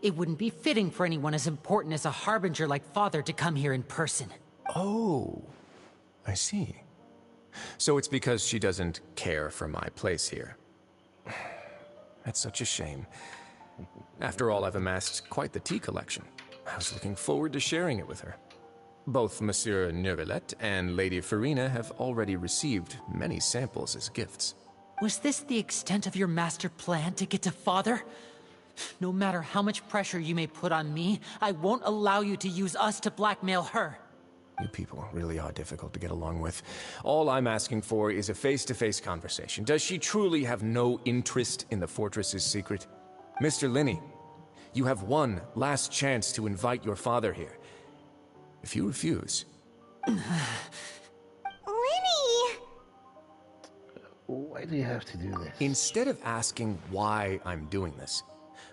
It wouldn't be fitting for anyone as important as a harbinger like Father to come here in person. Oh, I see. So it's because she doesn't care for my place here. That's such a shame. After all, I've amassed quite the tea collection. I was looking forward to sharing it with her. Both Monsieur Neuvillette and Lady Farina have already received many samples as gifts. Was this the extent of your master plan to get to Father? No matter how much pressure you may put on me, I won't allow you to use us to blackmail her. You people really are difficult to get along with. All I'm asking for is a face-to-face conversation. Does she truly have no interest in the fortress's secret? Mr. Linney, you have one last chance to invite your father here. If you refuse... Winnie! Why do you have to do this? Instead of asking why I'm doing this,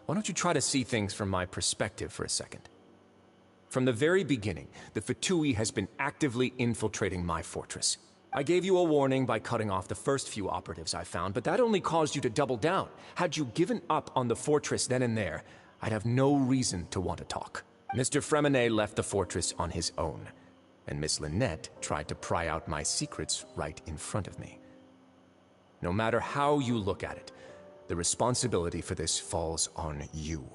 why don't you try to see things from my perspective for a second? From the very beginning, the Fatui has been actively infiltrating my fortress. I gave you a warning by cutting off the first few operatives I found, but that only caused you to double down. Had you given up on the fortress then and there, I'd have no reason to want to talk. Mr. Fremenet left the fortress on his own, and Miss Lynette tried to pry out my secrets right in front of me. No matter how you look at it, the responsibility for this falls on you.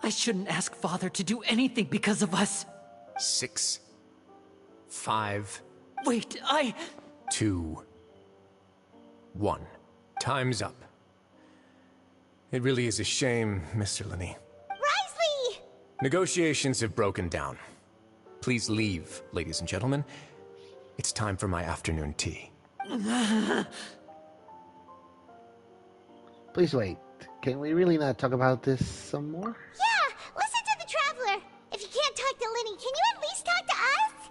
I shouldn't ask Father to do anything because of us. 6, 5... Wait, 2, 1. Time's up. It really is a shame, Mr. Linney. Risley! Negotiations have broken down. Please leave, ladies and gentlemen. It's time for my afternoon tea. Please wait. Can we really not talk about this some more? Yeah, listen to the Traveler. If you can't talk to Linny, can you at least talk to us?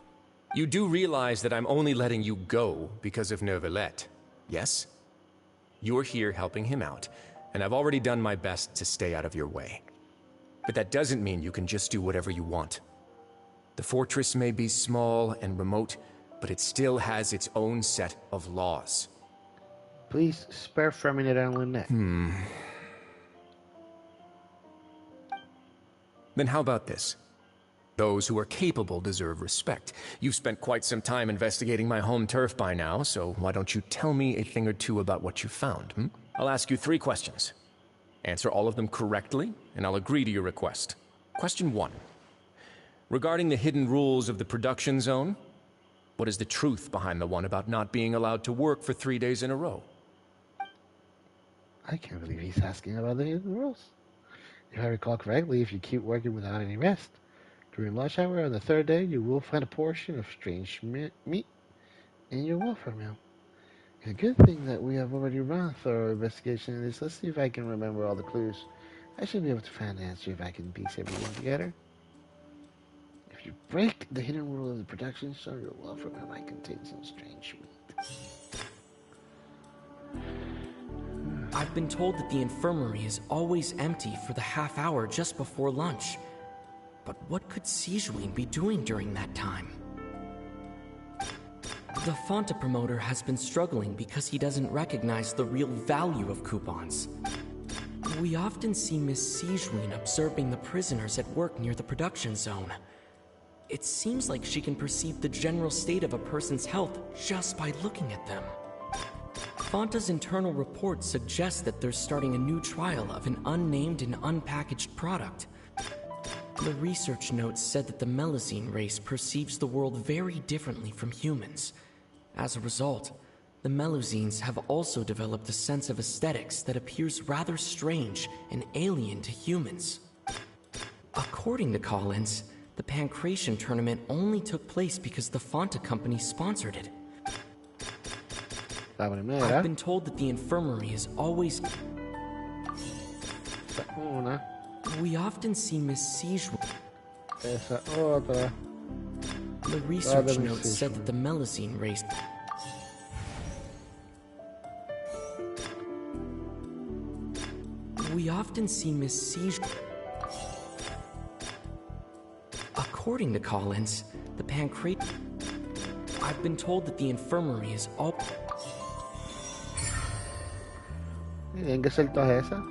You do realize that I'm only letting you go because of Neuvillette, yes? You're here helping him out, and I've already done my best to stay out of your way. But that doesn't mean you can just do whatever you want. The fortress may be small and remote, but it still has its own set of laws. Please spare Fremenet and Lynette. Then how about this? Those who are capable deserve respect. You've spent quite some time investigating my home turf by now, so why don't you tell me a thing or two about what you found, I'll ask you 3 questions. Answer all of them correctly, and I'll agree to your request. Question 1. Regarding the hidden rules of the production zone, what is the truth behind the one about not being allowed to work for 3 days in a row? I can't believe he's asking about the hidden rules. If I recall correctly, if you keep working without any rest, during lunch hour on the 3rd day, you will find a portion of strange meat in your welfare meal. A good thing that we have already run a thorough investigation in this. Let's see if I can remember all the clues. I should be able to find an answer if I can piece everything together. If If you break the hidden rule of the production zone, your welfare might contain some strange meat. I've been told that the infirmary is always empty for the half hour just before lunch. But what could Seguin be doing during that time? The Fonta promoter has been struggling because he doesn't recognize the real value of coupons. We often see Miss Seguin observing the prisoners at work near the production zone. It seems like she can perceive the general state of a person's health just by looking at them. Fonta's internal report suggests that they're starting a new trial of an unnamed and unpackaged product. The research notes said that the Melazine race perceives the world very differently from humans. As a result, the Melazines have also developed a sense of aesthetics that appears rather strange and alien to humans. According to Collins, the Pancration tournament only took place because the Fonta company sponsored it. I've been told that the infirmary is always... We often see Miss Seguin... The research notes said that the Melazine race... We often see Miss Seguin... According to Collins, the Pancrate... I've been told that the infirmary is all... ¿En qué celda es esa?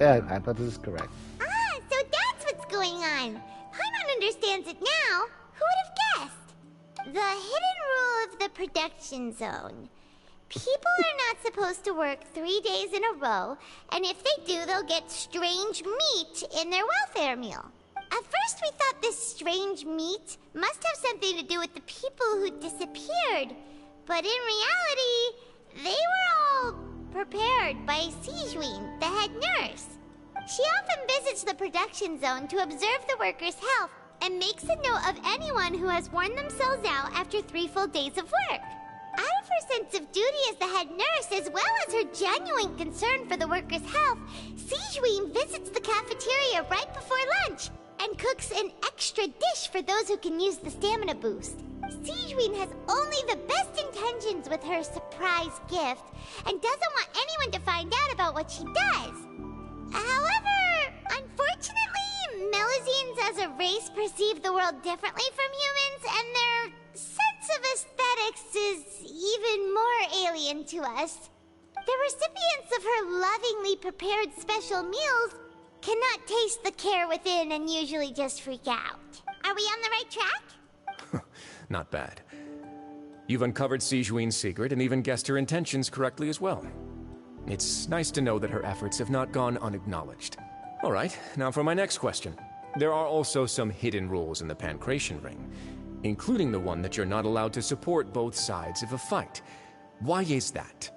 Yeah, I thought this is correct. Ah, so that's what's going on. Paimon understands it now. Who would have guessed? The hidden rule of the production zone. People are not supposed to work 3 days in a row, and if they do, they'll get strange meat in their welfare meal. At first, we thought this strange meat must have something to do with the people who disappeared. But in reality, they were all prepared by Seguin, the head nurse. She often visits the production zone to observe the workers' health and makes a note of anyone who has worn themselves out after 3 full days of work. Out of her sense of duty as the head nurse, as well as her genuine concern for the workers' health, Seguin visits the cafeteria right before lunch and cooks an extra dish for those who can use the stamina boost. Seguin has only the best intentions with her surprise gift and doesn't want anyone to find out about what she does. However, unfortunately, Melazines as a race perceive the world differently from humans, and their sense of aesthetics is even more alien to us. The recipients of her lovingly prepared special meals cannot taste the care within and usually just freak out. Are we on the right track? Not bad. You've uncovered Seguin's secret and even guessed her intentions correctly as well. It's nice to know that her efforts have not gone unacknowledged. All right, now for my next question. There are also some hidden rules in the Pancration ring, including the one that you're not allowed to support both sides of a fight. Why is that?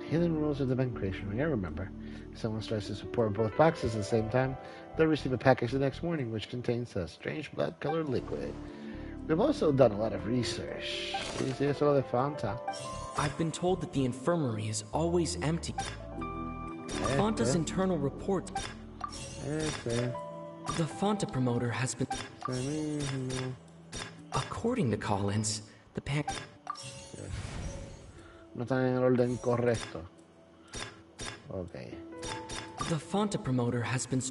Hidden rules of the Pancration ring, I remember. If someone tries to support both boxes at the same time, they'll receive a package the next morning which contains a strange blood-colored liquid. We've also done a lot of research. See, it's all the Fonta. I've been told that the infirmary is always empty. Fonta's internal report... The Fonta promoter has been... According to Collins, the No están en el orden correcto. Okay. The Fonta promoter has been...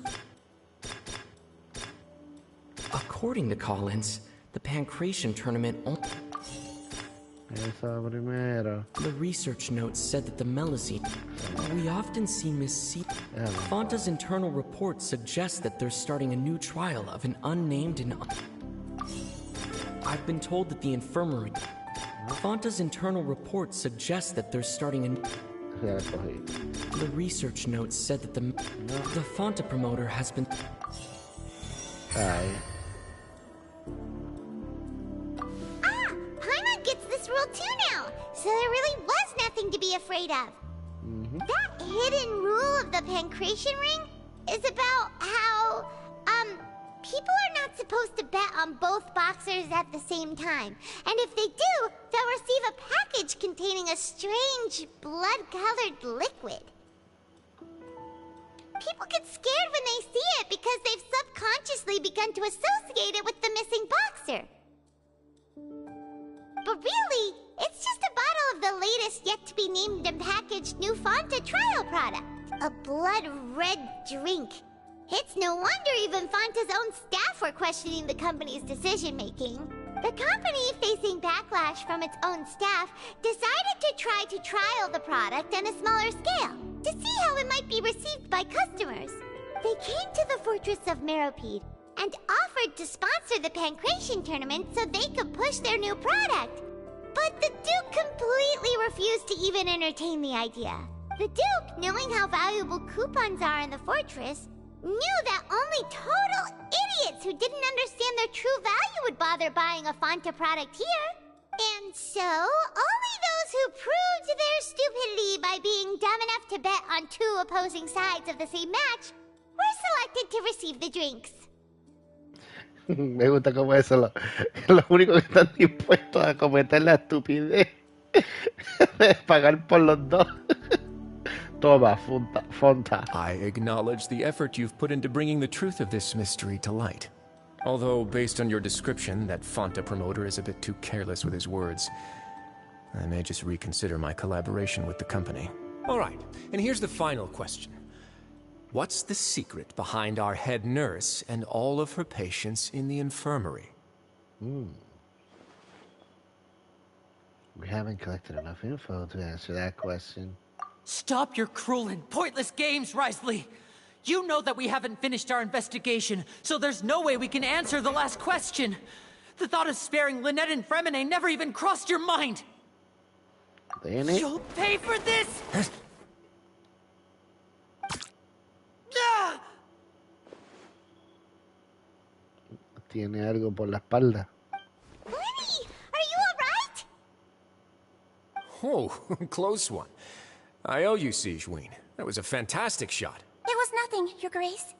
According to Collins, the Pancration tournament... The research notes said that the Melazine... We often see Miss C... Fonta's internal report suggests that they're starting a new trial of an unnamed and... I've been told that the infirmary... Fonta's internal report suggests that they're starting a... The research notes said that the Fonta promoter has been... Paimon gets this rule too now, so there really was nothing to be afraid of. That hidden rule of the Pancration ring is about how, people are not supposed to bet on both boxers at the same time. And if they do, they'll receive a package containing a strange blood-colored liquid. people get scared when they see it because they've subconsciously begun to associate it with the missing boxer. But really, it's just a bottle of the latest yet-to-be-named and packaged new Fanta trial product. A blood-red drink. It's no wonder even Fanta's own staff were questioning the company's decision-making. The company, facing backlash from its own staff, decided to try to trial the product on a smaller scale, to see how it might be received by customers. They came to the fortress of Meropide and offered to sponsor the Pancration tournament so they could push their new product. But the Duke completely refused to even entertain the idea. The Duke, knowing how valuable coupons are in the fortress, knew that only total idiots who didn't understand their true value would bother buying a Fanta product here. And so, only those who proved their stupidity by being dumb enough to bet on two opposing sides of the same match were selected to receive the drinks. Me gusta como eso, los únicos que están dispuestos a cometer la estupidez de pagar por los dos. Toma, Fonta. I acknowledge the effort you've put into bringing the truth of this mystery to light. Although, based on your description, that Fanta promoter is a bit too careless with his words. I may just reconsider my collaboration with the company. All right, and here's the final question. What's the secret behind our head nurse and all of her patients in the infirmary? We haven't collected enough info to answer that question. Stop your cruel and pointless games, Risley! You know that we haven't finished our investigation, so there's no way we can answer the last question. The thought of sparing Lynette and Fremine never even crossed your mind. You'll pay for this! Tiene algo por la espalda. Lenny, are you alright? Oh, close one. I owe you, Sigewin. That was a fantastic shot. It was nothing, Your Grace.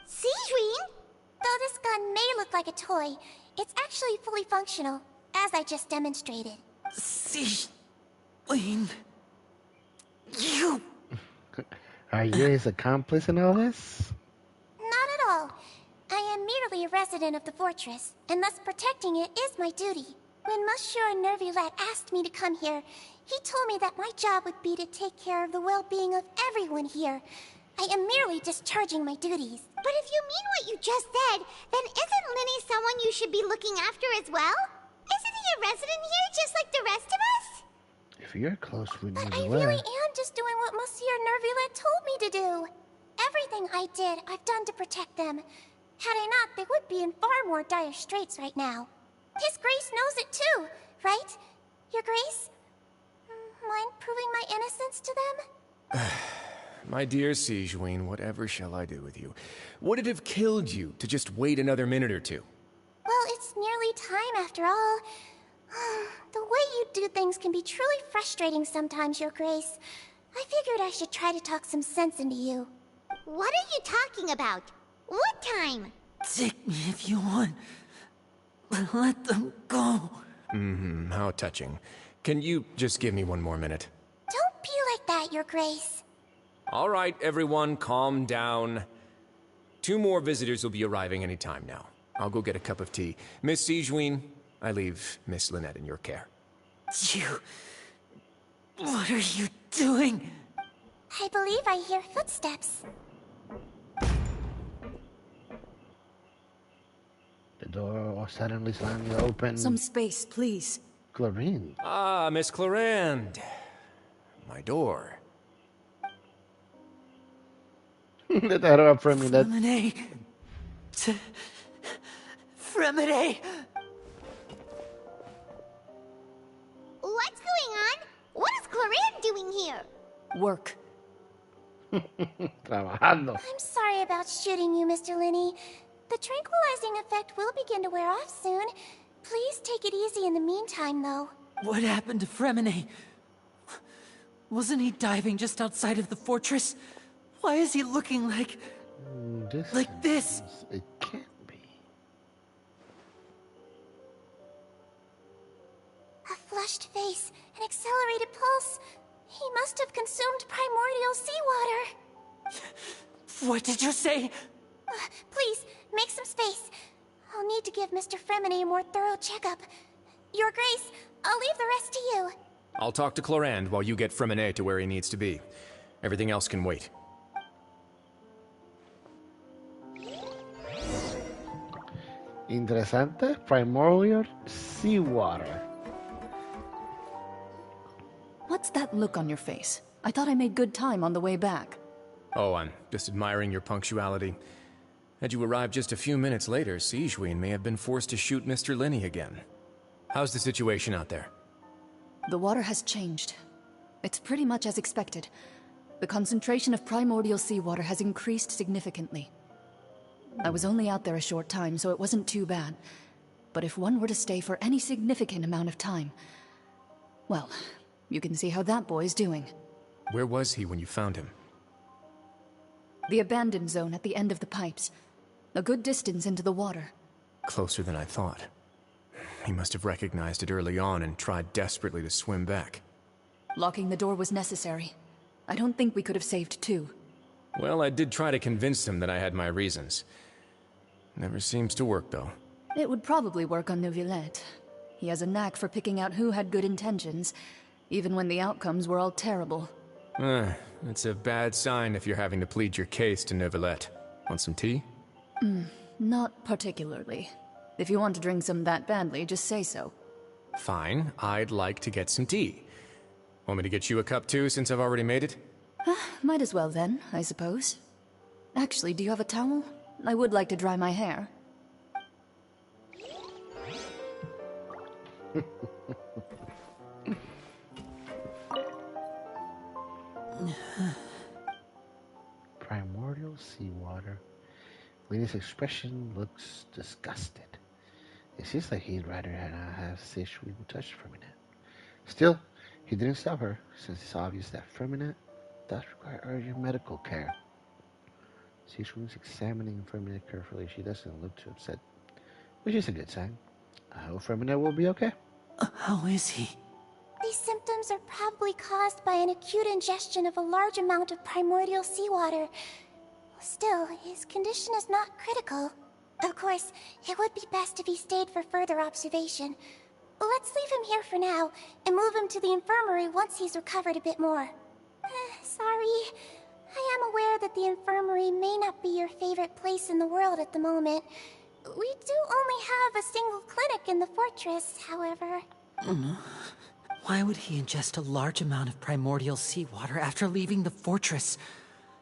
Sigewin? Though this gun may look like a toy, it's actually fully functional, as I just demonstrated. Sigewin... You... Are you his accomplice in all this? Not at all. I am merely a resident of the fortress, and thus protecting it is my duty. When Monsieur Nervulette asked me to come here, he told me that my job would be to take care of the well-being of everyone here. I am merely discharging my duties. But if you mean what you just said, then isn't Linny someone you should be looking after as well? Isn't he a resident here just like the rest of us? If you're close with But I really am just doing what Monsieur Nervulette told me to do. Everything I did, I've done to protect them. Had I not, they would be in far more dire straits right now. His Grace knows it too, right? Your Grace? Mind proving my innocence to them? My dear Sigewin, whatever shall I do with you? Would it have killed you to just wait another minute or two? Well, it's nearly time after all. The way you do things can be truly frustrating sometimes, Your Grace. I figured I should try to talk some sense into you. What are you talking about? What time? Take me if you want. Let them go. How touching. Can you just give me one more minute? Don't be like that, Your Grace. All right, everyone, calm down. 2 more visitors will be arriving any time now. I'll go get a cup of tea. Miss Sigewin, I leave Miss Lynette in your care. You... What are you doing? I believe I hear footsteps. The door suddenly slammed open. Some space, please. Clarine. Ah, Miss Clarinde. My door. Let her up from me. Fremine. Fremine. What's going on? What is Clarine doing here? Work. Trabajando. I'm sorry about shooting you, Mr. Linney. The tranquilizing effect will begin to wear off soon. Please take it easy in the meantime, though. What happened to Fremine? Wasn't he diving just outside of the fortress? Why is he looking like this? It can't be. A flushed face, an accelerated pulse. He must have consumed primordial seawater. What did you say? Please, make some space. I'll need to give Mr. Fremine a more thorough checkup. Your Grace, I'll leave the rest to you. I'll talk to Clorand while you get Fremine to where he needs to be. Everything else can wait. Interesante. Primordial seawater. What's that look on your face? I thought I made good time on the way back. Oh, I'm just admiring your punctuality. Had you arrived just a few minutes later, Sigewinne may have been forced to shoot Mr. Lenny again. How's the situation out there? The water has changed. It's pretty much as expected. The concentration of primordial seawater has increased significantly. I was only out there a short time, so it wasn't too bad. But if one were to stay for any significant amount of time... well, you can see how that boy's doing. Where was he when you found him? The abandoned zone at the end of the pipes. A good distance into the water. Closer than I thought. He must have recognized it early on and tried desperately to swim back. Locking the door was necessary. I don't think we could have saved two. Well, I did try to convince him that I had my reasons. Never seems to work, though. It would probably work on Neuvillette. He has a knack for picking out who had good intentions, even when the outcomes were all terrible. That's a bad sign if you're having to plead your case to Neuvillette. Want some tea? Not particularly. If you want to drink some that badly, just say so. Fine, I'd like to get some tea. Want me to get you a cup too, since I've already made it? Might as well then, I suppose. Actually, do you have a towel? I would like to dry my hair. Primordial seawater. Lenny's expression looks disgusted. It seems like he'd rather not have Sigewinne touch Fremine. Still, he didn't stop her, since it's obvious that Fremine does require urgent medical care. Sigewinne's examining Fremine carefully. She doesn't look too upset, which is a good sign. I hope Fremine will be okay. How is he? These symptoms are probably caused by an acute ingestion of a large amount of primordial seawater. Still, his condition is not critical. Of course, it would be best if he stayed for further observation. Let's leave him here for now, and move him to the infirmary once he's recovered a bit more. Sorry. I am aware that the infirmary may not be your favorite place in the world at the moment. We do only have a single clinic in the fortress, however. Why would he ingest a large amount of primordial seawater after leaving the fortress?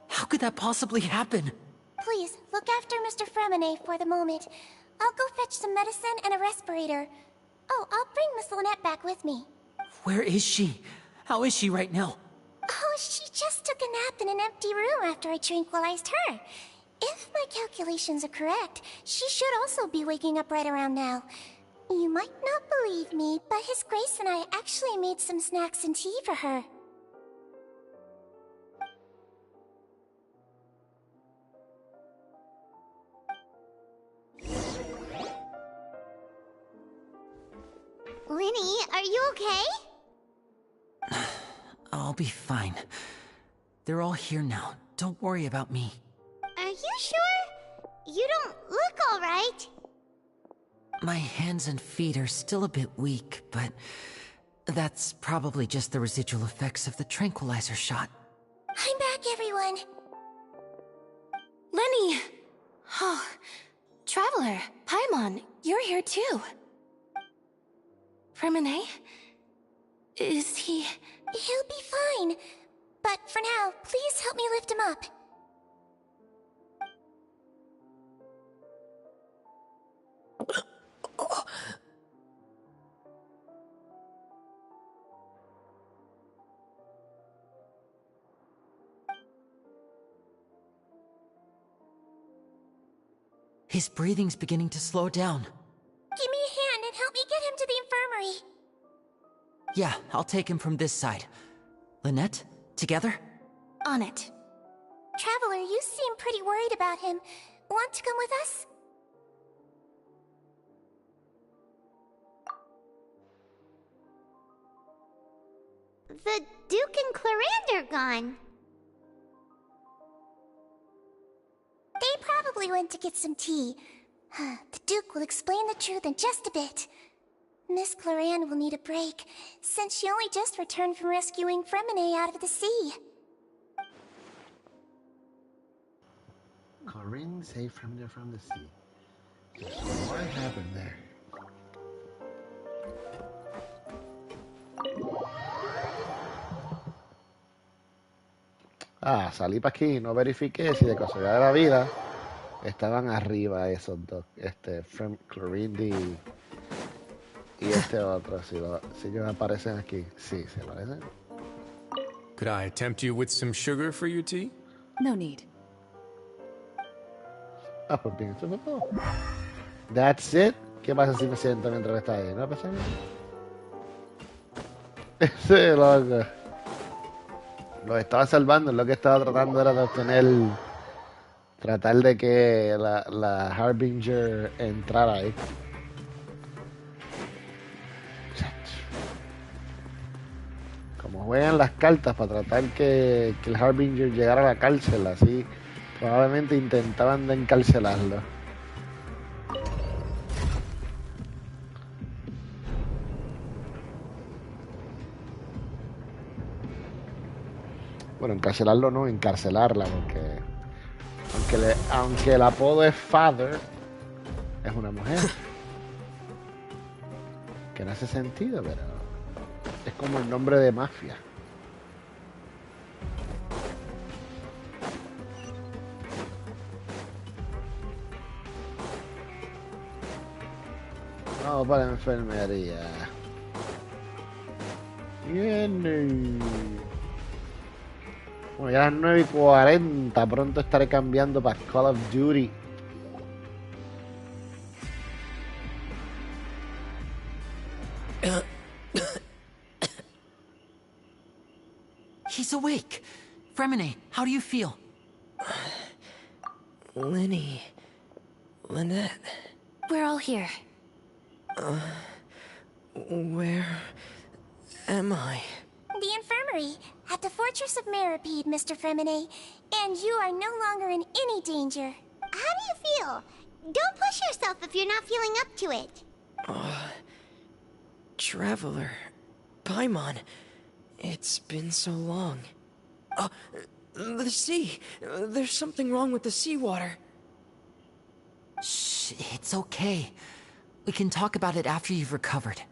How could that possibly happen? Please, look after Mr. Fremine for the moment. I'll go fetch some medicine and a respirator. Oh, I'll bring Miss Lynette back with me. Where is she? How is she right now? Oh, she just took a nap in an empty room after I tranquilized her. If my calculations are correct, she should also be waking up right around now. You might not believe me, but His Grace and I actually made some snacks and tea for her. Lenny, are you okay? I'll be fine. They're all here now. Don't worry about me. Are you sure? You don't look all right. My hands and feet are still a bit weak, but that's probably just the residual effects of the tranquilizer shot. I'm back, everyone. Lenny! Oh, Traveler, Paimon, you're here too. Fremine? Is he... He'll be fine. But for now, please help me lift him up. His breathing's beginning to slow down. Give me a hand and help me get him to the infirmary. Yeah, I'll take him from this side. Lynette, together? On it. Traveler, you seem pretty worried about him. Want to come with us? The Duke and Clarande are gone. They probably went to get some tea. The Duke will explain the truth in just a bit. Miss Clarande will need a break, since she only just returned from rescuing Fremine out of the sea. Clarande saved Fremine from the sea. What happened there? Ah, salí para aquí, no verifiqué si de casualidad de la vida estaban arriba esos dos, Clarinde y este otro, si ellos aparecen aquí. Sí, se aparecen. Could I tempt you with some sugar for your tea? No need. Ah, pues bien, esto fue todo. That's it. ¿Qué pasa si me siento mientras está ahí? ¿No pasa nada? Ese loco. Los estaba salvando, lo que estaba tratando era de obtener... Tratar de que la Harbinger entrara ahí. Como juegan las cartas para tratar que el Harbinger llegara a la cárcel, así probablemente intentaban de encarcelarlo. Bueno, encarcelarlo no, encarcelarla, porque aunque el apodo es Father, es una mujer. Que no hace sentido, pero es como el nombre de mafia. Vamos para la enfermería. Bien. Bueno, ya a las 9:40. Pronto estaré cambiando para Call of Duty. He's awake. Fremine, how do you feel? Lynette. We're all here. Where am I? The infirmary, at the Fortress of Meripede, Mr. Fremine. And you are no longer in any danger. How do you feel? Don't push yourself if you're not feeling up to it. Traveler. Paimon. It's been so long. The sea. There's something wrong with the seawater. Shh, it's okay. We can talk about it after you've recovered.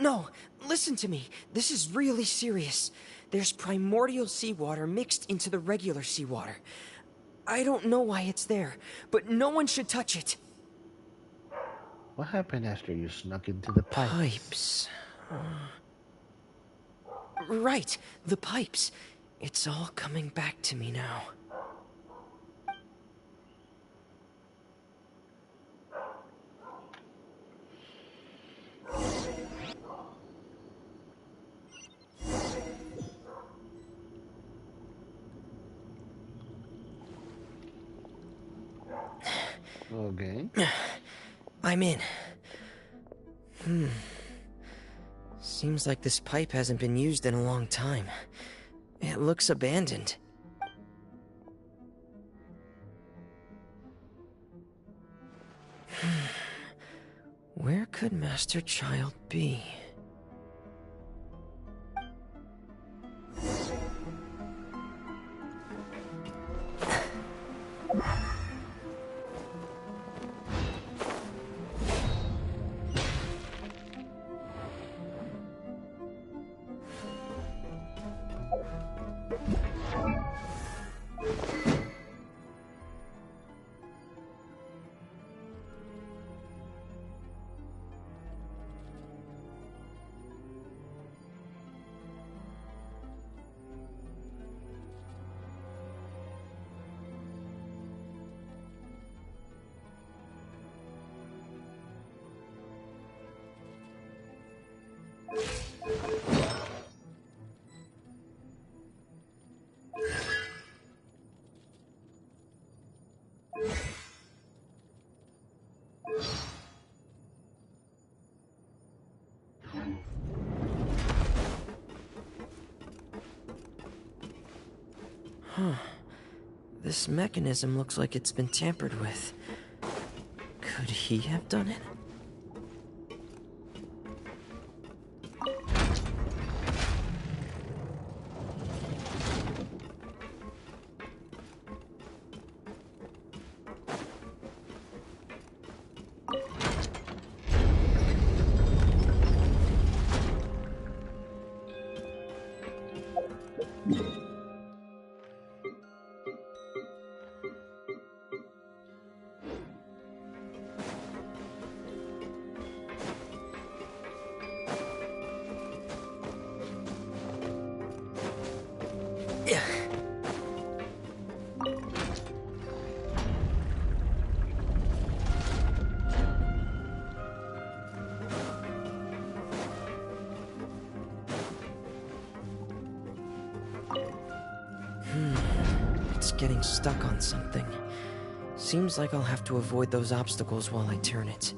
No, listen to me. This is really serious. There's primordial seawater mixed into the regular seawater. I don't know why it's there, but no one should touch it. What happened after you snuck into the pipes? Right, the pipes. It's all coming back to me now. Okay. I'm in. Seems like this pipe hasn't been used in a long time. It looks abandoned. Where could Master Child be? Huh. This mechanism looks like it's been tampered with. Could he have done it? It's getting stuck on something. Seems like I'll have to avoid those obstacles while I turn it.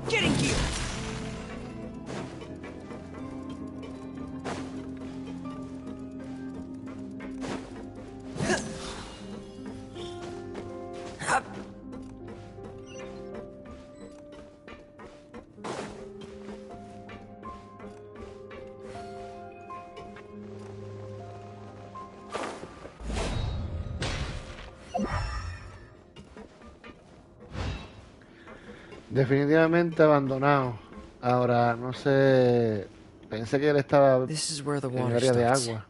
Getting gear! Definitivamente abandonado. Ahora, no sé. Pensé que él estaba This is where the en water área de starts. agua.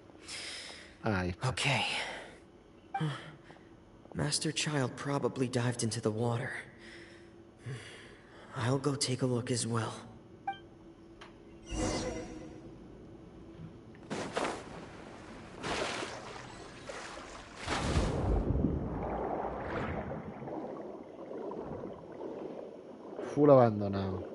Ahí está. Okay. Master Child probably dived into the water. I'll go take a look as well. Full abandonado.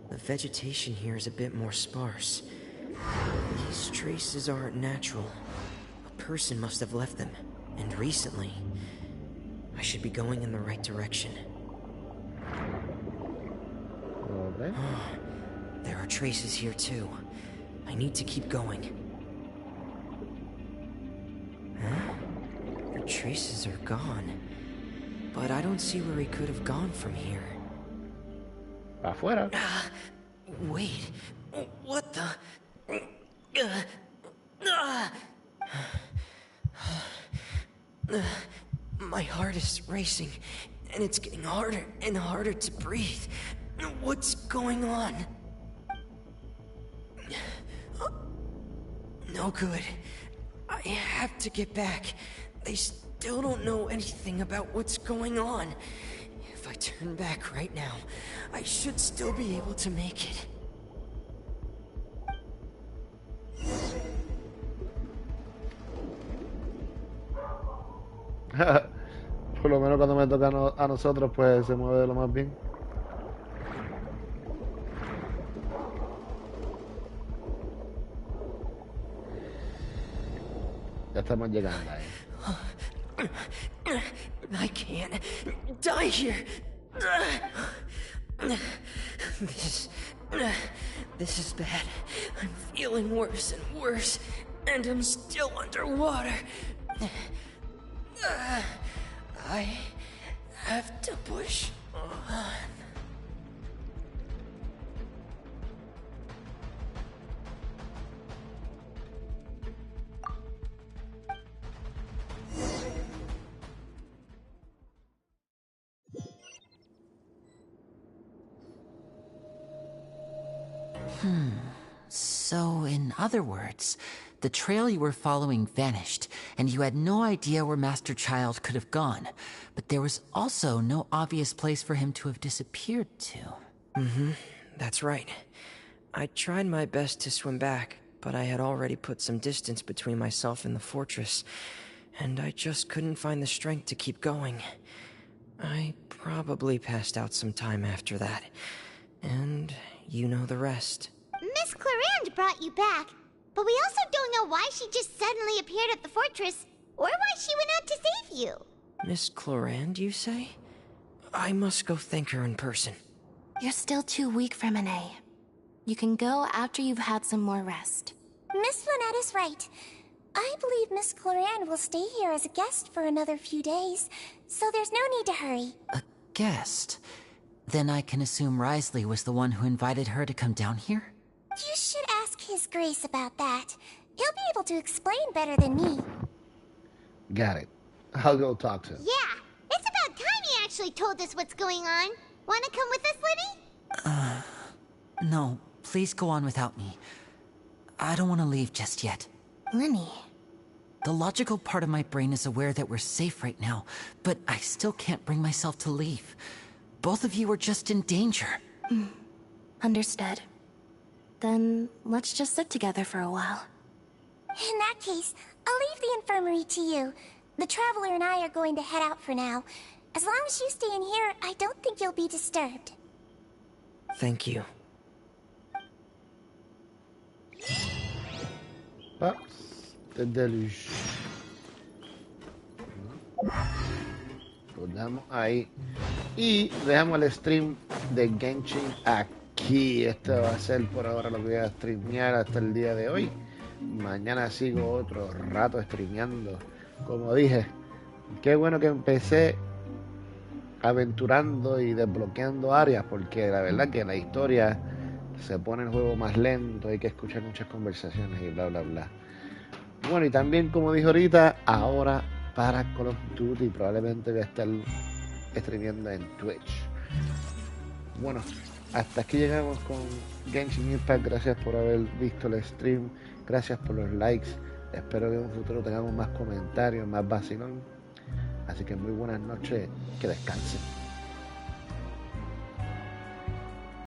The vegetation here is a bit more sparse. These traces aren't natural. A person must have left them, and recently. I should be going in the right direction. Okay. There are traces here too. I need to keep going. Huh? The traces are gone. But I don't see where he could have gone from here. Afuera. Wait. What the? My heart is racing, and it's getting harder and harder to breathe. What's going on? No good. I have to get back. They still don't know anything about what's going on. If I turn back right now, I should still be able to make it. Por lo menos cuando me toca a nosotros, pues se mueve lo más bien. Ya estamos llegando ahí. I can't die here. This is bad. I'm feeling worse and worse, and I'm still underwater. I have to push on. So, in other words, the trail you were following vanished, and you had no idea where Master Child could have gone. But there was also no obvious place for him to have disappeared to. That's right. I tried my best to swim back, but I had already put some distance between myself and the fortress, and I just couldn't find the strength to keep going. I probably passed out some time after that, and you know the rest. Miss Clarande brought you back, but we also don't know why she just suddenly appeared at the fortress, or why she went out to save you. Miss Clarande, you say? I must go thank her in person. You're still too weak, Fremine. You can go after you've had some more rest. Miss Lynette is right. I believe Miss Clarande will stay here as a guest for another few days, so there's no need to hurry. A guest? Then I can assume Risley was the one who invited her to come down here? You should ask His Grace about that. He'll be able to explain better than me. Got it. I'll go talk to him. Yeah, it's about time he actually told us what's going on. Wanna come with us, Lenny? No, please go on without me. I don't want to leave just yet. Lenny. The logical part of my brain is aware that we're safe right now, but I still can't bring myself to leave. Both of you are just in danger. Understood. Then let's just sit together for a while. In that case, I'll leave the infirmary to you. The Traveler and I are going to head out for now. As long as you stay in here, I don't think you'll be disturbed. Thank you. El deluge. Lo dejamos ahí. Y dejamos el stream de Genshin aquí. Este va a ser por ahora lo que voy a streamear hasta el día de hoy. Mañana sigo otro rato streameando. Como dije, qué bueno que empecé aventurando y desbloqueando áreas, porque la verdad que la historia se pone el juego más lento, hay que escuchar muchas conversaciones y bla bla bla. Bueno, y también como dije ahorita, ahora para Call of Duty probablemente voy a estar streameando en Twitch. Bueno, hasta aquí llegamos con Genshin Impact. Gracias por haber visto el stream, gracias por los likes. Espero que en un futuro tengamos más comentarios, más vacilón. Así que muy buenas noches, que descansen.